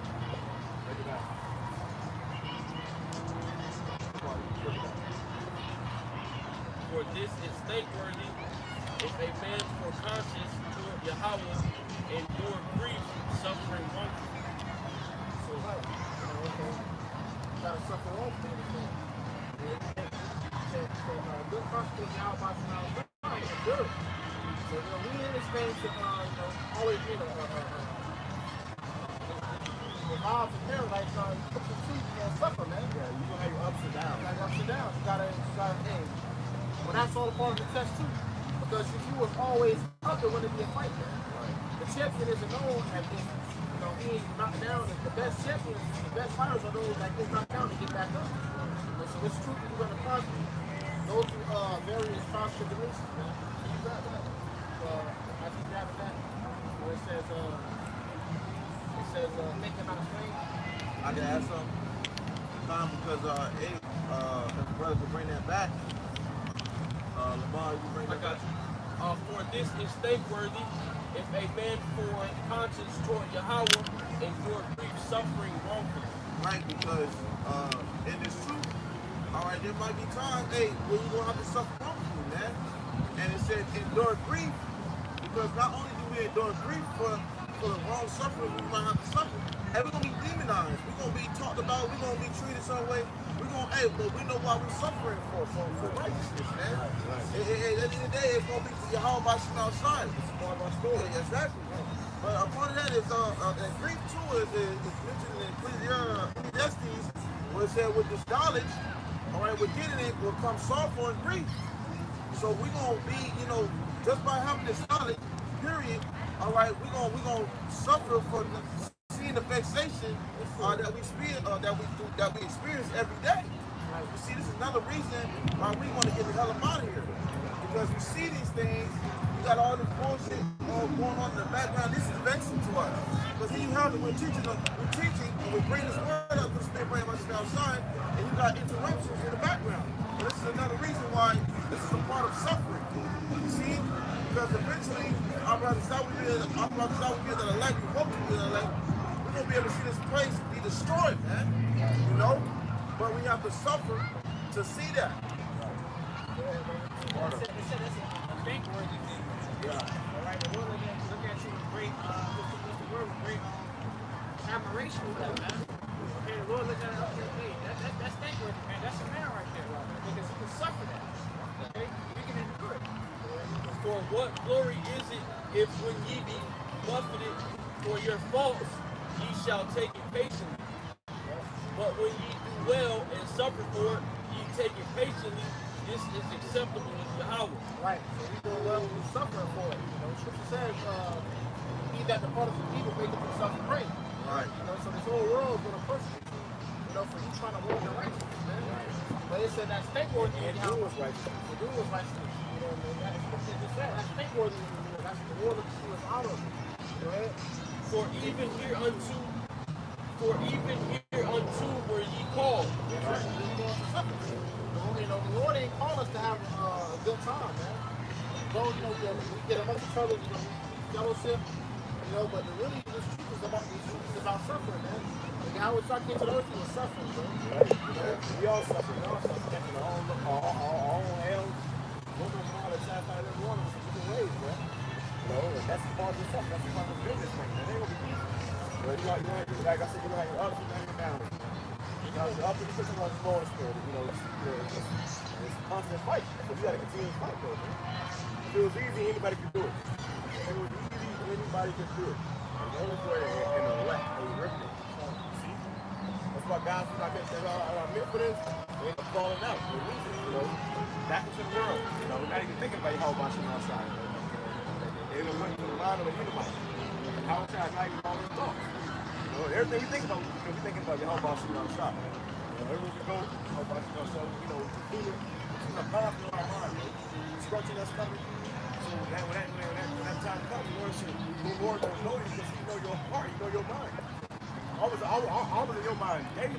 Break it out. For this is thankworthy if a man for conscience toward Yahawah endure grief, suffering wrongfully. So, right. Okay. Gotta suffer all for anything. Good consequence, YAHAWASHI, and good. So, we in this thing to, always be evolve from there, like, you can't suffer, man. Yeah, you gonna have your ups and downs. You got ups and downs. You gotta, hey. Well, that's all a part of the test, too. Because if you was always up, it wouldn't be a fight, man. Right. The champion isn't known as if, being knocked down. The best champions, the best fighters are those that get knocked down and get back up. So it's true that you're gonna constantly go through various trials and tribulations, man. So you got that. I think you have that where it says make it not explain. I can add something. Because his brother could bring that back. Lamar, you bring that back. For this is thankworthy if a man for conscience toward Yahawah endure grief, suffering wrongfully. Right, because in this truth, all right, there might be times, where you're gonna have to suffer wrongfully, man. And it said endure grief, because not only do we endure grief for the wrong suffering we might have to suffer, and we're gonna be demonized, we're gonna be talked about, we're gonna be treated some way. But we know why we're suffering for righteousness, man. At the end of the day, it's gonna be for YAHAWASHI outside. It's part of our story. Yeah, exactly. But a part of that is that grief too is mentioned in Ecclesiastes, where it said with this knowledge, all right, with getting it will come sorrow and grief. So we're gonna be, just by having this knowledge, period. All right, we're gonna suffer for seeing the vexation that we experience every day. Right. You see, this is another reason why we want to get the hell up out of here, because we see these things. You got all this bullshit going on in the background. This is vexing to us. Because here you have it, we're teaching, and we bring this word up to the spirit, bring us outside, and you got interruptions in the background. But this is another reason why this is a part of suffering. You see? Because eventually, our brothers that we be that elect, we hope to be the elect, we're going to be able to see this place be destroyed, man. But we have to suffer to see that. They said that's a thankworthy thing. Yeah. All right, the Lord look at you with great, with great admiration with that, man. Okay, the Lord look at it, okay, that's thankworthy, man. That's a man right there, because you can suffer that. Okay, you can endure it. For what glory is it if when ye be buffeted for your faults, ye shall take it patiently? But when ye do well and suffer for it, ye take it patiently. This is acceptable with Yahawah. Right. So we do well when we suffer for it. Scripture says, he that departeth from evil maketh himself afraid. Right. So this whole world is going to persecute you, for you trying to walk in righteousness, man. Right. But it said that's thankworthy. And do what's righteousness. To do what's righteousness. That's thankworthy. That's the Lord looking to us out of it. Right? For even hereunto were ye called. The Lord ain't called us to have a good time, man. Though, we get amongst each other, fellowship, but really, this truth is about suffering, man. The guy was trying to get to the earth, he was suffering, bro. We all suffer. We all suffer. Our own hells. We're going to know how to chastise every one of us in different ways, man. And that's part of the suffering. That's part of the business thing. That ain't going to be easy. But like I said, you have your ups and your downs. The ups and downs are the Lord's spirit. It's a constant fight. So you got to continue to fight, though, man. If it was easy, anybody could do it. If it was easy, anybody could do it. And the only way in the elect, they ripped it. See? That's why guys who are meant for this, they end up falling out. They're losing, back into the world. We're not even thinking about YAHAWASHI outside. They don't went to the line of the Edomite. How is that not even all their thoughts? Everything we think about, we're thinking about YAHAWASHI outside. Everywhere we go, YAHAWASHI outside, it's a powerful in our mind, destruction that's coming. So when that time comes, the Lord should be more than know you because you know your heart, you know your mind. Always in your mind daily.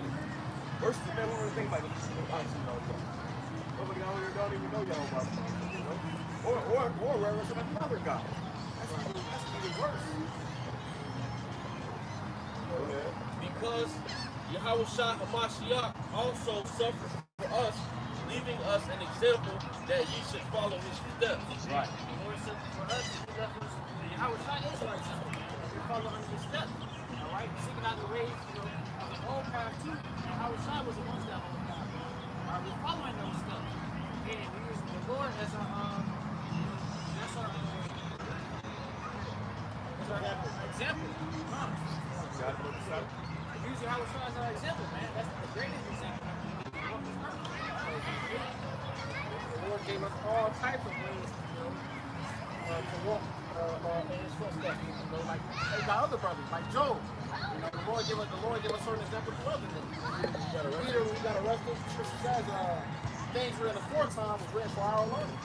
Versus the man who really think about it, nobody out here don't even know YAHAWASHI, or reverence another God. That's even worse. Because Yahawashah Hamashiach also suffered for us, leaving us an example that ye should follow his steps. Right. The Lord said for us, Yahawashah is our example. follow under his steps. All right, seeking out the ways, of the old path too. Yahawashi was amongst that old path. All right, we're following those steps, and we use the Lord as our that's our example. Use Yahawashi as our example, man. That's the greatest example. The Lord gave us all types of ways, to walk in his footsteps. Like they got other brothers, like Job. The Lord gave us certain examples of other things. Peter, when we got arrested, Scripture says things written the foretime was written for our learning.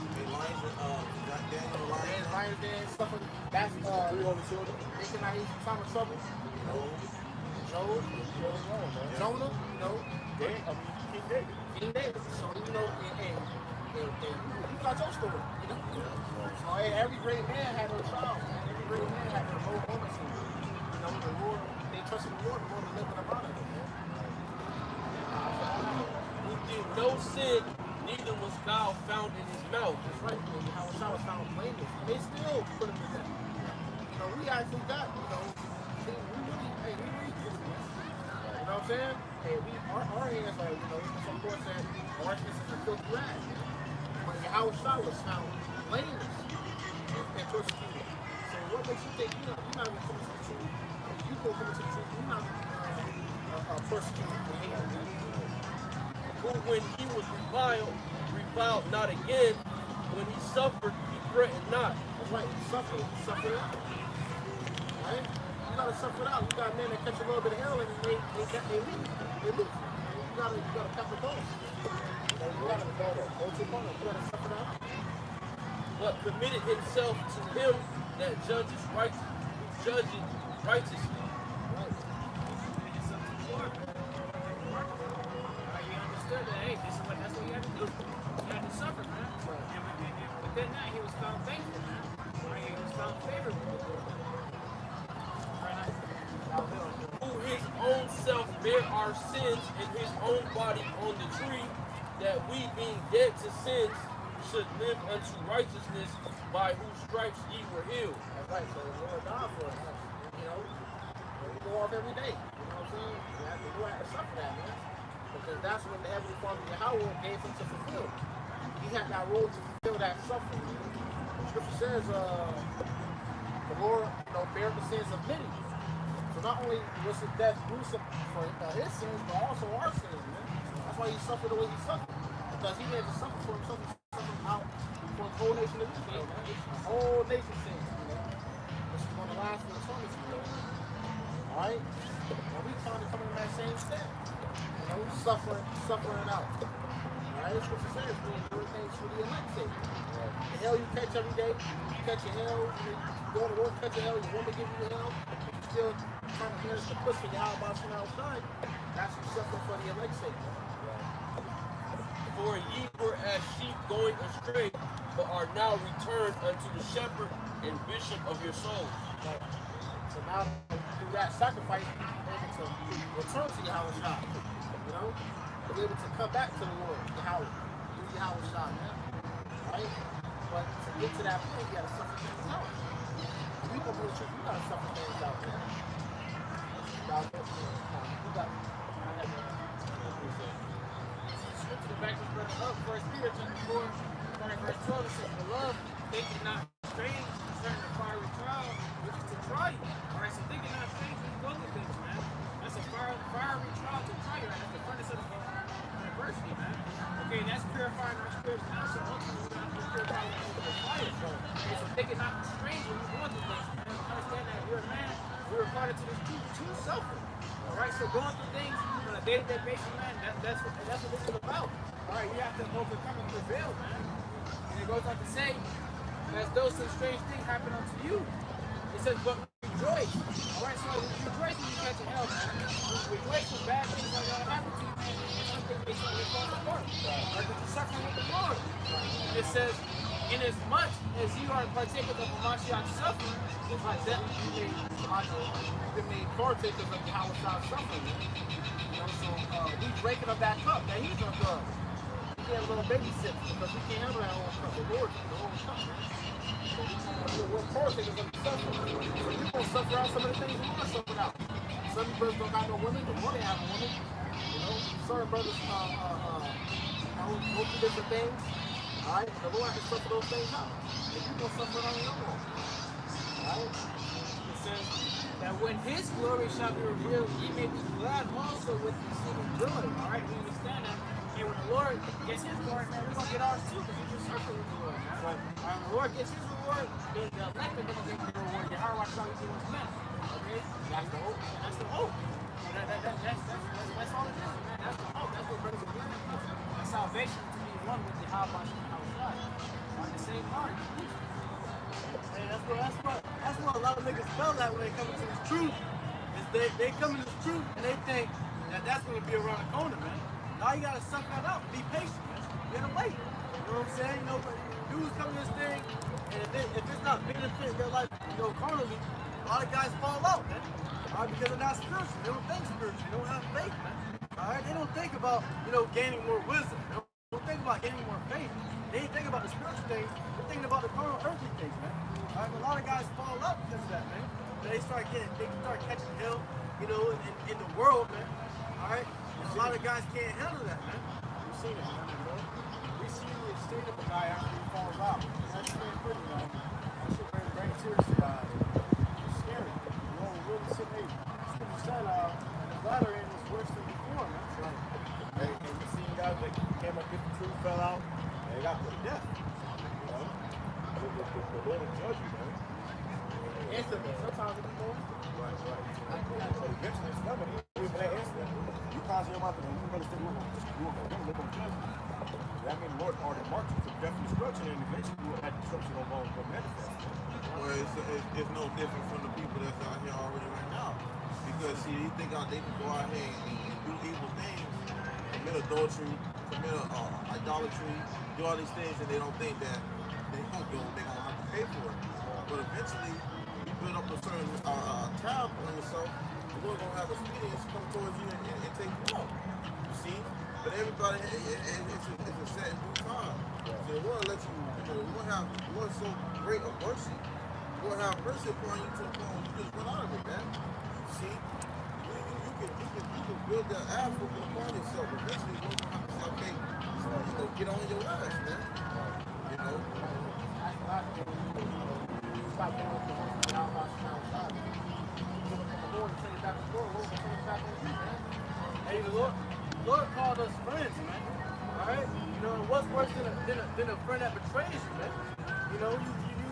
Lions den, stuff like that. That's they cannot eat some time of trouble. Job, Jonah, King David. So you got your story. So every great man had their trials, man. Every great man had their low moments. The Lord, they trusted the Lord delivered them out of it, man. Who did no sin, neither was guile found in his mouth. That's right. Yahawashi was found blameless. They still put him to death. We actually got, we read this, man. You know what I'm saying? Hey, our hands are, some course said, righteousness is a filthy rag. But Yahawashi was found blameless and persecuted. So what makes you think you're not even coming to the truth? You go coming to the truth, you're not persecuted for hating. Who, when he was reviled not again. When he suffered, he threatened not. That's right, he suffered it out. Right? You gotta suffer it out. You got men that catch a little bit of hell and they leave. You gotta cut the bone. You gotta suffer it out. But committed himself to him that judges righteously. Hey, that's what you had to do. You had to suffer, man. And within that, he was found thankful, man. He was found favorable. Who his own self bare our sins in his own body on the tree, that we being dead to sins should live unto righteousness, by whose stripes ye were healed. That's right. So the Lord died for us. We go off every day. You know what I'm saying? You have to suffer that, man. Because that's when the Heavenly Father Yahawah gave him to fulfill. He had that role to fulfill that suffering. The Scripture says the Lord bare the sins of many. So not only was his death gruesome for his sins, but also our sins, man. That's why he suffered the way he suffered. Because he didn't just suffer for himself, he suffered out for the whole nation of Israel, man. The whole nation sins, which is going to last for eternity, Alright? Now we trying to come in that same step. Suffering out. Alright, Scripture says we endure things for the elect's sake. The hell you catch every day, you catch your hell, you go to work, catch your hell, your woman give you the hell, you still trying to manage the push for YAHAWASHI outside. That's you suffering for the elect's sake. For ye were as sheep going astray, but are now returned unto the shepherd and bishop of your souls. Right. So now through that sacrifice, you're able to return to Yahawashi. Be able to come back to the Lord, Yahawah, through Yahawashi, man. Right? But to get to that point, you gotta suffer things out. If you gonna be the truth, you gotta suffer things out, man. Scripture to back this brother up, 1 Peter chapter 4, starting verse 12, it says, Beloved, think it not strange concerning the fiery trial, which is to try you. Alright, so think it not strange when you go through things, man. That's a fiery trial to try you. That's the furnace of adversity, man. Okay, and that's purifying our spirits now. So ultimately, we're going to purify the fire. Okay, so think it not strange when you're going through things, man. Understand that you're a man. We're recorded to this truth to suffer. Alright, so going through things on a day-to-day basis, man, that's what this is about. Alright, you have to overcome and prevail, man. And it goes on to say, as though some strange thing happened unto you. It says, but rejoice. Alright, so rejoice when you catch a hell, man. Rejoice when bad things are going to happen to you, man. And something makes you fall apart. Or that you're suffering with the Lord. And it says, inasmuch as you are partakers of Mashiach's suffering, it's like that you've been made partakers of Yahawah's suffering. So we drinking of that cup that he's drunk of. We get a little baby sip because we can't handle that whole cup. The Lord drinks the whole cup. we're partakers of the suffering. So you're going to suffer out some of the things you want to suffer out. Some of you brothers don't got no women, but want to have a woman. You know, certain brothers go through different things. All right, the Lord can suffer those things out. And you're going to suffer it on your own. All right? It says that when his glory shall be revealed, ye may be glad also with exceeding joy. All right, we understand that. And when the Lord gets his glory, man, we're going to get ours too, because we just suffer with the Lord, man. Right. When the Lord gets his reward, then the elect are going to get the reward. YAHWAH shall be what's meant. Okay? That's the hope. That's the hope. So that's all it is, man. That's the hope. That's what brothers are yearning for. That's salvation to be one with YAHWAH on the same heart. Hey, that's what a lot of niggas felt like when they come into this truth. Is they come into this truth and they think that that's gonna be around the corner, man. Now you gotta suck that out. Be patient, man. You gotta wait. You know what I'm saying? You know, but dudes come to this thing, and if it's not benefiting their life, you know, carnally, a lot of guys fall out, man. All right, because they're not spiritual. They don't think spiritual. They don't have faith, man. All right, they don't think about, you know, gaining more wisdom. They don't think about gaining more faith. They ain't thinking about the spiritual things. They're thinking about the carnal, earthly things, man. All right, a lot of guys fall out because of that, man. They start catching hell, you know, in the world, man. All right, and a lot of guys can't handle that, man. We've seen it, man. You know? We see the state of the guy after he falls out. That's very pretty, man. That shit very serious about it. It's scary. You know, really sit there. You said, the latter end is worse than before, man. Right. Hey, and we seen guys that came up with the truth, fell out, and they got put to death. You know? The Lord will judge you, man. Instantly. Sometimes it's more. Right. But eventually it's coming. Even that instant, you cause your mouth and you better stick with them. They're going to judge you. That means the Lord already marked you for death and destruction, and eventually you will have destruction on bones from manifest. Well, it's no different from the people that's out here already right now. Because see, they think they can go out here and do evil things, commit adultery, commit idolatry, do all these things, and they don't think that they're gonna have to pay for it. But eventually, you build up a certain tab on yourself, the Lord gonna have experience come towards you and take you out. You see? But everybody, it's a set in due time. So the Lord let you know, the Lord so great of mercy. The Lord have mercy upon you to the point you just run out of it, man. See? You can build that asshole upon yourself. Eventually, you're gonna have to say, okay, you know, get on your ass, man. You know? Stop doing what you want to do. The Lord send it back to the Lord. Lord will send it back on you, man. Hey, the Lord called us friends, man. All right, you know what's worse than a friend that betrays you, man. You know, you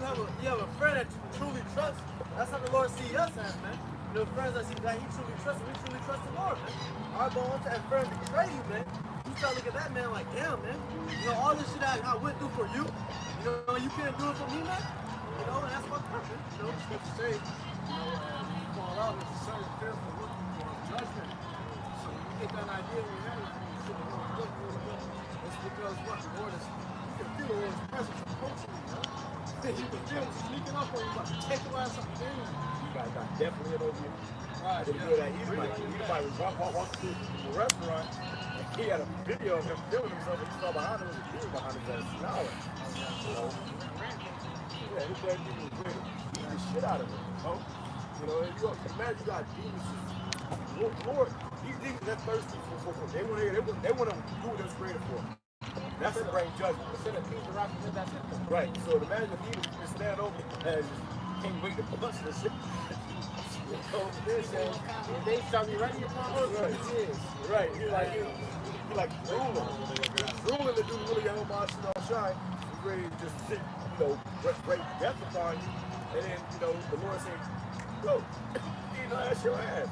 have a friend that you truly trust. That's how the Lord sees us as, man. You know, friends that He truly trusts, we truly trust the Lord, man. All right, but once that friend betray you, man, you start looking at that man like, damn, man. You know, all this shit I went through for you. You know, you can't do it for me, man. You know, and that's my purpose. You know, It's good to say, you know, when you fall out, it's a certain fear for looking for judgment. So when you get that idea in your head, you should look. It's because what? The Lord is, you can feel the Lord's presence approaching you, man. You can feel him sneaking up on you, about to take your ass up and down. You guys got definitely it over you. Right, He might walk through the restaurant, and he had a video of him filming himself, and he saw behind him was a dude behind him that was smiling. You know? Yeah, his dad was ready to beat the shit out of him. You know, if you imagine you got demons, Lord, these demons that thirsty for they want to do what they was created for. That's to bring judgment. Instead of peace, the rock, that's it. Right. So imagine if he would stand over and can't wait to punch the shit. And they start me right in your front. Right. He's like ruling to do really YAHWAH shine. He's ready to just sit, you know, break death upon you. And then, you know, the Lord said, go, you know, that's your ass.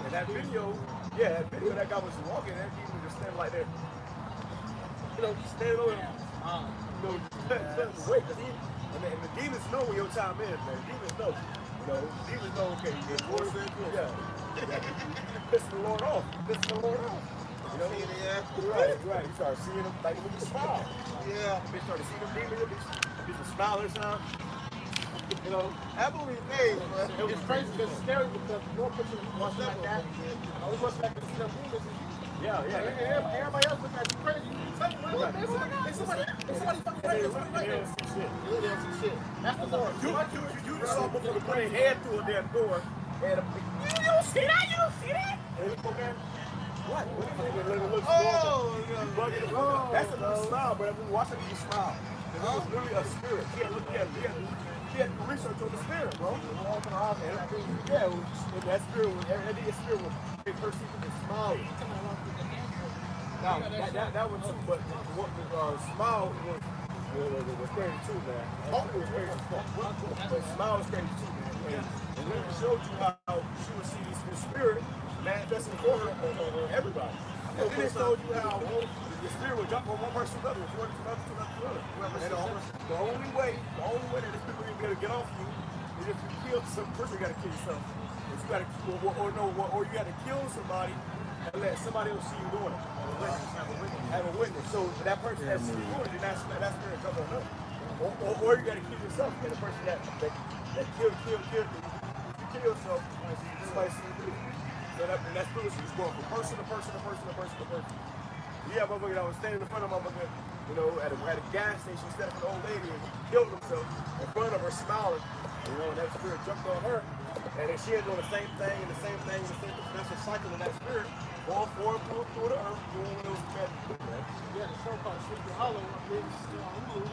And that video, that guy was walking, that demon was just standing like that. You know, just standing over him. You know, wait, and the demons know when your time is, man. Demons know. You know, demons know, okay, piss the Lord off. Piss the Lord off. You know? Right. You start seeing them like with a smile. Yeah. Bitch started seeing them demons, bitch was smiling or something. You know, I believe days, man. It's crazy because it's scary because the Lord puts you watching like that. I always watch back to see them demons. yeah. Everybody else looking at you crazy. Somebody Somebody fucking right there. Somebody right there. They don't see shit. That's the Lord. You saw a motherfucker put their head through a damn door and you don't see that? You don't see that? And look, man. What? That's a smile, but we watching you smile. It was literally a spirit. He had looked at it. He had to do research on the spirit, bro. Yeah, and that spirit was, every spirit was perceived as smiling. Now, that one too, but what smile was crazy too, man. Hope was crazy too. But smile was crazy too, man. And when it showed you how she would see this spirit manifesting for her on everybody. And then it showed you how the spirit would jump from one person to another, to another. And the only way that this people are going to get off you is if you kill some person, you got to kill yourself. If you got to, or you got to kill somebody and let somebody else see you doing it. Have a witness. So that person that sees you doing it, that spirit jump on them. Or you got to kill yourself, and the person that killed, you kill yourself, somebody see you do it. So that spirit is going from person to person to person to person to person. Yeah, motherfucker that was standing in front of motherfucker, you know, at a gas station, instead of an old lady, and he killed himself in front of her, smiling. You know, and that spirit jumped on her, and then she had doing the same thing and the same thing and the same thing. That's a cycle of that spirit going forward through the earth, doing what it was meant to do, man. Yeah, the show called Sleepy Hollow, I believe it's still on Hulu.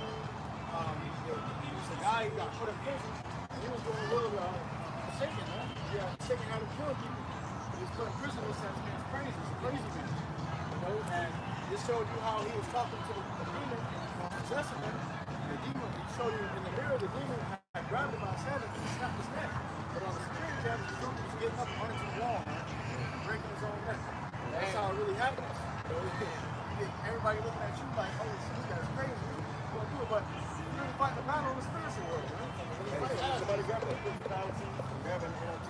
He was a guy who got put in prison, and he was doing a little shaking, man. Yeah, shaking how to kill people. He was put in prison, and said, man's crazy, he's a crazy man. You know, and this showed you how he was talking to the demon, possessing him. The demon, he showed you in the mirror, the demon had grabbed him by his head and snapped his neck. But on the security camera, the dude was getting up and running to the wall, man, breaking his own neck. That's how it really happens. You know, everybody looking at you like, oh, this guy's crazy. You want to do it, but you're really fighting a battle in the spiritual world, man. Somebody grab it, grab an NLT.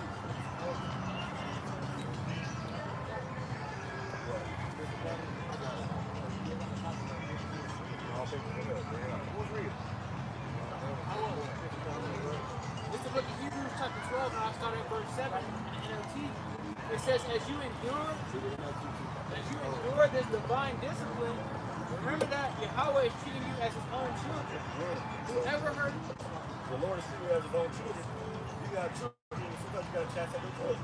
Who's reading? It's the book of Hebrews chapter 12, and I'll start at verse 7 in NLT. It says, as you endure this divine discipline, remember that Yahweh is treating you as his own children. Whoever heard The Lord is treating you as his own children. You got children, sometimes you got to chastise your children.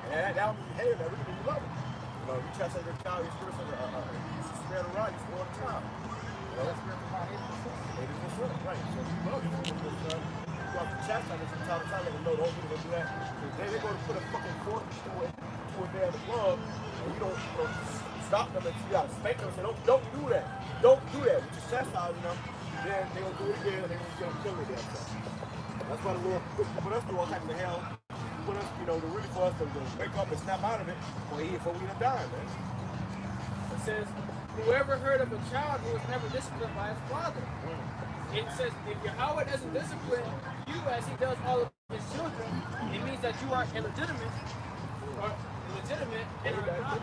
And that would be behavior that really you love it. You know, you chastise your child, you're spiritual, you spare the rod, you spoil the child. You know, that's spiritual about 80%. Right. So if you love it, you have to chastise them from time to time, let them know, don't do that. Then they go to put a fucking fork to a damn glove, and you don't stop them, and you gotta spank them and say, don't do that. Don't do that. You just chastise them, then they're gonna do it again, and they're gonna kill their damn self. That's why the Lord put us through all types of hell. Put us, you know, really for us to wake up and snap out of it before we done die, man. It says, whoever heard of a child who was never disciplined by his father? It says, if Yahweh doesn't discipline you as he does all of his children, it means that you are illegitimate, and are not.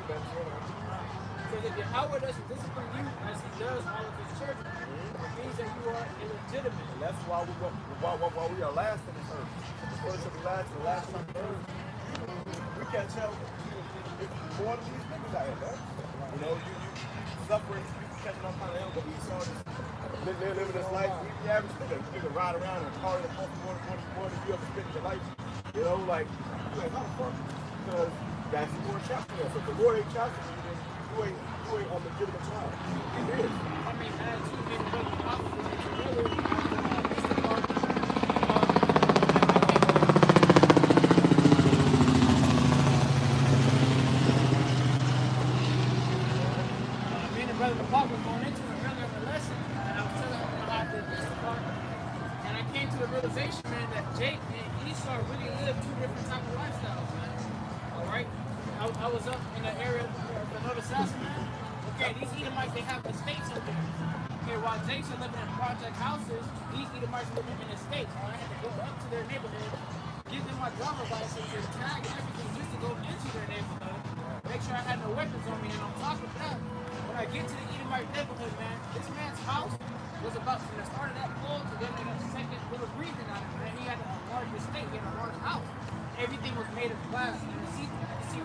So if Yahweh doesn't discipline you as he does all of his children, it means that you are illegitimate. And that's why we are last in this earth. The first of the last on the earth. We can't tell more than these niggas out here, man. You know, you suffering, you catching all kind of hell, but we saw this. They're living this life. We the average nigga. You can ride around and car in the more than you ever spent in your life. You know, like, how the fuck? Because that's the Lord chapter. So if the Lord ain't chapter you, then you ain't a legitimate child. It is. I mean, as you made a brother Pop was going into it earlier in the lesson, and I was telling him about this part, and I came to the realization, man, that Jake and Esau really live two different type of lifestyles, man. All right, I was up in the area of the North South, man. Okay, these Edomites, they have estates up there. Okay, while Jake's are living in project houses, these Edomites are living in estates. So I had to go up to their neighborhood, give them my driver's license, and tag everything just to go into their neighborhood, make sure I had no weapons on me, and on top of that, when I get to the Edomite neighborhood, man, this man's house was about, from the start of that floor to then a second little breathing out of it, man. He had a large estate, he had a large house. Everything was made of glass, and the seat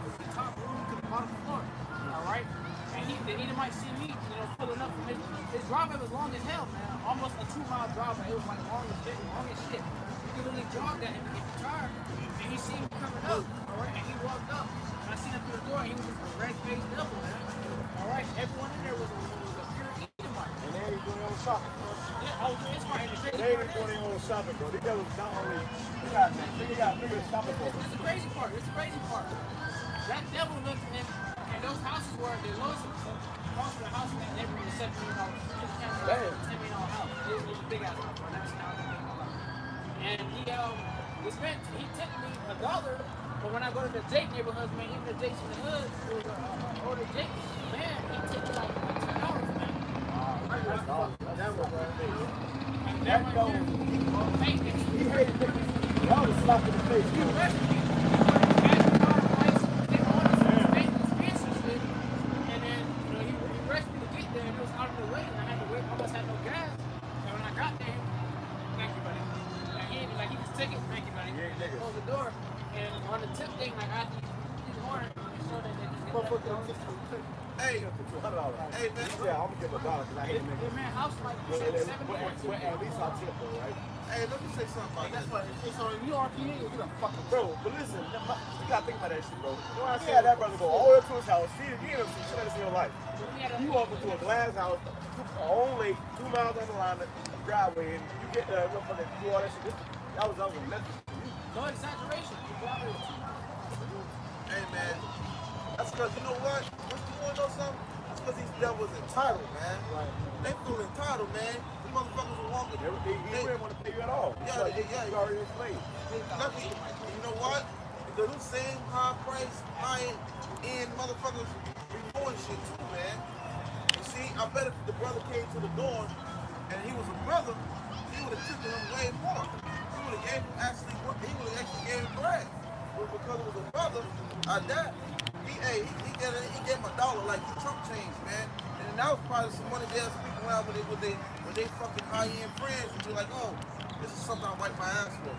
was the top room to the bottom floor, all right? And the Edomites see me, pulling up from his driveway was long as hell, man. Almost a 2-mile driveway. It was like long as shit. You could really jog that and get tired. And he seen me coming up, all right, and he walked up. And I seen him through the door, and he was just a red-faced devil, man. All right, everyone in there was a pure Edomite. And they ain't doing their own shopping, bro. Yeah, it's right. And the crazy They part ain't doing is, their own shopping, bro. These devils not only, they got bigger shopping for it's the crazy part. It's the crazy part. That devil looked at him, and those houses were the lowest cost of the house in that neighborhood was $7 million. $10 million house. It was a big ass house. And this man, he tipped me $1. But when I go to the Jake neighborhoods, man, even the Jakes in the hood, it was older Jake, man, he tipped me like $10, man. And that one here, fake it. He hated niggas. Y'all was slapped in the face. He arrested me. And then, he arrested me to get there, and it was out of the way, and I had to wait. I almost had no gas. And when I got there, thank you, buddy. And he was ticket, thank you, buddy. Closed the door. And on the tip thing, like after he's horn, he showed that Hey, man. Yeah, I'm gonna give him $1 because I hate niggas. man, house like But $7. at least I'll tip though, right? Hey, let me say something about That's that. why it's on you RPA, you're gonna fucking Bro, but listen, you gotta think about that shit, bro. You know what I said? That brother go all the way up to his house, see the DMC, shit never seen your life. You walk into a glass house, only 2 miles down the line, driveway, and you get the motherfucker, do all that shit. That was a message for you. No exaggeration. Hey, man. That's because, you know what? What you want to know something? That's because these devils entitled, man. Right. They feel entitled, man. These motherfuckers are walking. He didn't want to pay you at all. Yeah, Like, yeah. You already explained. Lucky, you know what? Those same high price, high-end motherfuckers be doing shit too, man. You see, I bet if the brother came to the door and he was a brother, he would have tipped him way more. He would have gave him actually gave him bread. But because it was a brother, he gave him $1 like the Trump changed, man. And that was probably some money they'll speak around with they fucking high-end friends and be like, oh, this is something I wipe my ass for.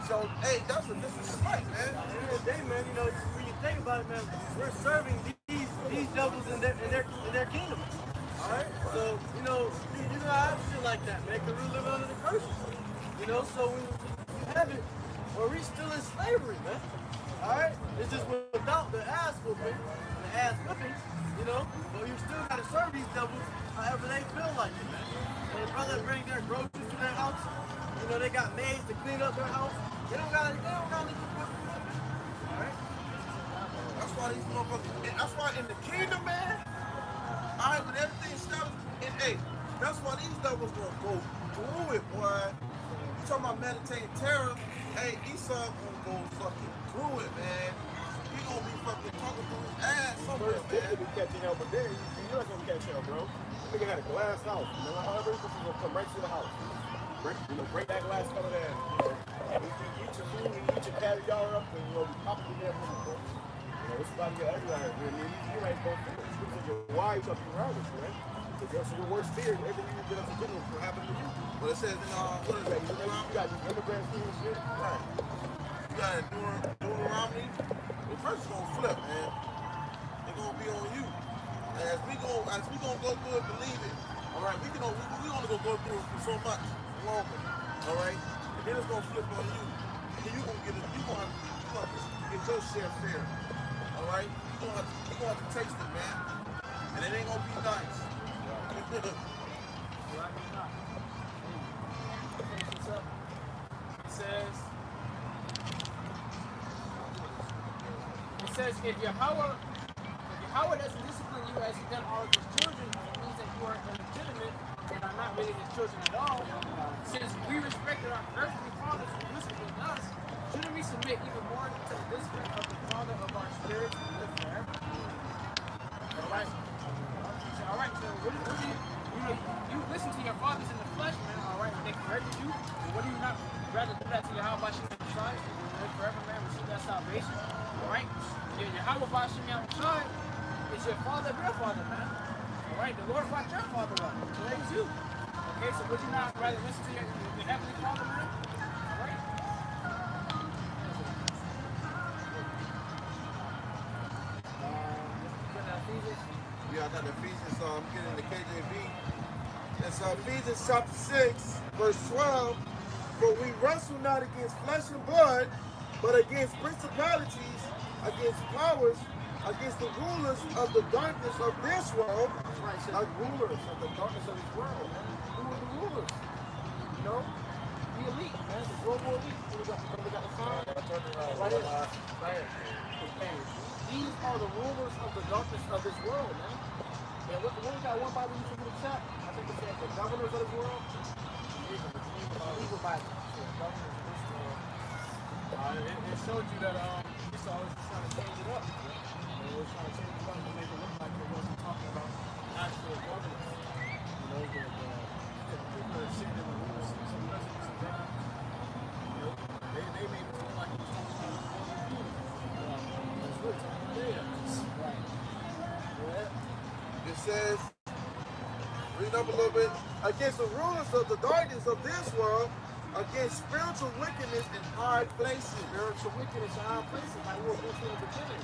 So, hey, that's a disrespect, man. At the end of the day, man, when you think about it, man, we're serving these devils in their kingdom. All right? So, you know how I feel like that, man, because we're living under the curses. So when you have it, or we're still in slavery, man. All right? It's just without the ass whooping, but you still got to serve these devils however they feel like it, man. When a brother bring their groceries to their house, they got maids to clean up their house. They don't gotta let you fucking do it. All right? That's why these motherfuckers, that's why in the kingdom, man, all right, when everything stops, and hey, that's why these devils gonna go through it, boy. You talking about meditating terror, hey, Esau gonna go fucking through it, man. He gonna be fucking talking through his ass somewhere, First, they man. be catching hell, but then you're not gonna catch hell, bro. Nigga had a glass house. However, this is gonna come right to the house. Break that glass color down. Eat your food, eat your caviar up, and we pop it in there. It's about to get ugly out here. You ain't gonna feel it. Because your wives up around us, man. Because your worst fear, everything you get up to dinner will happen to you. But it says in what is that? You got these immigrants doing shit. Right. You got it Deuteronomy. The first is gonna flip, man. It's gonna be on you. And as we gonna go through it, believe it. All right, we only gonna go through it for so much longer. All right, and then it's gonna flip on you. And then you gonna have to get your share fair. All right, you gonna have to taste it, man. And it ain't gonna be nice. It says, if Yahawah doesn't discipline you as he done all of his children, it means that you are illegitimate and are not really his children at all. Since we respected our earthly fathers who disciplined us, shouldn't we submit even more to the discipline of the Father of our spirits and live forever? All right, so what do you listen to your fathers in the flesh, man, all right, when they corrected you, what do you not rather do that to YAHAWASHI outside and live forever, man, receive that salvation, all right? Your YAHAWASHI outside is your father, your father, man, all right? The Lord brought your father up, he raised you, okay? So would you not rather listen to your heavenly father, man, all right? Yeah, I got the Ephesians, I'm getting the KJV. It's Ephesians chapter 6, verse 12. For we wrestle not against flesh and blood, but against principalities, against powers, against the rulers of the darkness of this world. Right, it says rulers of the darkness of this world, man. Who are the rulers? You know? The elite, man. The global elite. We got the sign. Right here. Right here. These are the rulers of the darkness of this world, man. And what we got one Bible you from the chat? I think it said the governors of this world. Evil Bible. Governors of this world. It showed you that Esau was just trying to change it up. They were trying to change it up to make it look like it wasn't talking about actual governance. You know, the people that are sitting in the room, some presidents and governors, you know, they made it look like it was talking about government. It's really talking about theirs. Right. It says, read up a little bit, against the rulers of the darkness of this world, against spiritual wickedness in high places. Spiritual wickedness in high places, like we were going to in the beginning.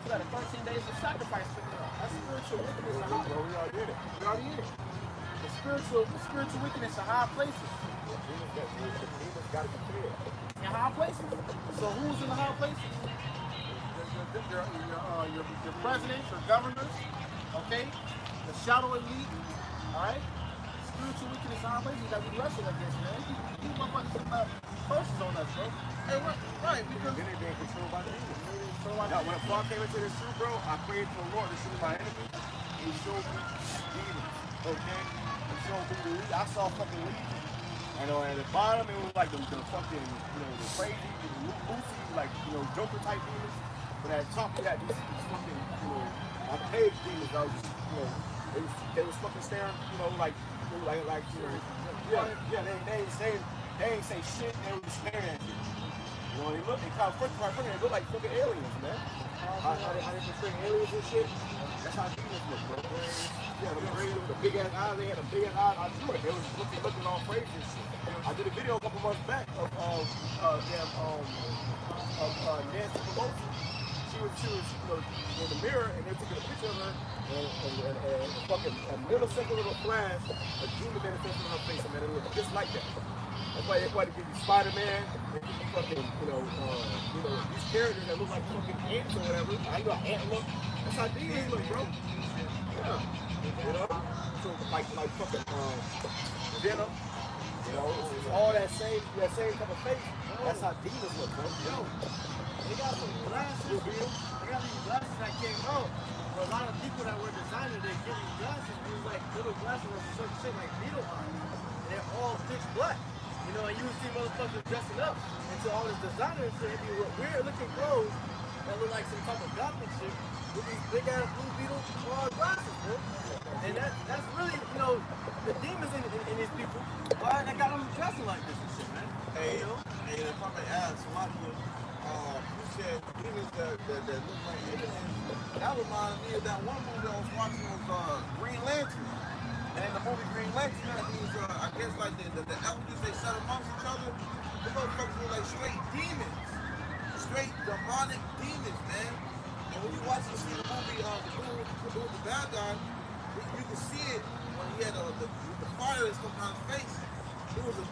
You got a 13 days of sacrifice coming up. That's spiritual wickedness in high places. We already did it. We already in it. The spiritual wickedness in high places. Demons got to be clear. In high places. So who's in the high places? Your presidents, your governors, okay? The shadow elite, all right? Spiritual wickedness in high places that we wrestle against, man. You motherfuckers put curses on us, bro. Hey, right, because Then they being controlled by the demons. Now, when Paul came into this truth, bro, I prayed to the Lord to show me my enemy. He showed me demons, okay? He showed me the lead. I saw fucking legions. You know, and at the bottom, it was like the fucking, you know, the crazy, the Lucy, like, you know, Joker type demons. But at the top, you had these fucking, you know, page demons. I was just, you know, they was fucking staring, you know, like, you know, they ain't say shit. They were just staring at you. You know, they kind of first part, they look like fucking aliens, man. How they portray aliens and shit. That's how demons look, bro. Yeah, the big ass eyes. They had a big ass eyes. I knew it. They was looking all crazy and shit. I did a video a couple months back of Nancy Pelosi. She was, you know, in the mirror, and they took a picture of her, and fucking a millisecond little flash, a demon manifested in her face, and man, it looked just like that. That's why they give you Spider-Man, and give you fucking, you know, these characters that look like fucking ants or whatever. I know how ant look. That's how demons look, bro. Yeah. You know? So like fucking Venom. You know, it's all that same type of face. That's how demons look, bro. Yo, they got some glasses. They got these glasses that came out. For a lot of people that were designers, they get these glasses. It was like little glasses with certain shit like needle eyes. And they're all pitch black. You know, and you would see motherfuckers dressing up into all this designer shit. It'd be weird looking clothes that look like some type of gothic shit with these big ass blue beetle glasses, bro. And that's really, you know, the demons in these people. Why they got them dressing like this and shit, man? Hey, you know? hey, if I may ask, why do you said demons that look like aliens? That reminded me of that one movie I was watching was Green Lantern. And in the movie Green Lantern, that means I guess like the elders they set amongst each other. The motherfuckers were like straight demons, straight demonic demons, man. And when you watch the movie, the dude, the bad guy, you can see it when he had the fire and stuff on his face. It was a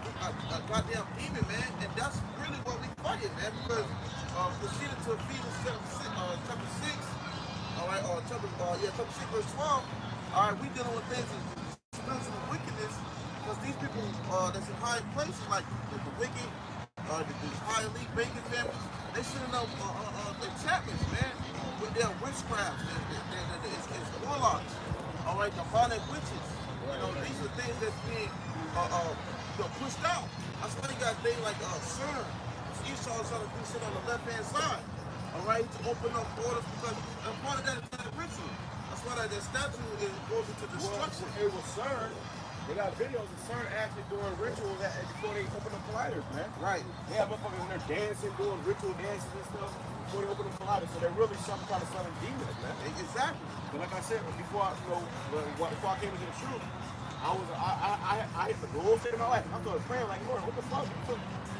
goddamn demon, man, and that's really what we fighting, man, because proceeded to Ephesians chapter 6, all right, or chapter 6, verse 12, all right, we dealing with things of spiritual wickedness, because these people that's in high places, like the wicked, these high elite banking families, they sitting up enchantments, man, with their witchcraft, it's warlocks, all right, demonic witches, you know, these are things that's being pushed out. That's why you got things like CERN. Esau is trying to do shit on the left-hand side. All right, to open up borders because part of that is that ritual. That's why that statue goes into destruction. Well, it was CERN. They got videos of CERN actually doing rituals before they open the colliders, man. Right. They have motherfuckers in there dancing, doing ritual dances and stuff before they open the colliders. So they're really trying to summon demons, man. Exactly. But like I said, before I came into the truth, I hit the goal state of my life. I started praying like, Lord, what the fuck?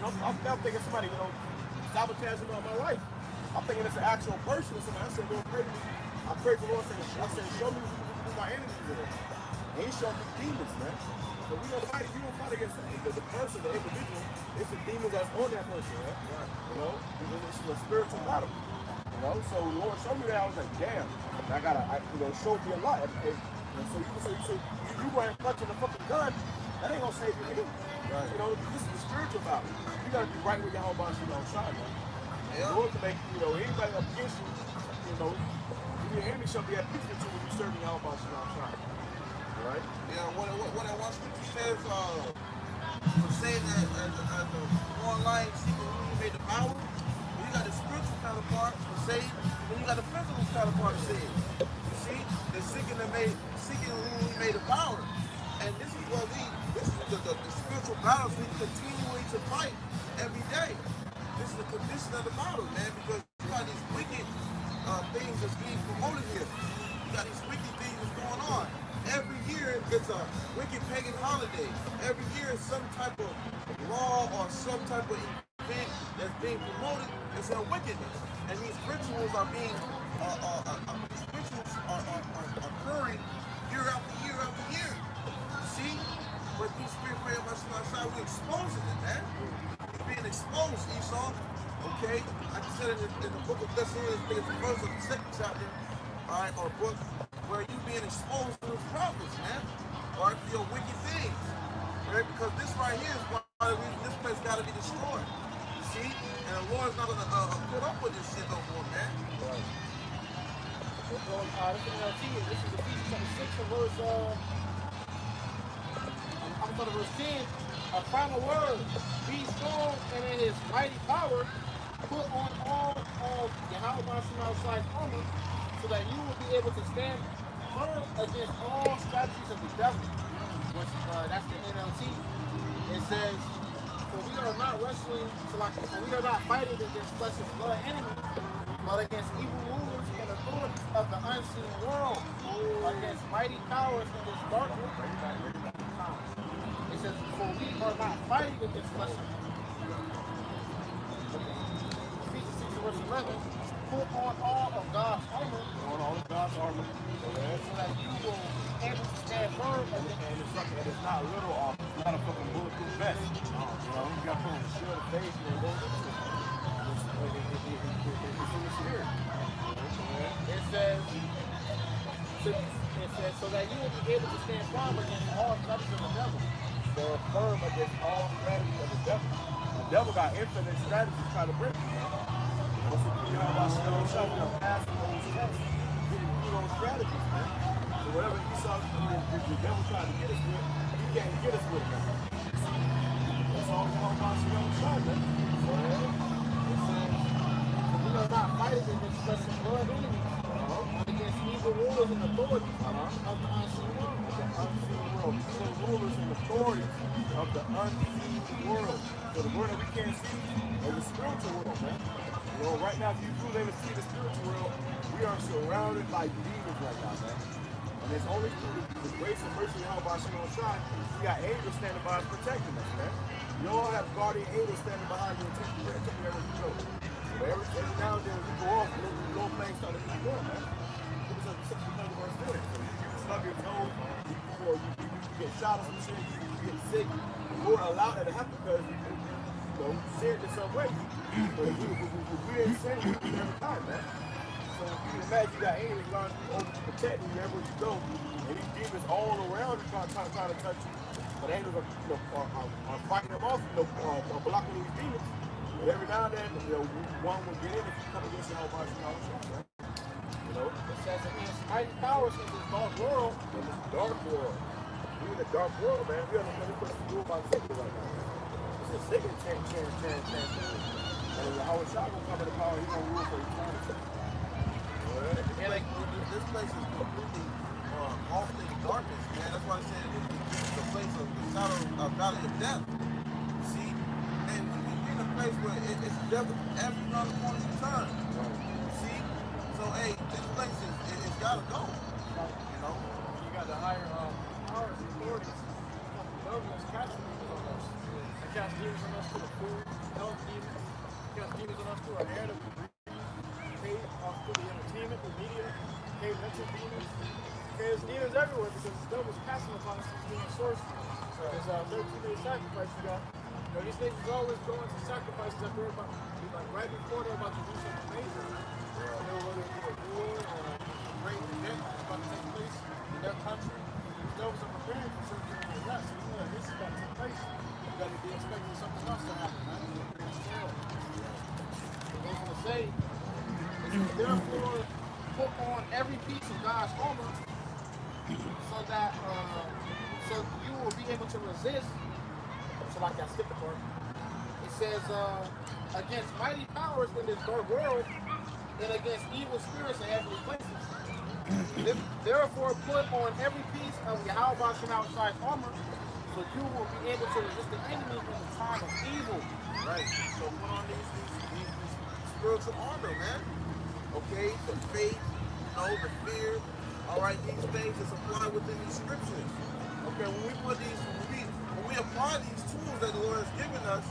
I'm thinking somebody, sabotaging my life. I'm thinking it's an actual person or something. I said, Lord, pray to me. I prayed for the Lord. I said, show me who my enemies are. And he showed me demons, man. So we gonna fight. You gonna fight against the person, the individual. It's the demons that's on that person, right? You know, it's a spiritual battle. You know, so the Lord showed me that. I was like, damn. I gotta, show me a lot. And so you go ahead and punch in the fucking gun. That ain't gonna save you either. Right. You know, this is a spiritual battle. You gotta be right with YAHWASHI on side, man. Yeah. The Lord can make, anybody up against you, your enemy shall be at peace with you when you serve YAHWASHI on side. Right? Yeah, when I watch what you says, saying that as a online seeking who you made the power, you got the spiritual counterpart for saved, and you got the physical counterpart for saved. You see, they're seeking who we made the power. And this is the spiritual battles we continually to fight every day. This is the condition of the battle, man, because you got these wicked things that's being promoted here. You got these wicked things that's going on. Every year it's a wicked pagan holiday. Every year it's some type of law or some type of event that's being promoted. It's a wickedness, and these rituals are being occurring year after year after year. See, but these spirit prayer by outside, we're exposing it, man. It's being exposed, Esau. Okay, like I said in the book of Thessalonians, it's the first of the second chapter, all right, or book. Where you being exposed to those prophets, man, or for your wicked things, right? Because this right here is why the reason this place got to be destroyed. You see, and the Lord's not gonna put up with this shit no more, man. Right. This is Ephesians chapter 6 and verse. I'm going to verse 10. A final word: be strong and in His mighty power, put on all of YAHWAH's armor, so that you will be able to stand firm against all strategies of the devil. Which, that's the NLT. It says, for we are not wrestling, for we are not fighting against flesh and blood enemies, but against evil rulers and authorities of the unseen world, against mighty powers in this dark world. It says, for we are not fighting against flesh and blood. Ephesians 6 verse 11. Put on all of God's armor. On all of God's armor. So that you will be able to stand firm. And it's not a little armor. It's not a fucking bulletproof vest. You got to put on the shield of faith and go into it. It's in the spirit. It says, so that you will be able to stand firm against all strategies of the devil. They're firm against all strategies of the devil. The devil got infinite strategies to try to break you, man. Strategies, man. So whatever you saw the devil trying to get us with, he can't get us with it, man. That's all YAHWASHI on the side, man. We are not fighting against flesh and blood enemies, but against evil rulers and authorities of the unseen world. Evil rulers and authorities of the unseen world. So the world that we can't see is the spiritual world, man. Right now, if you do able to see the spiritual world, we are surrounded by demons right now, man. And it's only through the grace and mercy of YAHWASHI on side, we got angels standing by us protecting us, man. You all have guardian angels standing behind you and taking you everywhere you go. So every now and then we go off, little things start to be going, man. Because of our spirit. So you stub your nose, you get shot or some shit, you get sick. The Lord allowed that to happen because sin in some way. But if we didn't sin, we would never die, man. So you can imagine you got angels around you over to protect you wherever you go. And these demons all around you trying to touch you. But angels are fighting them off, blocking these demons. But every now and then, one will get in if you come against YAHWASHI, right? It says against mighty powers in this dark world. In this dark world. We in the dark world, man. We don't know what to do about Satan right now. It's a Satan chance. And YAHWASHI will come into power, he's going to rule for eternity. This place is completely off in darkness, man. That's why I said it's the place of the shadow of valley of death. See? And we're in a place where it's death every other corner you turn. See? So, hey, this place it's got to go. You know? You got the higher powers and authorities. Governments cast demons on us. They cast demons on us through the food, health demons. They cast demons on us through our air that we breathe. through the entertainment, the media. Okay, mental demons. Okay, there's demons everywhere because the devil's passing upon us as being source. There's 13-day sacrifice you got. You know, these nations always go into sacrifices that they're about, like right before they're about to do something major. You know, whether it be a war or a great event that's about to take place in their country. These devils are preparing for certain things like that. So you know that this is about to take place. You got to be expecting something else to happen, man. I was going to say, therefore, put on every piece of God's armor so that so you will be able to resist. So like I skipped the part. It says against mighty powers in this dark world and against evil spirits in heavenly places. Therefore, put on every piece of YAHAWASHI outside armor so you will be able to resist the enemy in the time of evil. Right. So put on these spiritual armor, man. Okay, the faith, the fear. All right, these things is applied within these scriptures. Okay, when we put these, when we apply these tools that the Lord has given us,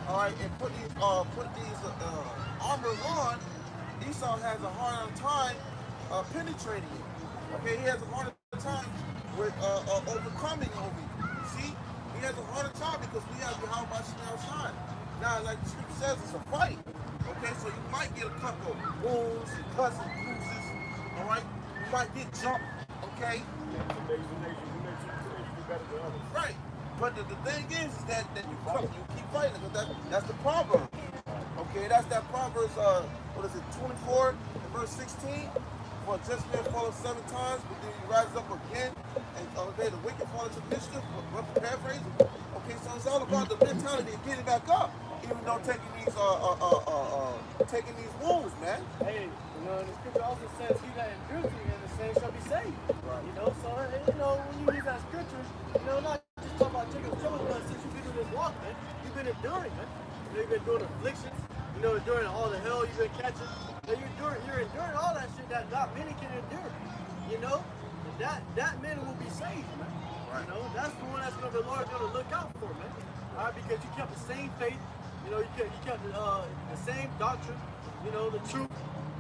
all right, and put these armors on, Esau has a harder time penetrating it. Okay, he has a harder time with overcoming over you. See, he has a harder time because we have YAHAWASHI outside. Now, like the scripture says, it's a fight. Okay, so you might get a couple of wounds and cuts and bruises. All right, you might get jumped. Okay. Right. But the thing is that you keep fighting because that's the proverb. Okay, that's that Proverbs, what is it, 24 and verse 16? For just men fall 7 times, but then you rise up again, and okay, the wicked fall into mischief, paraphrasing. Okay, so it's all about the mentality of getting back up, even though taking these wounds, man. Hey, you know, the scripture also says, he that endures to the end, the same shall be saved. Right. You know, so, you know, when you use that scripture, you know, not just talking about taking trouble, but since you've been in this walk, man, you've been enduring, man. You know, you've been doing afflictions, you know, enduring all the hell you've been catching. You know, you're enduring all that shit that not many can endure. You know, and that man will be saved, man. Right. You know, that's the one that's the Lord's gonna look out for, man. All right, because you kept the same faith, you know, you kept the same doctrine, you know, the truth,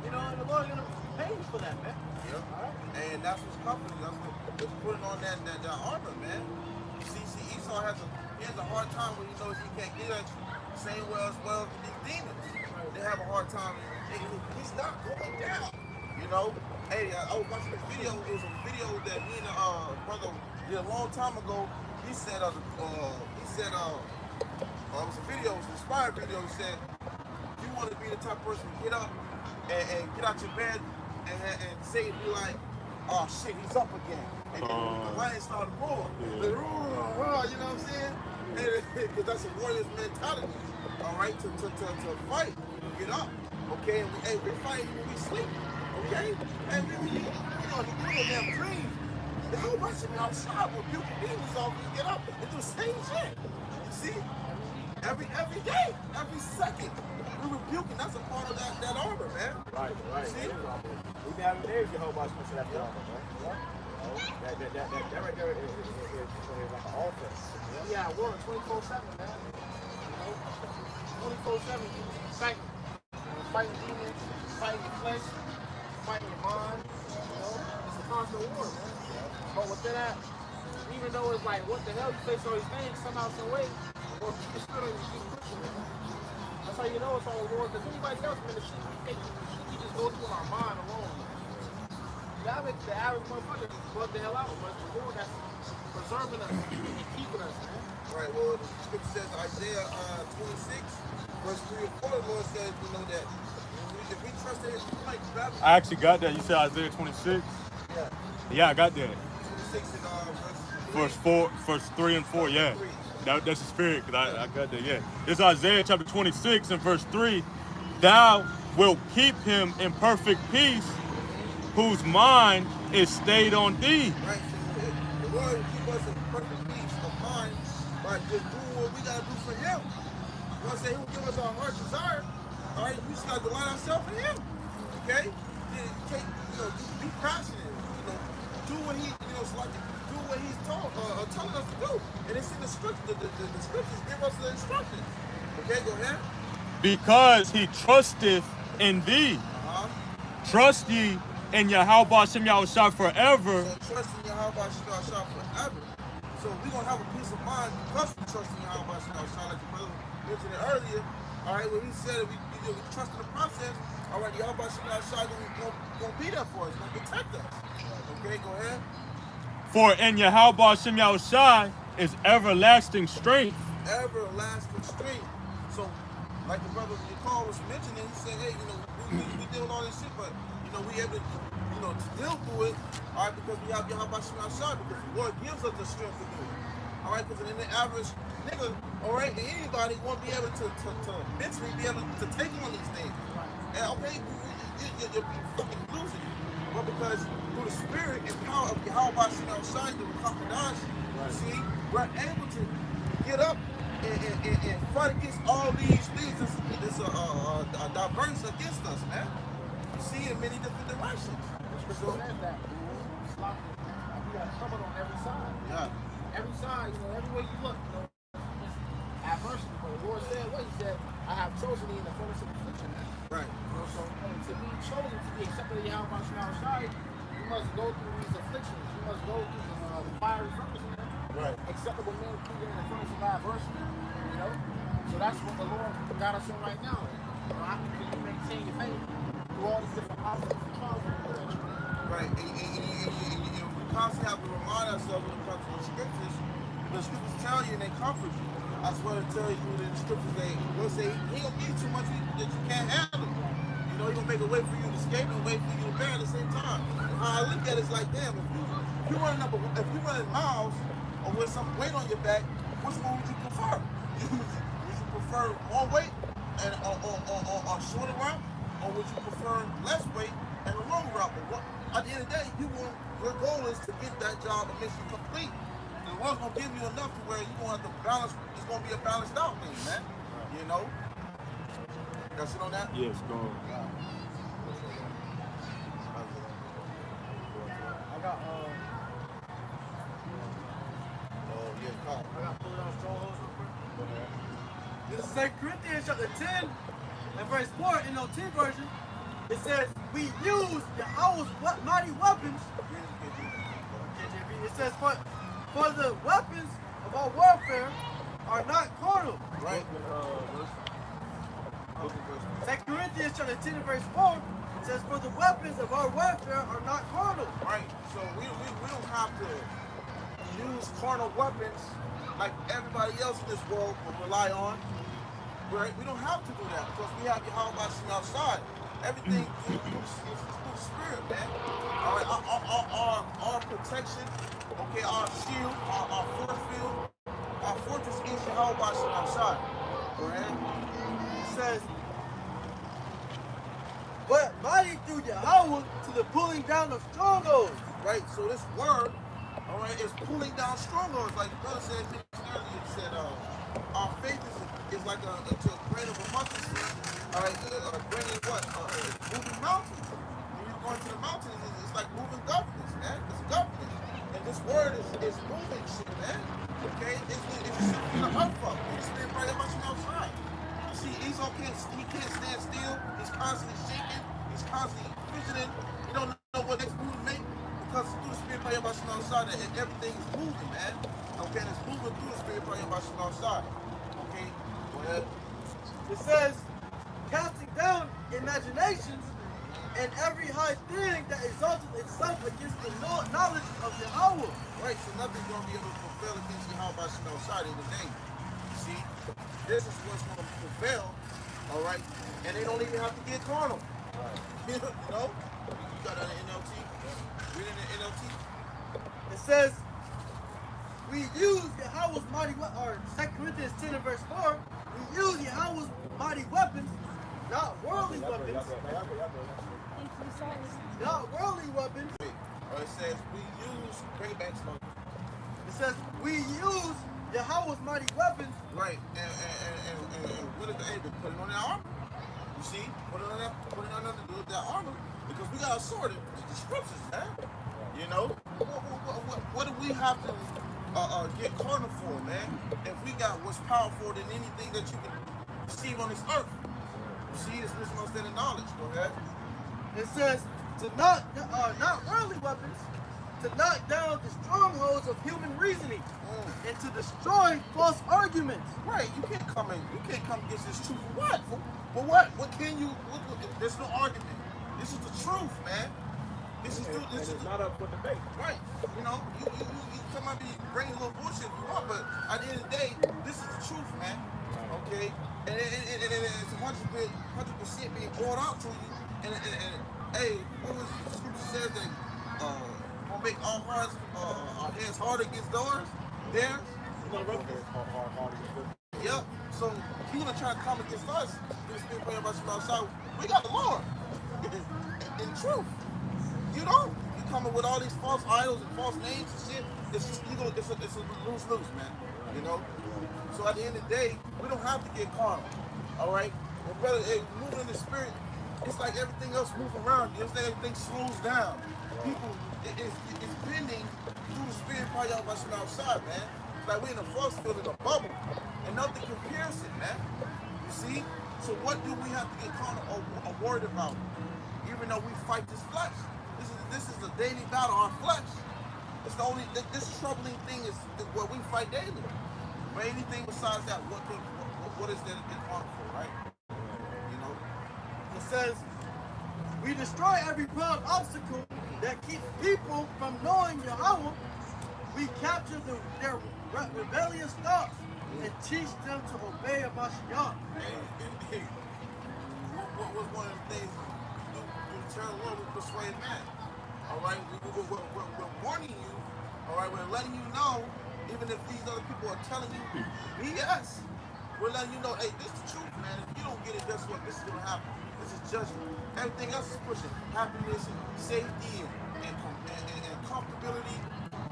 you know, and the Lord's gonna pay you for that, man. Yep. All right. And that's what's comforting. That's what's putting on that armor, man. See, Esau has a hard time when he knows he can't get at you. Same way as well with these demons. They have a hard time. He's not going down. You know? Hey, I was watching a video. It was a video that me and brother did a long time ago. He said, it was a video, it was an inspired video. He said, you want to be the type of person to get up and get out your bed and say it, be like, oh shit, he's up again. And the lion started roaring. Yeah. Like, you know what I'm saying? Because that's a warrior's mentality, all right, to fight, get up, okay? And we're fighting when we sleep, okay? And we you know, the damn dreams. The whole bunch of me outside will rebuke demons off and get up and do the same shit. You see? Every day, every second, we're rebuking. That's a part of that armor, man. Right. See? We've been having days YAHAWASHI to that armor, man. That right there is like an offense. Yeah, we're 24/7, man. You know, 24/7, you fighting. Fighting demons, fighting your flesh, fighting your mind. You know, it's a constant war, man. But within that, even though it's like, what the hell, you face all these things, somehow, some way, or keep the spirit on you, keep pushing it. That's how you know it's all the Lord. Because anybody else, man, the shit we just go through in our mind alone. The average motherfucker just bug the hell out, but it's the Lord that's preserving us and keeping us, man. Right, well, the scripture says, Isaiah 26, verse 3 and 4, the Lord says, you know, that if we trust in his might, I actually got that. You said Isaiah 26? Yeah, I got that. 26 and verse 3 and 4, yeah. That's the spirit, because I got that, yeah. It's Isaiah chapter 26 and verse 3. Thou wilt keep him in perfect peace, whose mind is stayed on thee. Right, so the Lord will keep us in perfect peace of mind by just doing what we got to do for him. You know what I'm saying? He will give us our heart's desire. All right, we just got to delight ourselves in him. Okay? Be passionate. You know, do what he, do what he's telling us to do. And it's in the scriptures. The scriptures give us the instructions. Okay, go ahead. Because he trusteth in thee. trust ye in Yahawah Shem Yahushua forever. So trust in Yahawah Shem Yahushua forever. So we're going to have a peace of mind because we trust in Yahawah Shem Yahushua, like the brother mentioned it earlier. All right, when he said we trust in the process, all right, Yahawah Shem Yahushua going to be there for us, going to protect us. Okay, go ahead. For in Yahawah Shem Yahushua is everlasting strength. Everlasting strength. So, like the brother Yakal was mentioning, he said, hey, we deal with all this shit, but, we able to, to deal through it, all right, because we have Yahawah Shem Yahushua, because the Lord gives us the strength to do it. All right, because in the average nigga, all right, anybody won't be able to mentally be able to take on these things. And, okay, you'll be fucking losing it. But because through the spirit and power of Yahawah Shem Yahushua, the confidence, see, we're able to get up and fight against all these things that's diverse against us, man. You see, in many different directions. So says that we got trouble on every side. Yeah. Every side, everywhere you look, adversity. But the Lord said what? He said, I have chosen thee in the furnace of affliction. Right. So to be chosen to be accepted in Yahawah Shem Yahushua, you must go through these afflictions. You must go through the fiery furnace. Right. Acceptable men through in the furnace of adversity. So that's what the Lord got us in right now. How can you maintain your faith through all these different obstacles and trials? Right. And we constantly have to remind ourselves when it comes to the scriptures tell you and they comfort you. I swear to tell you that the scriptures, they'll say, he ain't gonna give you too much that you can't handle. He gonna make a way for you to escape and a way for you to bear at the same time. How I look at it is like, damn, if you're running miles or with some weight on your back, which one would you prefer? Would you prefer more weight and or shorter route, or would you prefer less weight and a long route? But at the end of the day, your goal is to get that job and mission complete. And the Lord's gonna give you enough to where you're gonna have to balance. It's gonna be a balanced out thing, man. Got shit on that? Yes, go on. I got I got pulled down strongholds real quick. This is 2 Corinthians chapter 10 and verse 4 in the 10 version. It says, we use Yahweh's mighty weapons. It says, for the weapons of our warfare are not carnal. Right. 2 Corinthians chapter 10 and verse 4 says, for the weapons of our warfare are not carnal. Right. So we don't have to use carnal weapons like everybody else in this world will rely on. Right? We don't have to do that because we have Yahawah Shem Yahushua. Everything through the spirit, man. All right, our protection, okay, our shield, our force field, our fortress is Yahawah Shem Yahushua. Right? It says, but mighty through Yahweh to the pulling down of strongholds. Right, so this word, all right, is pulling down strongholds. Like the brother said earlier, he said, our faith is like a grain of a mustard seed. All right, bringing what? Moving mountains. When you're going to the mountains, it's like moving governments, man. It's government. And this word is moving shit, man. Okay? It's shifting the earth up. It's been right about you outside. You see, Esau can't stand still. He's constantly shaking. He's constantly fidgeting. You don't know what next move to make because through the spirit right about you outside, and everything is moving, man. Okay? And it's moving through the spirit right about you outside. Okay? Go ahead. It says, casting down imaginations and every high thing that exalted itself against the knowledge of Yahweh. Right, so nothing's going to be able to prevail against Yahawah Shem Yahushua in the day. You see, this is what's going to prevail, all right? And they don't even have to get carnal. Right. You know? You got that in NLT? Reading the NLT? It says, we use Yahweh's mighty weapons, or 2 Corinthians 10 and verse 4, we use Yahweh's mighty weapons, not worldly weapons. Not worldly weapons. It says we use, bring it back slow. It says we use Yahweh's mighty weapons. Right, and what is the aim? Put it on that armor. You see? Put it on that armor. Because we got a sword, the scriptures, man. You know? What do we have to get carnal for, man? If we got what's powerful than anything that you can receive on this earth. You see, it's wisdom, understanding, knowledge. Go ahead. It says to knock, not worldly weapons, to knock down the strongholds of human reasoning and to destroy false arguments. Right, you can't come against this truth. What? For what? What can you? There's no argument. This is the truth, man. This is not up for debate. Right. You know, you come out and bring a little bullshit if you want, but at the end of the day, this is the truth, man. Okay? And it's 100% being brought out to you. And hey, what was the scripture says that gonna make our hearts, our heads harder against theirs? Yep. So he's gonna try to come against us. This thing praying about some outside. We got the Lord. In truth. You don't. You coming with all these false idols and false names and shit. It's just it's a lose-lose, man. You know. So at the end of the day, we don't have to get carnal. All right. But brother, hey, moving in the spirit, it's like everything else moves around you. It's like everything slows down. People, it's bending through the spirit probably out by some outside, man. It's like we're in a force field in a bubble, and nothing can pierce it, man. You see? So what do we have to get carnal or worried about? Even though we fight this flesh. This is a daily battle, our flesh. It's the only, this troubling thing is what we fight daily. But anything besides that, what is there to get harmful, right? You know? It says, we destroy every proud obstacle that keeps people from knowing Yahawah. We capture their rebellious thoughts and teach them to obey Mashiach. Hey, what was one of the things you turn Lord with persuade man? All right, we're warning you. All right, we're letting you know, even if these other people are telling you BS, we're letting you know, hey, this is the truth, man. If you don't get it, guess what? This is gonna happen. This is judgment. Everything else is pushing happiness and safety and comfortability.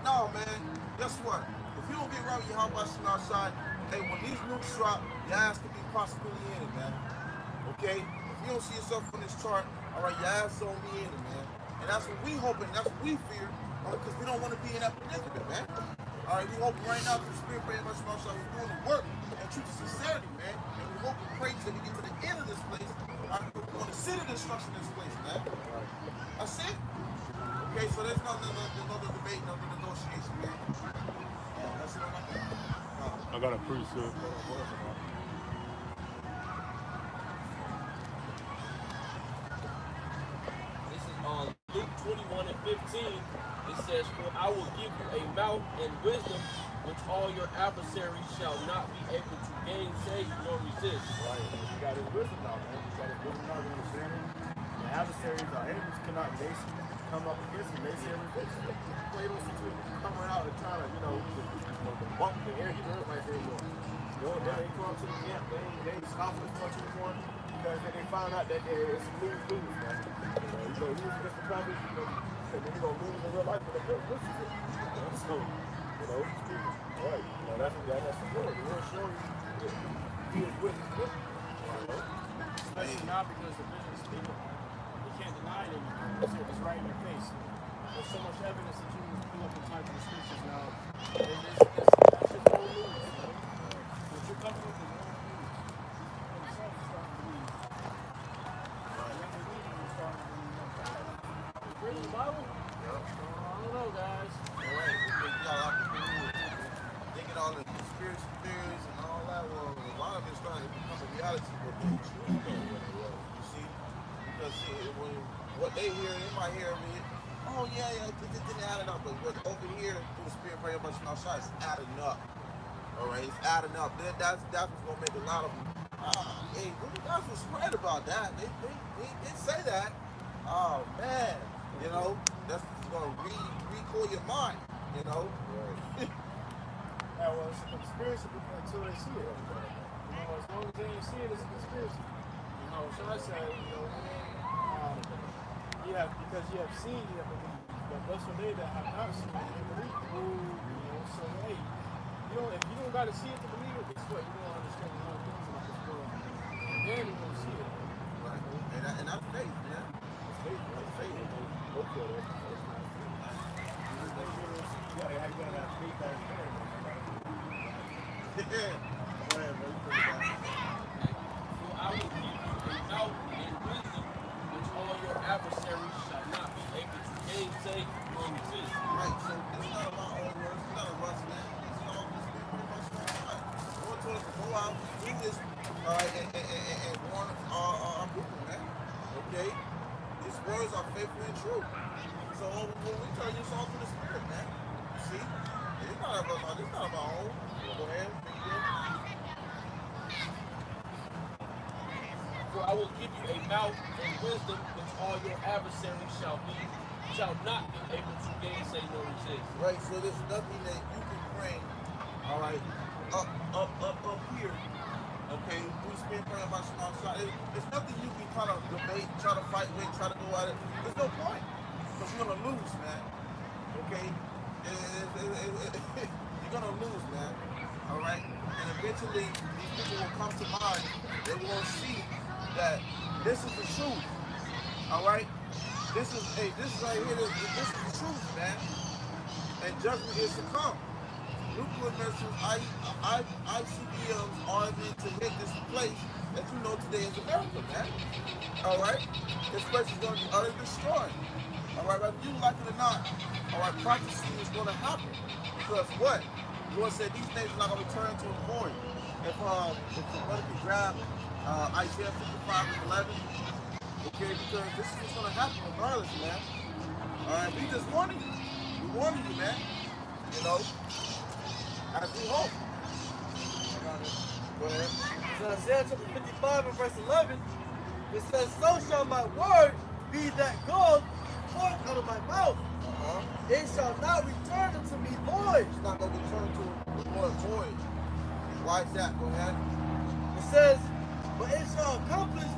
No, man. Guess what? If you don't get right with Yahawah outside, hey, when these nukes drop, your ass could be possibly in it, man. Okay? If you don't see yourself on this chart, all right, your ass don't be in it, man. And that's what we hoping, that's what we fear, because we don't want to be in that predicament, man. All right, we hoping right now through the spirit praying about we're doing the work and truth and sincerity, man. And we hope and pray till we get to the end of this place. All right, we want to see the destruction of this place, man. That's it. Okay, so there's no debate, no negotiation, man. That's it on my thing. I got a precept. Luke 21:15, it says, for I will give you a mouth and wisdom which all your adversaries shall not be able to gainsay nor resist. Right. You got his wisdom now, man. You got his wisdom now, you understand him. The adversaries, our enemies cannot come up against him. They say resist. They don't see people coming out and trying to, the bump the air. He does like they they come up to the camp, they scoffing as much as one because they found out that it's a lose-lose, man. You lose against the prophet, and then you're going to lose in real life, but the this is it. So, right. That's the Lord. The Lord showing you he is with you. Especially now because the vision is speaking. You can't deny it anymore. It's right in your face. There's so much evidence that you can pull up and type in the scriptures now. That's just old news. What you're coming with is old news. And the sun is starting to leave. Reading the Bible? I don't know, guys. All right, thinking all the conspiracy theories and all that. Well, a lot of it's starting to become a reality. But the truth, you see, because what they hear, they might hear it. Oh yeah, it didn't add it up. But what over here through the spirit prayer much outside is adding up. All right, it's adding up. That's what's gonna make a lot of them. Hey, what you guys was right about that? They did say that. Oh man. That's going to recall your mind, Right. Yeah, well, it's a conspiracy until they see it. As long as they ain't see it, it's a conspiracy. So I say, because you have seen, you have believed. But blessed are they that have not seen it and believe. So hey, if you don't got to see it to believe it, guess what? You don't understand a lot of things about this world. And then you don't see it. Right. And that's faith, man. That's faith. That's faith. Okay. Yeah, how you gonna have faith that For I will give you a mouth and wisdom which all your adversaries say nor resist. Right, so it's not about our words, it's not about us, man. It's all this big pretty much from God. The Lord told us to go out, do this, and warn our people, man. Okay? These words are faithful and true. So when we tell you, it's all through the Spirit, man. You see? It's not about our own. Go ahead. For I will give you a mouth and wisdom which all your adversaries shall not be able to gainsay nor resist. Right, so there's nothing that you can bring, all right, up here, okay? We spend praying about some outside. There's nothing you can try to debate, try to fight with, try to go at it. There's no point, because you're gonna lose, man. Okay? You're gonna lose, man. All right? And eventually, these people will come to mind. They will see that this is the truth. All right? This is right here. This is the truth, man. And judgment is to come. Nuclear missiles, ICBMs are meant to hit this place that you know today is America, man. All right? This place is going to be utterly destroyed. All right? Whether you like it or not, all right, prophecy is going to happen. Because what? The Lord said these things are not going to return to a void. If the brother can grab Isaiah 55:11. Okay, because this is what's gonna happen regardless, man. Alright, we just warning you. We warning you, man. You know, as we hope. Go ahead. So Isaiah chapter 55 and verse 11, it says, so shall my word be that goes forth out of my mouth. It shall not return unto me void. It's not gonna return to the Lord void. Why is that? Go ahead. It says, but it shall accomplish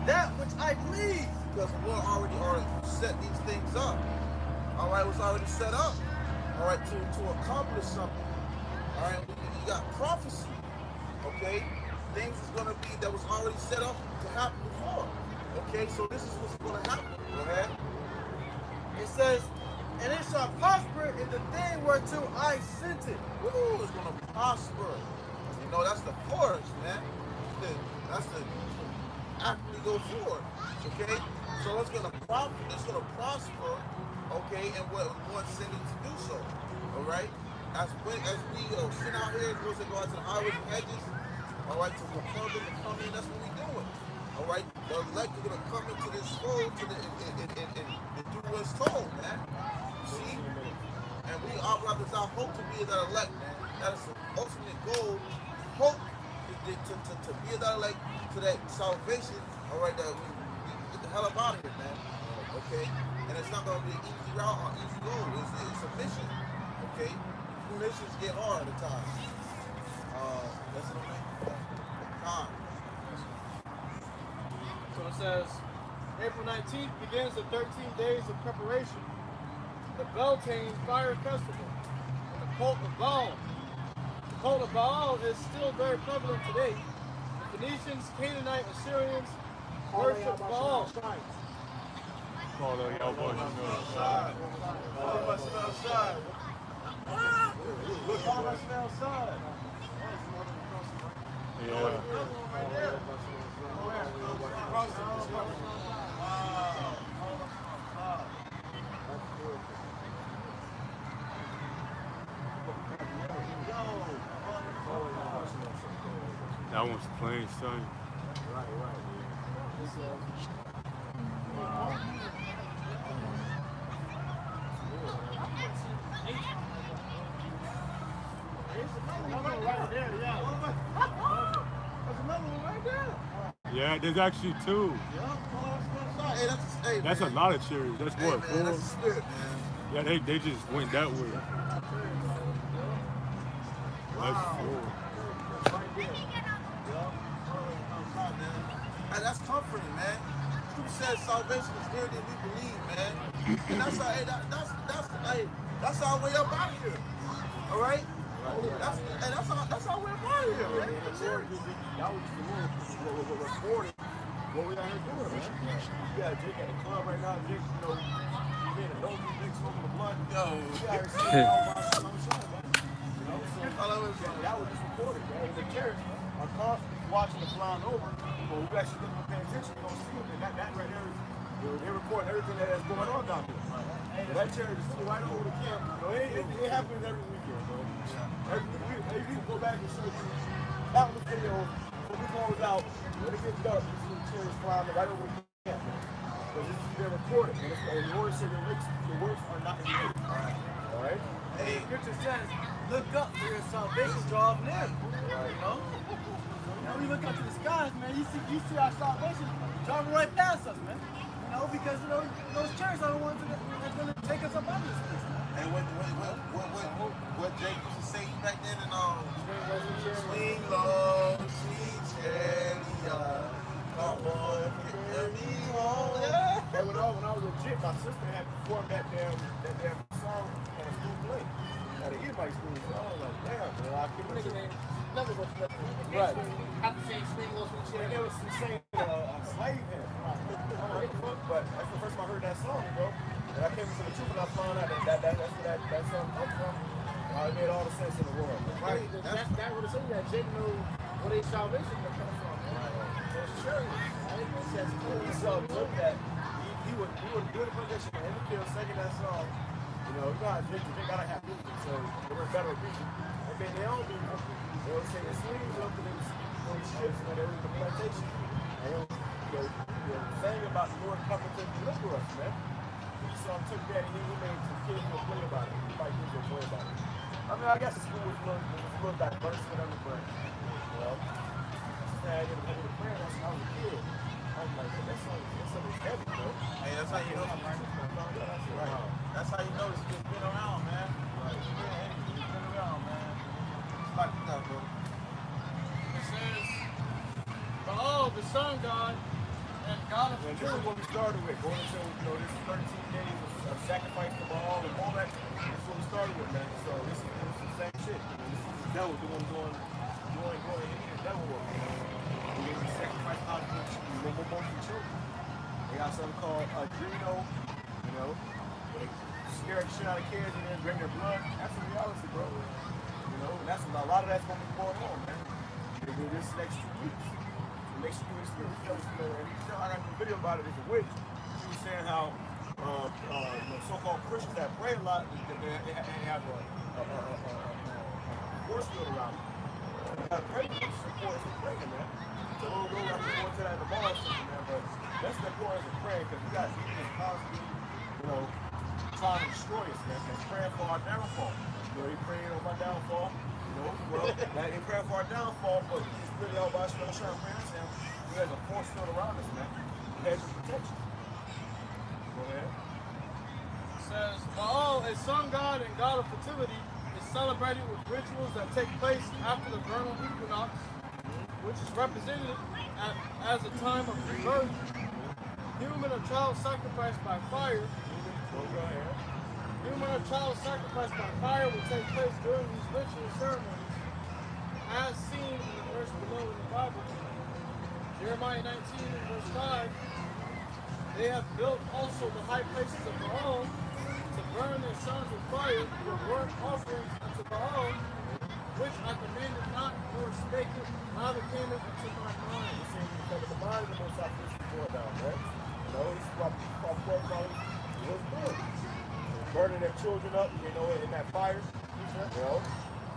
that which I please. Because the Lord already set these things up. All right, it was already set up. All right, to accomplish something. All right, you got prophecy. Okay, things is gonna be that was already set up to happen before. Okay, so this is what's gonna happen. Go ahead. It says, and it shall prosper in the thing whereto I sent it. Ooh, it's gonna prosper. You know, that's the force, man. That's the actually go forward. Okay? So it's gonna prosper, okay, and what one's sending to do so. Alright? As we sit out here, go out to the highways and hedges, alright, to compel them to come in, that's what we're doing. Alright? The elect are gonna come into this fold and do what's told, man. See? And we our brothers, our hope to be that elect, man. That is the ultimate goal. Hope to be that elect to that salvation, all right, that we get the hell up out of here, man. Okay? And it's not going to be an easy route or easy goal. It's a mission. Okay? Missions get hard at times. That's what I mean. Time. So it says, April 19th begins the 13 days of preparation. The Beltane Fire Festival and the cult of Baal. The cult of Baal is still very prevalent today. The Phoenicians, Canaanite, Assyrians worship Baal. Call the YAHWAH. Yeah. That one's plain sight. Yeah, there's actually two. That's a lot of cherries. That's what, man, that's the spirit, man. Yeah, they just went that way. That's cool. And that's comforting, man. Scripture says salvation is here that we believe, man. And that's our way up out of here. All right? That's our way up out of here, man. That was just reporting what we out here doing, man. You got Jake at the club right now, Jake, you know, being a dope, Jake smoking the blunt. Yo. We out here seeing all my son, man. You know, so that was just reported, man. And the church are constantly watching the flying over. But we actually looking to pay attention, you don't see them. And that right there is, you know, they're recording everything that is going on down here. That church is right over the camp. You know, it happens every weekend, bro. Every week, go back and show you countless videos. When the goes out, when it gets dark, you see the chariots flying right over the camp. Because this is being recorded. And the Lord said your works are not in you. All right? Hey, Scripture says, look up for your salvation draws near. Right. You know? When you look up to the skies, man, you see our salvation driving right past us, man. You know, because you know those chariots are the ones that are going to take us up out of this place. And what Jake used to say back then in swing low, sweet chariot, come on, get me home. Yeah. And when I was legit, my sister had performed that damn song at a school play. At an Edomite school. So I was like, damn, man, I couldn't Nigga listen. name, never go to that. Right. Have to say swing low, swing And chair. it was some saying slave hymn. But that's the first time I heard that song, bro. And I came into the truth and I found out that's where that song comes from. It made all the sense in the world. Right. That would have said that Jake knew where their salvation would come from. So sure. He saw that he would do the position in the field singing that song. You know how they gotta have music, so they were better music. And then they all do they would sing the swings up to them on ships when they were in the plantation. And they would sang about the Lord coming to deliver us, man. So I took that and he made some kids go play about it. Like kids go play about it. I mean, I guess the school was a little diverse, whatever, but you know, I didn't have to play when I was a kid. I was like, that song is heavy, bro. Hey, that's how you know. Right. That's how you know it's been around, man. Right. It's been around, man. It's like that, bro. It says, behold, the sun god and God of And this is what we started with, going into, this 13 days of sacrifice to Baal and all that. That's what we started with, man. So this is the same shit. This is the devil doing the devil work. We get sacrifice out of the children. They got something called adreno, where they scare the shit out of kids and then drink their blood. That's the reality, bro. And that's a lot of that's gonna be going on, man. They do this next 2 weeks. Make sure you experience and I got a video about it. It's a witch. She was saying how so-called Christians that pray a lot, they have a force field around them. You gotta pray for this support and praying, man. So we'll go after going to that in the bar or something, man. But that's the importance of praying because we got people that's constantly, trying to destroy us, man. And praying for our downfall. They praying on my downfall. They praying for our downfall, but it's really all about trying to pray us down. There's a force field around us, man. Hedge of protection. Go ahead. It says, Baal, a sun god and god of fertility, is celebrated with rituals that take place after the vernal equinox, which is represented as a time of rebirth. Human or child sacrificed by fire. Human or child sacrificed by fire will take place during these ritual ceremonies, as seen in the verse below in the Bible. Jeremiah 19 and verse 5. They have built also the high places of Baal to burn their sons with fire with burnt offerings unto Baal, which I commanded not, nor spake it, neither came it into my mind. You see, because the mind is the most optimistic for down, right? This is what our forefathers was doing. Burning their children up, in that fire,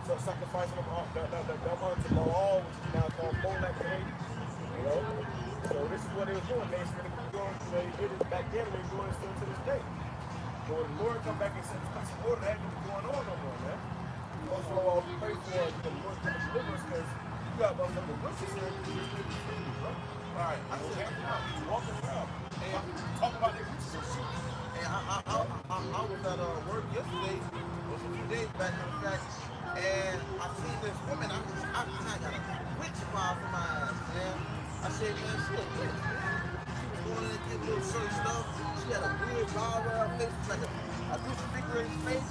so sacrificing them unto Baal, which is now called Molech, So this is what they was doing. They did it back then, and they're doing it still to this day. But when the Lord come back and set this place in order, that ain't going on no more, man. Also, all we pray for is the Lord come and deliver us, because you got motherfucking witches here. Alright, I said, walking around. Talk about their witches and shit. Hey, I was at work yesterday, or a few days back in fact, and I seen this woman, I got a witch file for my ass, man. I said, man, she a witch, man. She was going in and getting little certain stuff. She had a weird bar around her face, like a crucifix in her face.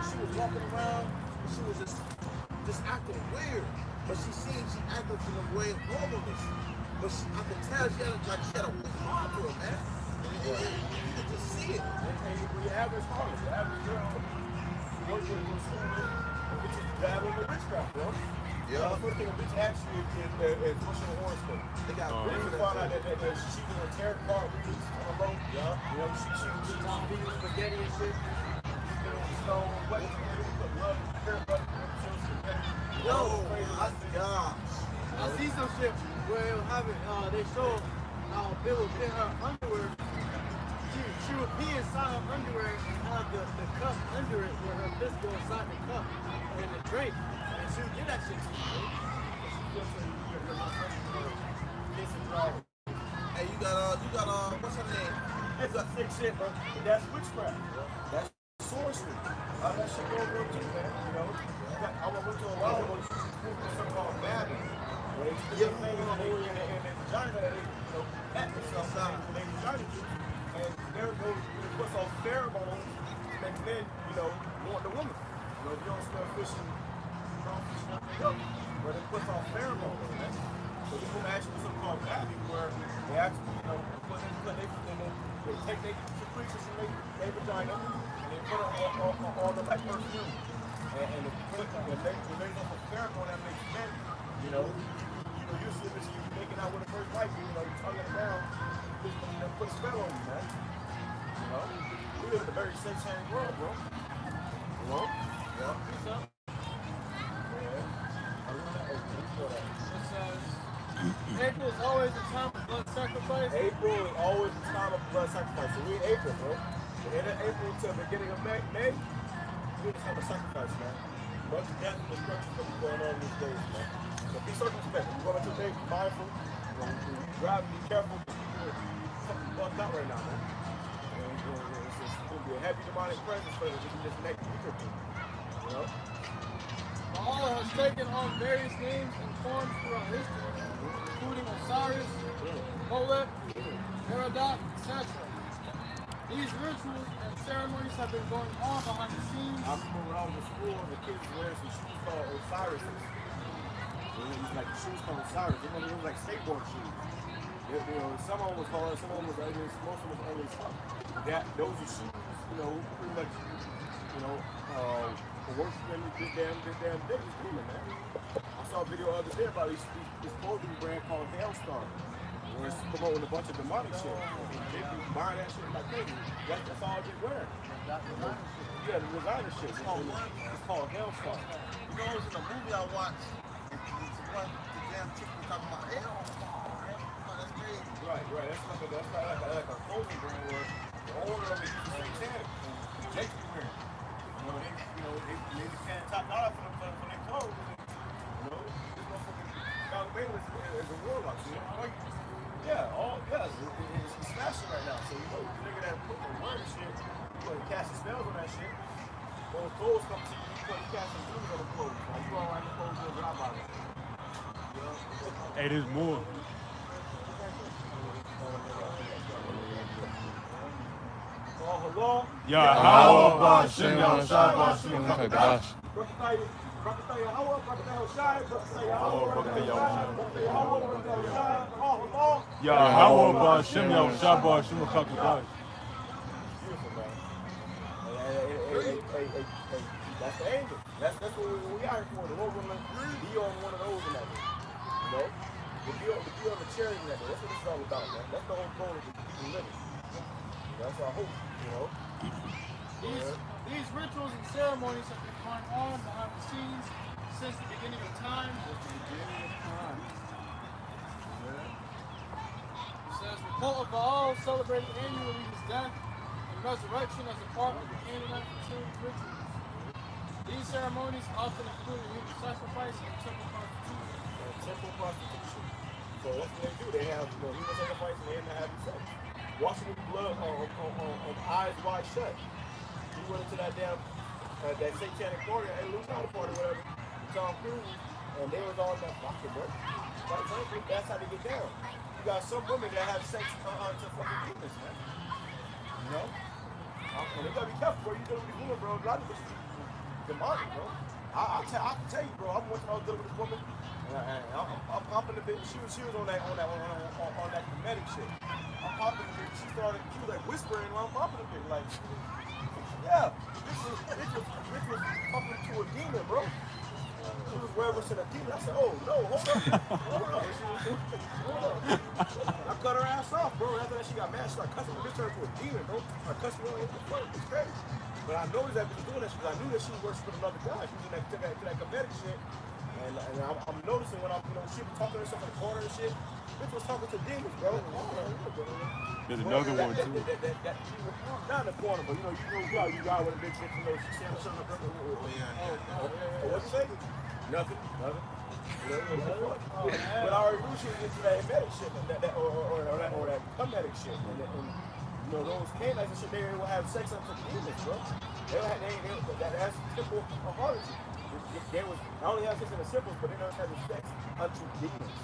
She was walking around, and she was just acting weird. But she acted in a way of normalness. But I could tell she had a weak heart to her, man. You could just see it. And the average heart, the average girl, works with bitches dabbling in witchcraft, bro. Yeah. The first thing a bitch actually is pushing a horoscope. They got Then you find out that she was a tarot card readers on the low. Yeah. She was Tom Venus, but spaghetti and shit. So, what you put love in your butter, Yo, I see some shit where it'll have it, they show how Bill would put her underwear. She would pee inside her underwear and have the cup under it where her fist goes inside the cup and the drink. And she would get that shit to you. Hey, you got what's her name? That's a sick shit, bro. That's witchcraft, bro. That's sorcery. That shit go real too, man. You know? I went to a while ago, something called babbing. Where they stick things in the vagina, they, you know, pat themselves out in their vagina juice. And there goes, it puts off pheromones to make men, you know, want the woman. You know, if you don't smell fish and but it puts off pheromones, man. So you can actually do something called babbing, where they actually, you know, they take their secretions from their vagina and they put it on the like perfume. And it lays off a pheromone that makes men, you know, usually if you're making out with a first wife, you know, you're tonguing it down, put a spell on you, man. You know? We live in a very satanic world, bro. You know? Yeah. So, it says, April is always a time of blood sacrifice. April is always a time of blood sacrifice. So we in April, bro. The end of April to the beginning of May, we just have a sacrifice, man. Much death and destruction that be going on these days, man. So be circumspect. When you go into the day, be mindful. When you drive, be careful. Something's bugged out right now, man. It's going to be a heavy demonic presence for this next week or two. You know? Allah has taken on various names and forms throughout history, including Osiris, Molech, Merodach, etc. These rituals and ceremonies have been going on behind the scenes. I remember when I was in school, the kids were wearing some shoes called Osiris's. It was like shoes called Osiris. It was like skateboard shoes. You know, some of them was hard, some of them was ugly, most of them was ugly as fuck. Those are shoes, you know, pretty much, you know, for worshiping this damn biggest demon, man. I saw a video the other day about this clothing brand called Hellstar, where it's promoting a bunch of demonic shit. They be buying that shit like crazy. That's all they wear. Yeah, the designer shit. It's called what? It's called Hellstar. You know, it was in a movie I watched. The damn chick was talking about hell. That's crazy. Right. That's like a clothing brand where the owner of it is satanic. Jake be wearing. They can't top dollar for their clothes. You know, this motherfucker John Bayless is a warlock. You know, it's smashing right now. So you know, the nigga that put the word shit, you put casting spells on that shit. When the clothes come to you, you put casting spells on the clothes. Like you all around the clothes will drop out of it. Hey, there's more. HALAL. YAHAWAH, Shem Yahushua, Shem Yahushua. YAHAWAH, Shem Yahushua, Shem Yahushua. That's the angel. That's what we are here for. The Lord will be on one of those in that day. You know? To be on the cherry in that day. That's what it's all about, man. That's the whole goal of the people living. That's our hope, you know? These rituals and ceremonies have been going on behind the scenes since the beginning of time. It says the cult of Baal celebrated annually his death and resurrection as a part of the Canaanite fertility rituals. These ceremonies often include human sacrifice and temple prostitution. So that's what they do. They have human sacrifice and they have sex. Washing with blood on eyes wide shut. He went into that damn that satanic party, Illuminati party, whatever, Tom Cruise, and they was all in that fucking bro. Quite frankly, that's how they get down. You got some women that have sex to fucking demons, man. You know? And they gotta be careful, bro. You dealing with these women, bro. A lot of this is demonic, bro. I can tell you, bro. I was dealing with this woman, and I'm popping the bitch. She was on that comedic shit. I'm popping the bitch. She was like whispering while I'm popping the bitch, like, yeah, this was popping to a demon, bro. she was reverencing a demon. I said, oh no, hold up. Hold up. I cut her ass off, bro. After that, she got mad. She started cussing me. This turned to a demon, bro. I cussed me on the front. It's crazy. But I noticed that she was doing that because I knew that she was worshiping another God. She was in that Kemetic shit. And I'm noticing when I'm, she was talking to herself in the corner and shit. Bitch was talking to demons, bro. There's another one too. Not in the corner, but you got with a big shit, she said something. What'd you say? Nothing. But I already knew she was into that Hermetic shit, or that Kemetic shit. And those Canaanites and shit, they will have sex unto demons, bro. That's temple of origin. They was not only have sex in the symbols, but they never had sex unto demons.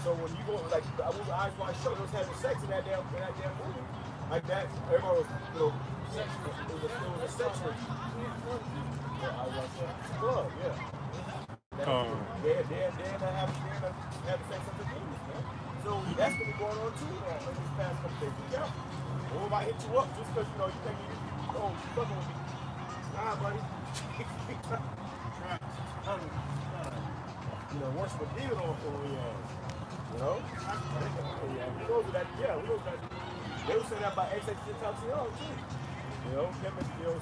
So when you go like I was Eyes Wide Shut, they was having sex in that damn movie. Like that, everybody was sexual. It was a sexual. Yeah, I was club, yeah. They're having sex unto demons, man. So that's been going on too in these past couple days. Be careful. Or if I hit you up just because you think you fucking with me. Nah, buddy. Worship a demon on your ass. We know that. Yeah, we know that. They were saying that about XXXTentacion too.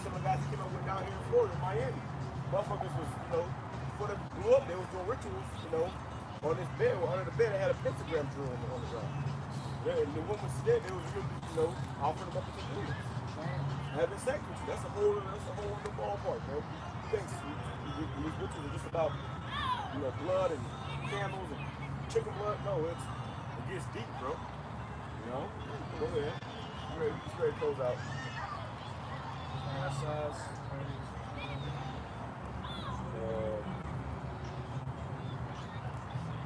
Some of the guys that came up with down here in Florida, in Miami. Motherfuckers was, before they blew up, they was doing rituals, on this bed, or under the bed, they had a pentagram drill on the ground. And the woman said they was really, offering them up to the demons. Having sex with you, that's a whole other ballpark, bro. These rituals are just about, blood and candles and chicken blood. No, it gets deep, bro. Go ahead. You ready to close out.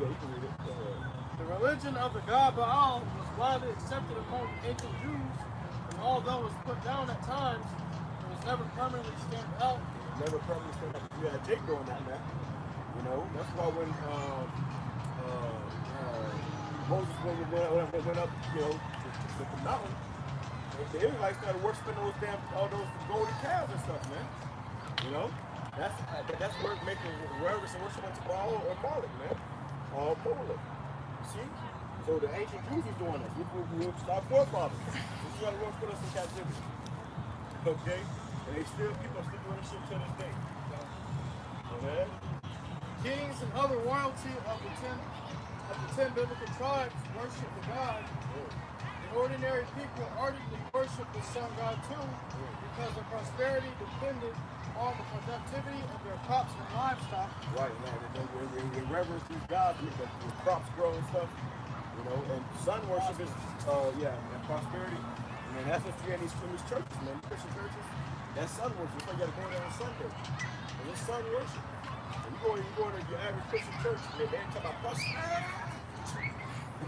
Yeah, you can read it. Go ahead. The religion of the god Baal was widely accepted among ancient Jews, and although it was put down at times, it was never permanently stamped out. Never permanently stamped out. You had Jake doing that, man. That's why when Moses went up, the mountain, the Israelites started worshiping all those golden calves and stuff, man. That's where making reverence and worship unto Baal or Moloch, man. All Moloch. See? So the ancient Jews is doing this. We'll start forefathers. This is how they put us in captivity. Okay? And people are still doing this shit to this day. Okay? Kings and other royalty of the 10 biblical tribes worship the god. The ordinary people ardently worship the sun god too, because their prosperity depended on the productivity of their crops and livestock. Right, man. They reverence these gods because the crops grow and stuff. And sun worship is, and prosperity. And that's what you get in these churches, man. Christian churches. That's sun worship. That's why you got to go there on Sunday. And it's sun worship. You go into your average Christian church, and they talk about prosperity,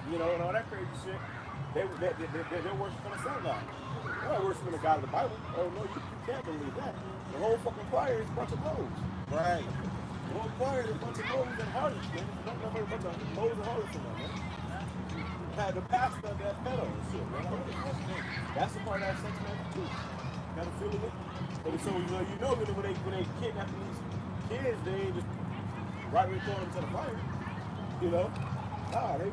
and all that crazy shit. They're worshiping the sun god. They're not worshiping the God of the Bible. Oh no, you can't believe that. The whole fucking choir is a bunch of moles. Right. The whole choir is a bunch of moles and harlots, man. Don't know a bunch of moles and harlots in there, man. The pastor of that pedo and shit, man. That's the part of that sex, man, too. Got a feeling it? And so when they kidnap these kids, they ain't just right when throwing them to the fire. Nah, they,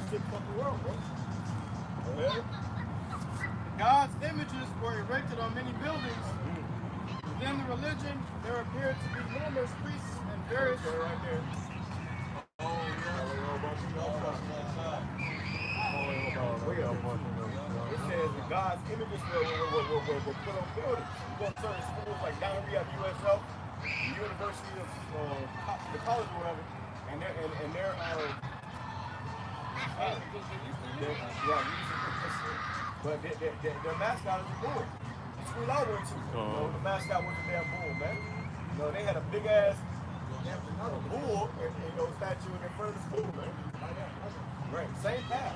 sick fucking world, bro. Okay? God's images were erected on many buildings. Within the religion, there appeared to be numerous priests and various. Right there. It says the God's images were put on buildings. You go to certain schools like down here at USF, the University of the college or whatever, and they're but their mascot is a bull. The school I went to, the mascot was a damn bull, man. They had a big ass bull statue in front of the school, man. Right, same path.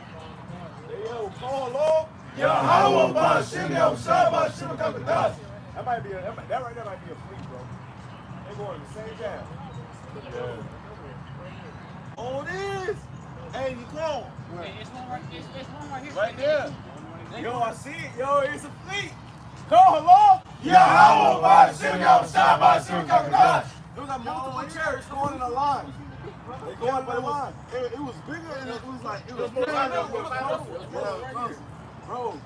Yo, call Lord. YAHAWAH, SIMEON, SHAMAIWAN, that right there might be a fleet, bro. They going the same path. Oh, it is. Hey, you clone. It's one right here. Right there. Yo, I see it. Yo, it's a fleet. Call Lord. YAHAWASHI, YAHAWADAH. There was like multiple chariots going in a line. They going in a line. It was bigger and it was like, it was bro,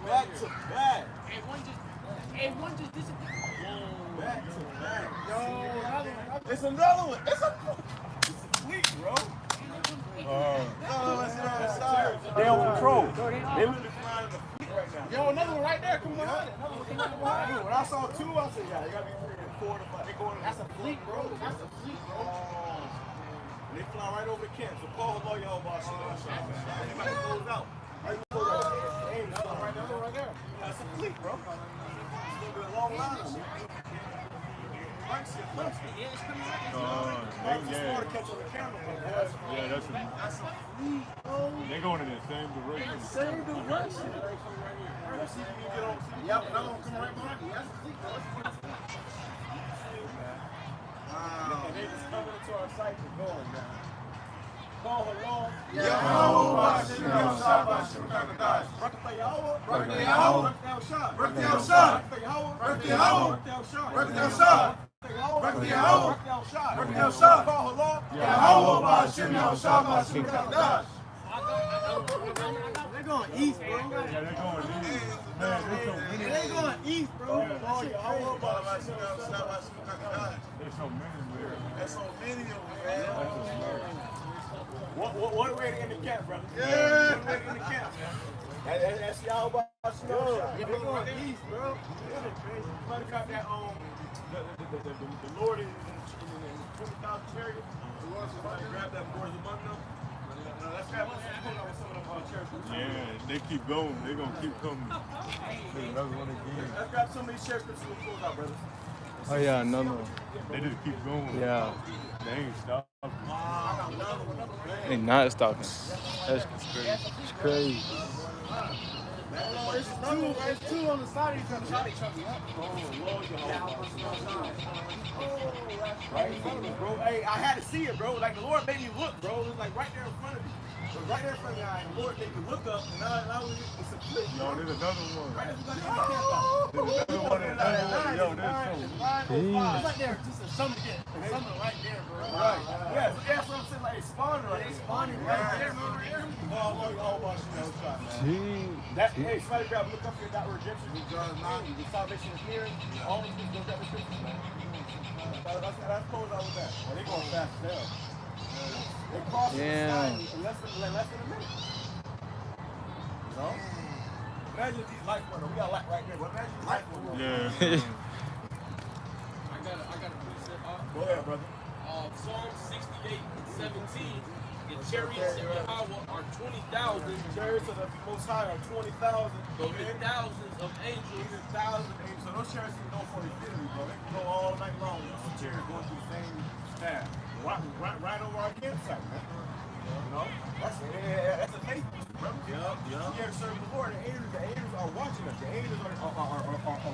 back to back. And one just disappeared. Back to back. Yo, it's another one. It's a fleet, bro. They on patrol. They literally flying the fleet right now. Yo, another one right there. Come on. Another one behind you. When I saw two, I said, yeah, they gotta be 3 and 4 to 5. They going. That's a fleet, bro. That's a fleet, bro. They fly right over the camp. So call the lawyer over. They might close out. Right there. That's a fleet, bro. It's gonna be a long line. Yeah, that's they going in the same direction. Same direction. Yep, another one coming right behind you. That's a fleet, bro. And they just coming into our site and going now. Call along. YAHAWASHI, They're going east, bro. Yeah, they're going in. Man, They're going east, bro. there's so many there. There's so many of them, man. What way to end the camp, brother? Yeah. What way to end the camp, man? That's YAHWASHI. They're going east, bro. Somebody caught that the Lord in 20,000 chariots. Somebody grabbed that board among them. Let's grab some of them chariots. Yeah, they keep going. They're gonna keep coming. Another one again. Let's grab some of these chariots and close out, brothers. Oh yeah, no. They just keep going. Yeah. They ain't stopping. They not stopping. That's crazy. It's crazy. There's two on the side of each other. Bro, hey, I had to see it, bro. Like the Lord made me look, bro. It was like right there in front of me. It was right there in front of me. The Lord made me look up, and now it's a flip. Yo, there's another one. Right there, There's another one. Yo, there's Right there, just a something right there, bro. Right. Yeah, that's what I'm saying. Like, it's spawning right there. They spawning right there, bro. Hey, somebody grab, look up here, that redemption. The salvation is near. All of these look at the scriptures, man. That's close out with that. They going fast as hell. They cross the sky in less than a minute. You know? Imagine if these lights were, we got a light right there, but imagine these lights were. Yeah. I got a preset up. Go ahead, brother. Psalm 68:17. The chariots of Yahawah are 20,000. Chariots of the Most High are 20,000. Even thousands of angels. Even thousands of angels. So those chariots can go for infinity, bro. They can go all night long. Those chariots going through the same path. Right over our campsite, man. You know? That's a faith piece, bro. Yeah. We have to serve the Lord. The angels are watching us. The angels are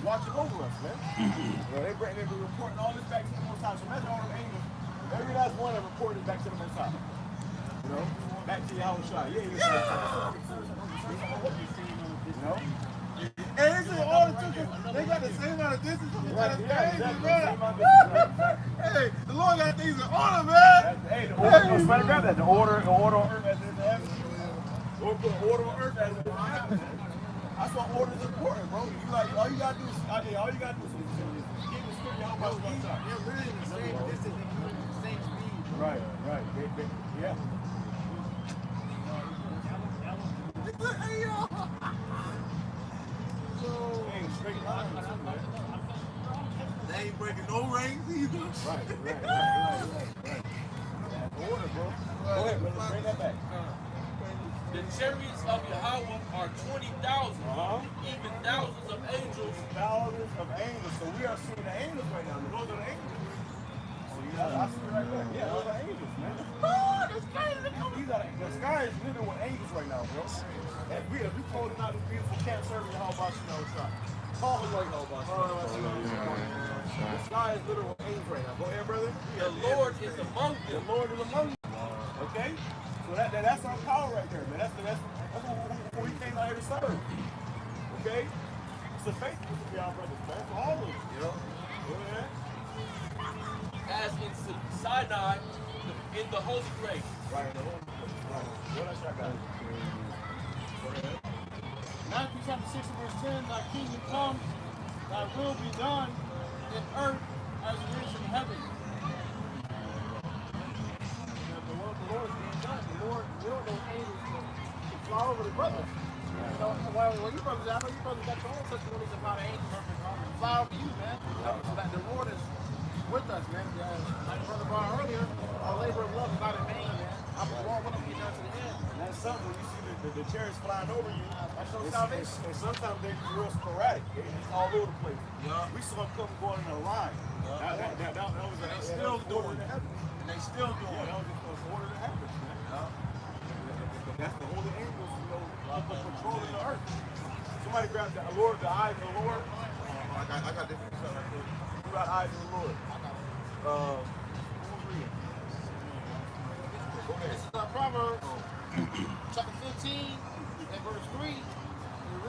watching over us, man. They're reporting all this back to the Most High. So imagine all the angels. Every last one are reporting back to the Most High. You know? Back to YAHWASHI. Yeah. You know? And this is all it took. They got the same amount of distance from each other. Hey, the Lord got things in order, man. Hey, the order, somebody grab that. The order on earth as it is in heaven. Or put order on earth as it is in heaven. That's why order is important, bro. You like all you gotta do is keep the script. They're literally the same distance and moving the same speed. Right. Yeah. Hey, yo. Hey, straight line, man. They ain't breaking no rings either. Right. Order, bro. Go ahead, brother. Bring that back. The chariots of Yahawah are 20,000. Even thousands of angels. Thousands of angels. So we are seeing the angels right now. Those are the angels. I see it right there. Yeah, those are angels, man. The sky is littered with angels right now, bro. And we closing out this beautiful camp serving YAHWASHI. Call the Lord YAHWASHI. The sky is littered with angels right now. Go ahead, brother. The Lord is among them. The Lord is among them. Okay? So that's our power right there, man. That's what we came out here to serve. Okay? keeps us faithful to be our brothers, man. For all of us. Yeah. As in Sinai, in the holy place. Right, in the holy place. Right. What else I got? Go ahead. Matthew chapter 6 and verse 10, thy kingdom come, thy will be done in earth as it is in heaven. The Lord is being done. The Lord, we don't know angels to fly over the brothers. So, well, when you brothers, I know you brothers got your own testimonies about angels fly over you, man. So that the Lord is with us, man. Like Brother Brian earlier, our labor of love is not in vain, man. I'm going with them, get down to the end. And that's something when you see the chariots flying over you. That's your salvation. And sometimes they're real sporadic. They're just all over the place. Yeah. We saw them come going in a line. That was They still doing it. heaven. And they still doing Yeah, it. that was just an order to happen, man. That's the holy angels, controlling the earth. Somebody grab the Lord, the eyes of the Lord. I got different stuff. Who got eyes of the Lord? Who's reading? Go ahead. This is Proverbs chapter 15 and verse 3. It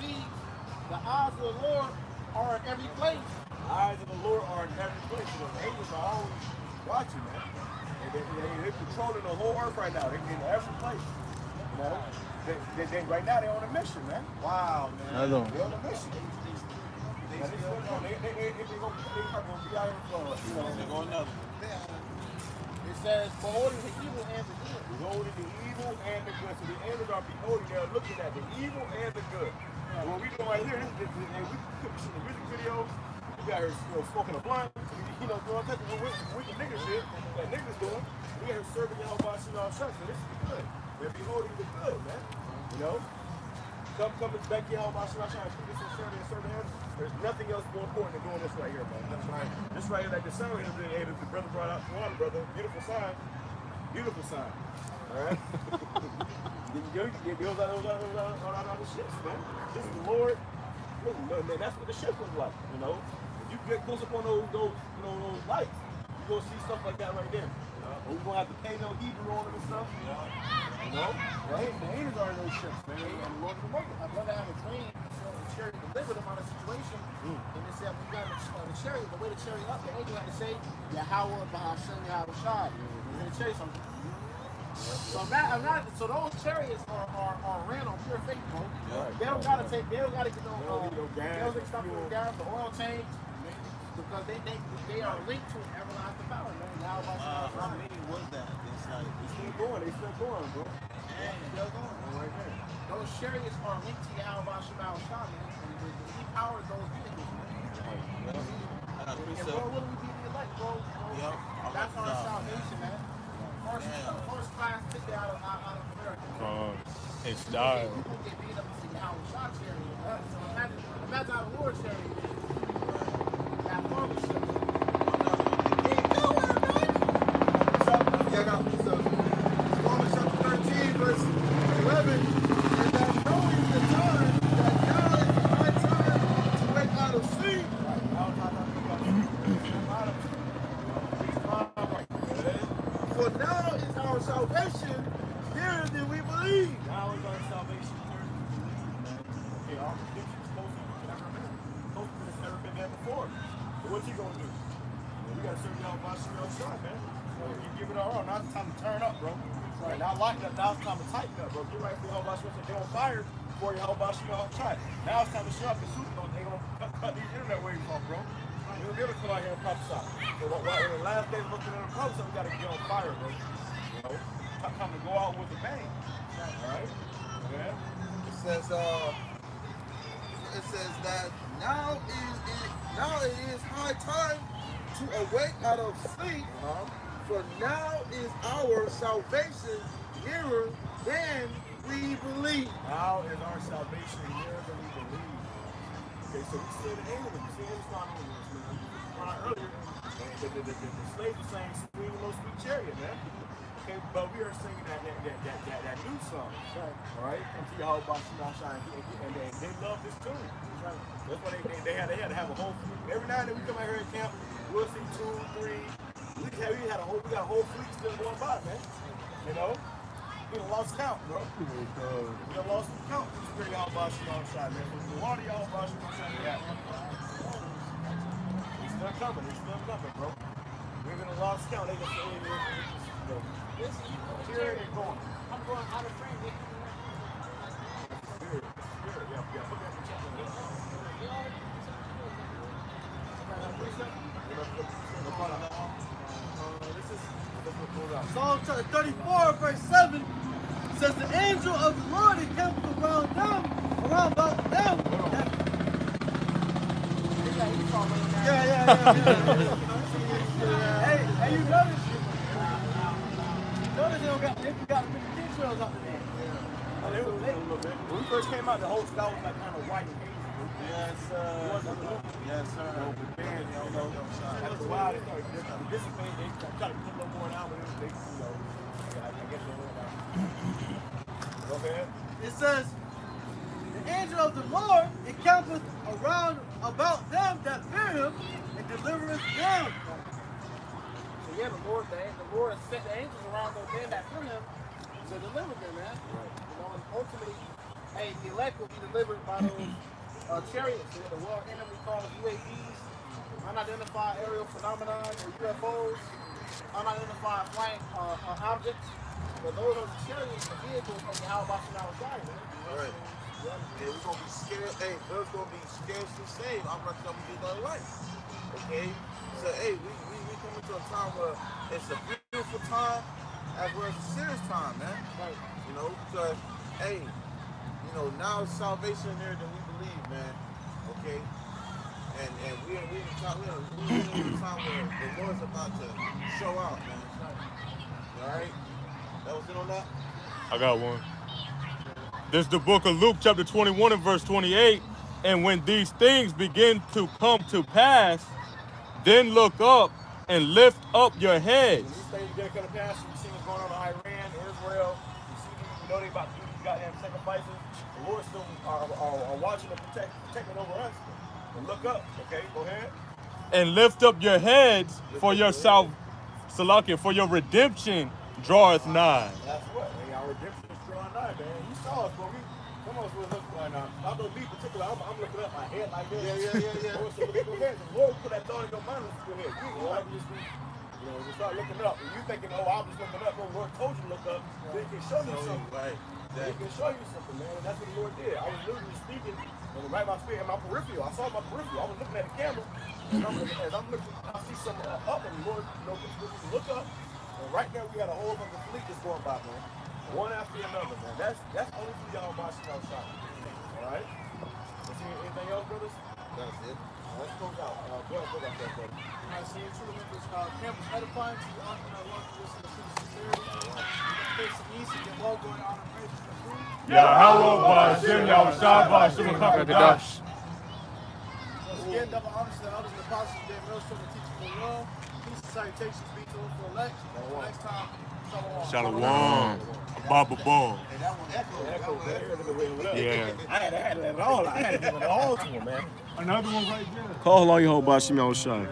reads, the eyes of the Lord are in every place. The eyes of the Lord are in every place. The angels are always watching, man. And they're controlling the whole earth right now. They're in every place. You know? Right now they're on a mission, man. Wow, man. I don't. They're on a mission. They're going to be out here for, you know, They're going up. It says, beholding the evil and the good. beholding the evil and the good. So the angels are beholding, they're looking at the evil and the good. And what we doing right here, and we could shoot the music videos, we got here smoking a blunt, you know, doing all types of wicked nigga shit that niggas doing. We got here serving YAHWASHI and all sorts. So this is the good. They're beholding the good, man. You know? Come back to YAHWASHI and trying to keep this in serving him. There's nothing else more important than doing this right here, man. That's right. This right here, like the sign right here, the brother brought out the water, brother. Beautiful sign. Beautiful sign. All right? Those are the ships, man. This is the Lord. Look, man, that's what the ship was like, you know? If you get close up on those lights, you're going to see stuff like that right there. Or we're going to have to pay no Hebrew on them and stuff. You know? Right? The angels are in those ships, man. And the Lord will make it. My brother had a dream, so the chariot delivered him out of a situation. And they said, we got the chariot, the way the chariot up, the angel had to say, Yahawah, BAHASHAM, YAHAWASHI. And the chariot something. So those chariots are ran on pure faith, bro. They don't gotta get no gas, the oil change, because they are linked to an everlasting power, man. How many was that? It's like They still going, bro. Still going. Right there. Those chariots are linked to YAHWASHI, man. And he powers those vehicles, man. I got And bro, what do we be the elect, bro? That's our salvation, man. First class ticket out of America. It's died. People get beat up and see how we shot chariot. So imagine how the Lord chariot is. That farmer ship. I got Romans chapter 13, verse 11. And that knowing the time, that now is my time to wake out of sleep. For now is our salvation nearer than we believe. Now is our salvation here. Okay, our redemption is closer than it's ever been there before. So what's he gonna do? We gotta serve YAHWASHI, man. So you give it our all. Now it's time to turn up, bro. Right, now it's time to tighten up, bro. Get right for YAHWASHI. They're on fire for YAHWASHI. Now it's time to show up the suit. They're gonna cut these internet waves off, bro. We'll be able to come out here and prophesy. So in the last days looking at the prophesy, we gotta get on fire, bro. You know? Time to go out with a bang. Alright? Yeah. It says that now it is high time to awake out of sleep, for now is our salvation nearer than we believe. Now is our salvation nearer than we believe. Okay, so we see the angel, we see him flying over us, man. Earlier, the slaves were saying, swing a little sweet chariot, man. Okay, but we are singing that new song. Right. All right, come to YAHWASHI, and they love this tune. Right. That's why they had to have a whole fleet. Every night that we come out here at camp, we'll see 2, 3. We got a whole fleet still going by, man. You know, We done lost count, bro. We done lost count. Spirit Yahawashi outside, man. From the water Yahawashi outside, yeah. He's still coming, bro. We're gonna lost count. They just say, Listen, here it is going. I'm going out of frame. Spirit, yeah. Look at the chapter. Psalm chapter 34, verse 7 says, the angel of the Lord encampeth around about them. Yeah. Hey, you notice they don't got, they got the trails up there. When we first came out, the whole sky was like kind of white and hazy. Yes, sir. Yes, sir. But then, after a while, they started dissipating. They tried to put a little more out, but they, I guess they went out. Go ahead. It says, the angel of the Lord encampeth around about them that fear him and delivereth them. So yeah, the Lord set the angels around those men that fear him to deliver them, man. Right. You know, and ultimately, hey, the elect will be delivered by those chariots, the world enemy calls UAVs, unidentified aerial phenomenon, or UFOs, unidentified flying objects. But those are the chariots, the vehicles of the Yahawashi, man. Right. Yeah, we're gonna be scared. Hey, there's gonna be scarcely saved. I'm not gonna be their life. Okay? So hey, we coming to a time where it's a beautiful time as well as a serious time, man. Right. You know, because hey, you know, now it's salvation there than we believe, man. Okay? And we're in a time where the Lord's about to show out, man. Alright? That was it on that? I got one. This is the book of Luke, chapter 21 and verse 28. And when these things begin to come to pass, then look up and lift up your heads. When these things are going to come to pass, you see what's going on in Iran, Israel, you see you know they about to do these goddamn sacrifices. The Lord still are watching and protecting over us. And look up, okay? Go ahead. And lift up your heads for your Salakia, for your redemption draweth nigh. That's what. Hey, our redemption is drawing nigh, man. You saw us, but some of us will look right now. I don't be particular. I'm looking up my head like this. Yeah. Lord, so look at your head. The Lord put that thought in your mind. Look at your head. You have to just be, just start looking up. And you thinking, oh, I'm just looking up. But the Lord told you to look up. So he can show you something. Right. He can show you something, man. And that's what the Lord did. I was literally speaking, and right my spirit, in my peripheral. I saw my peripheral. I was looking at the camera. And as I'm looking, I see something up, and the Lord, look up. And right now, we got a whole other fleet that's going by, man. One after another, man. That's only for y'all watching outside. All right? Anything else, brothers? That's it. Let's close out. Go ahead, brother. I see it truly members, campus edifying to the honor and love to listen to sincerity. Face the east and get well going on and praise to the food. YAHAWADAH, YAHAWASHI. Once again, double honors to the elders and the apostles of the Millstone and teachers of the law. Peace and salutations be to us for elect. Until next time, shalom. Shalom. Baba Ball. And that one echoed. Yeah. I had it all. I had it all to him, man. Another one right there. Call on your whole Bashim Yahawashi.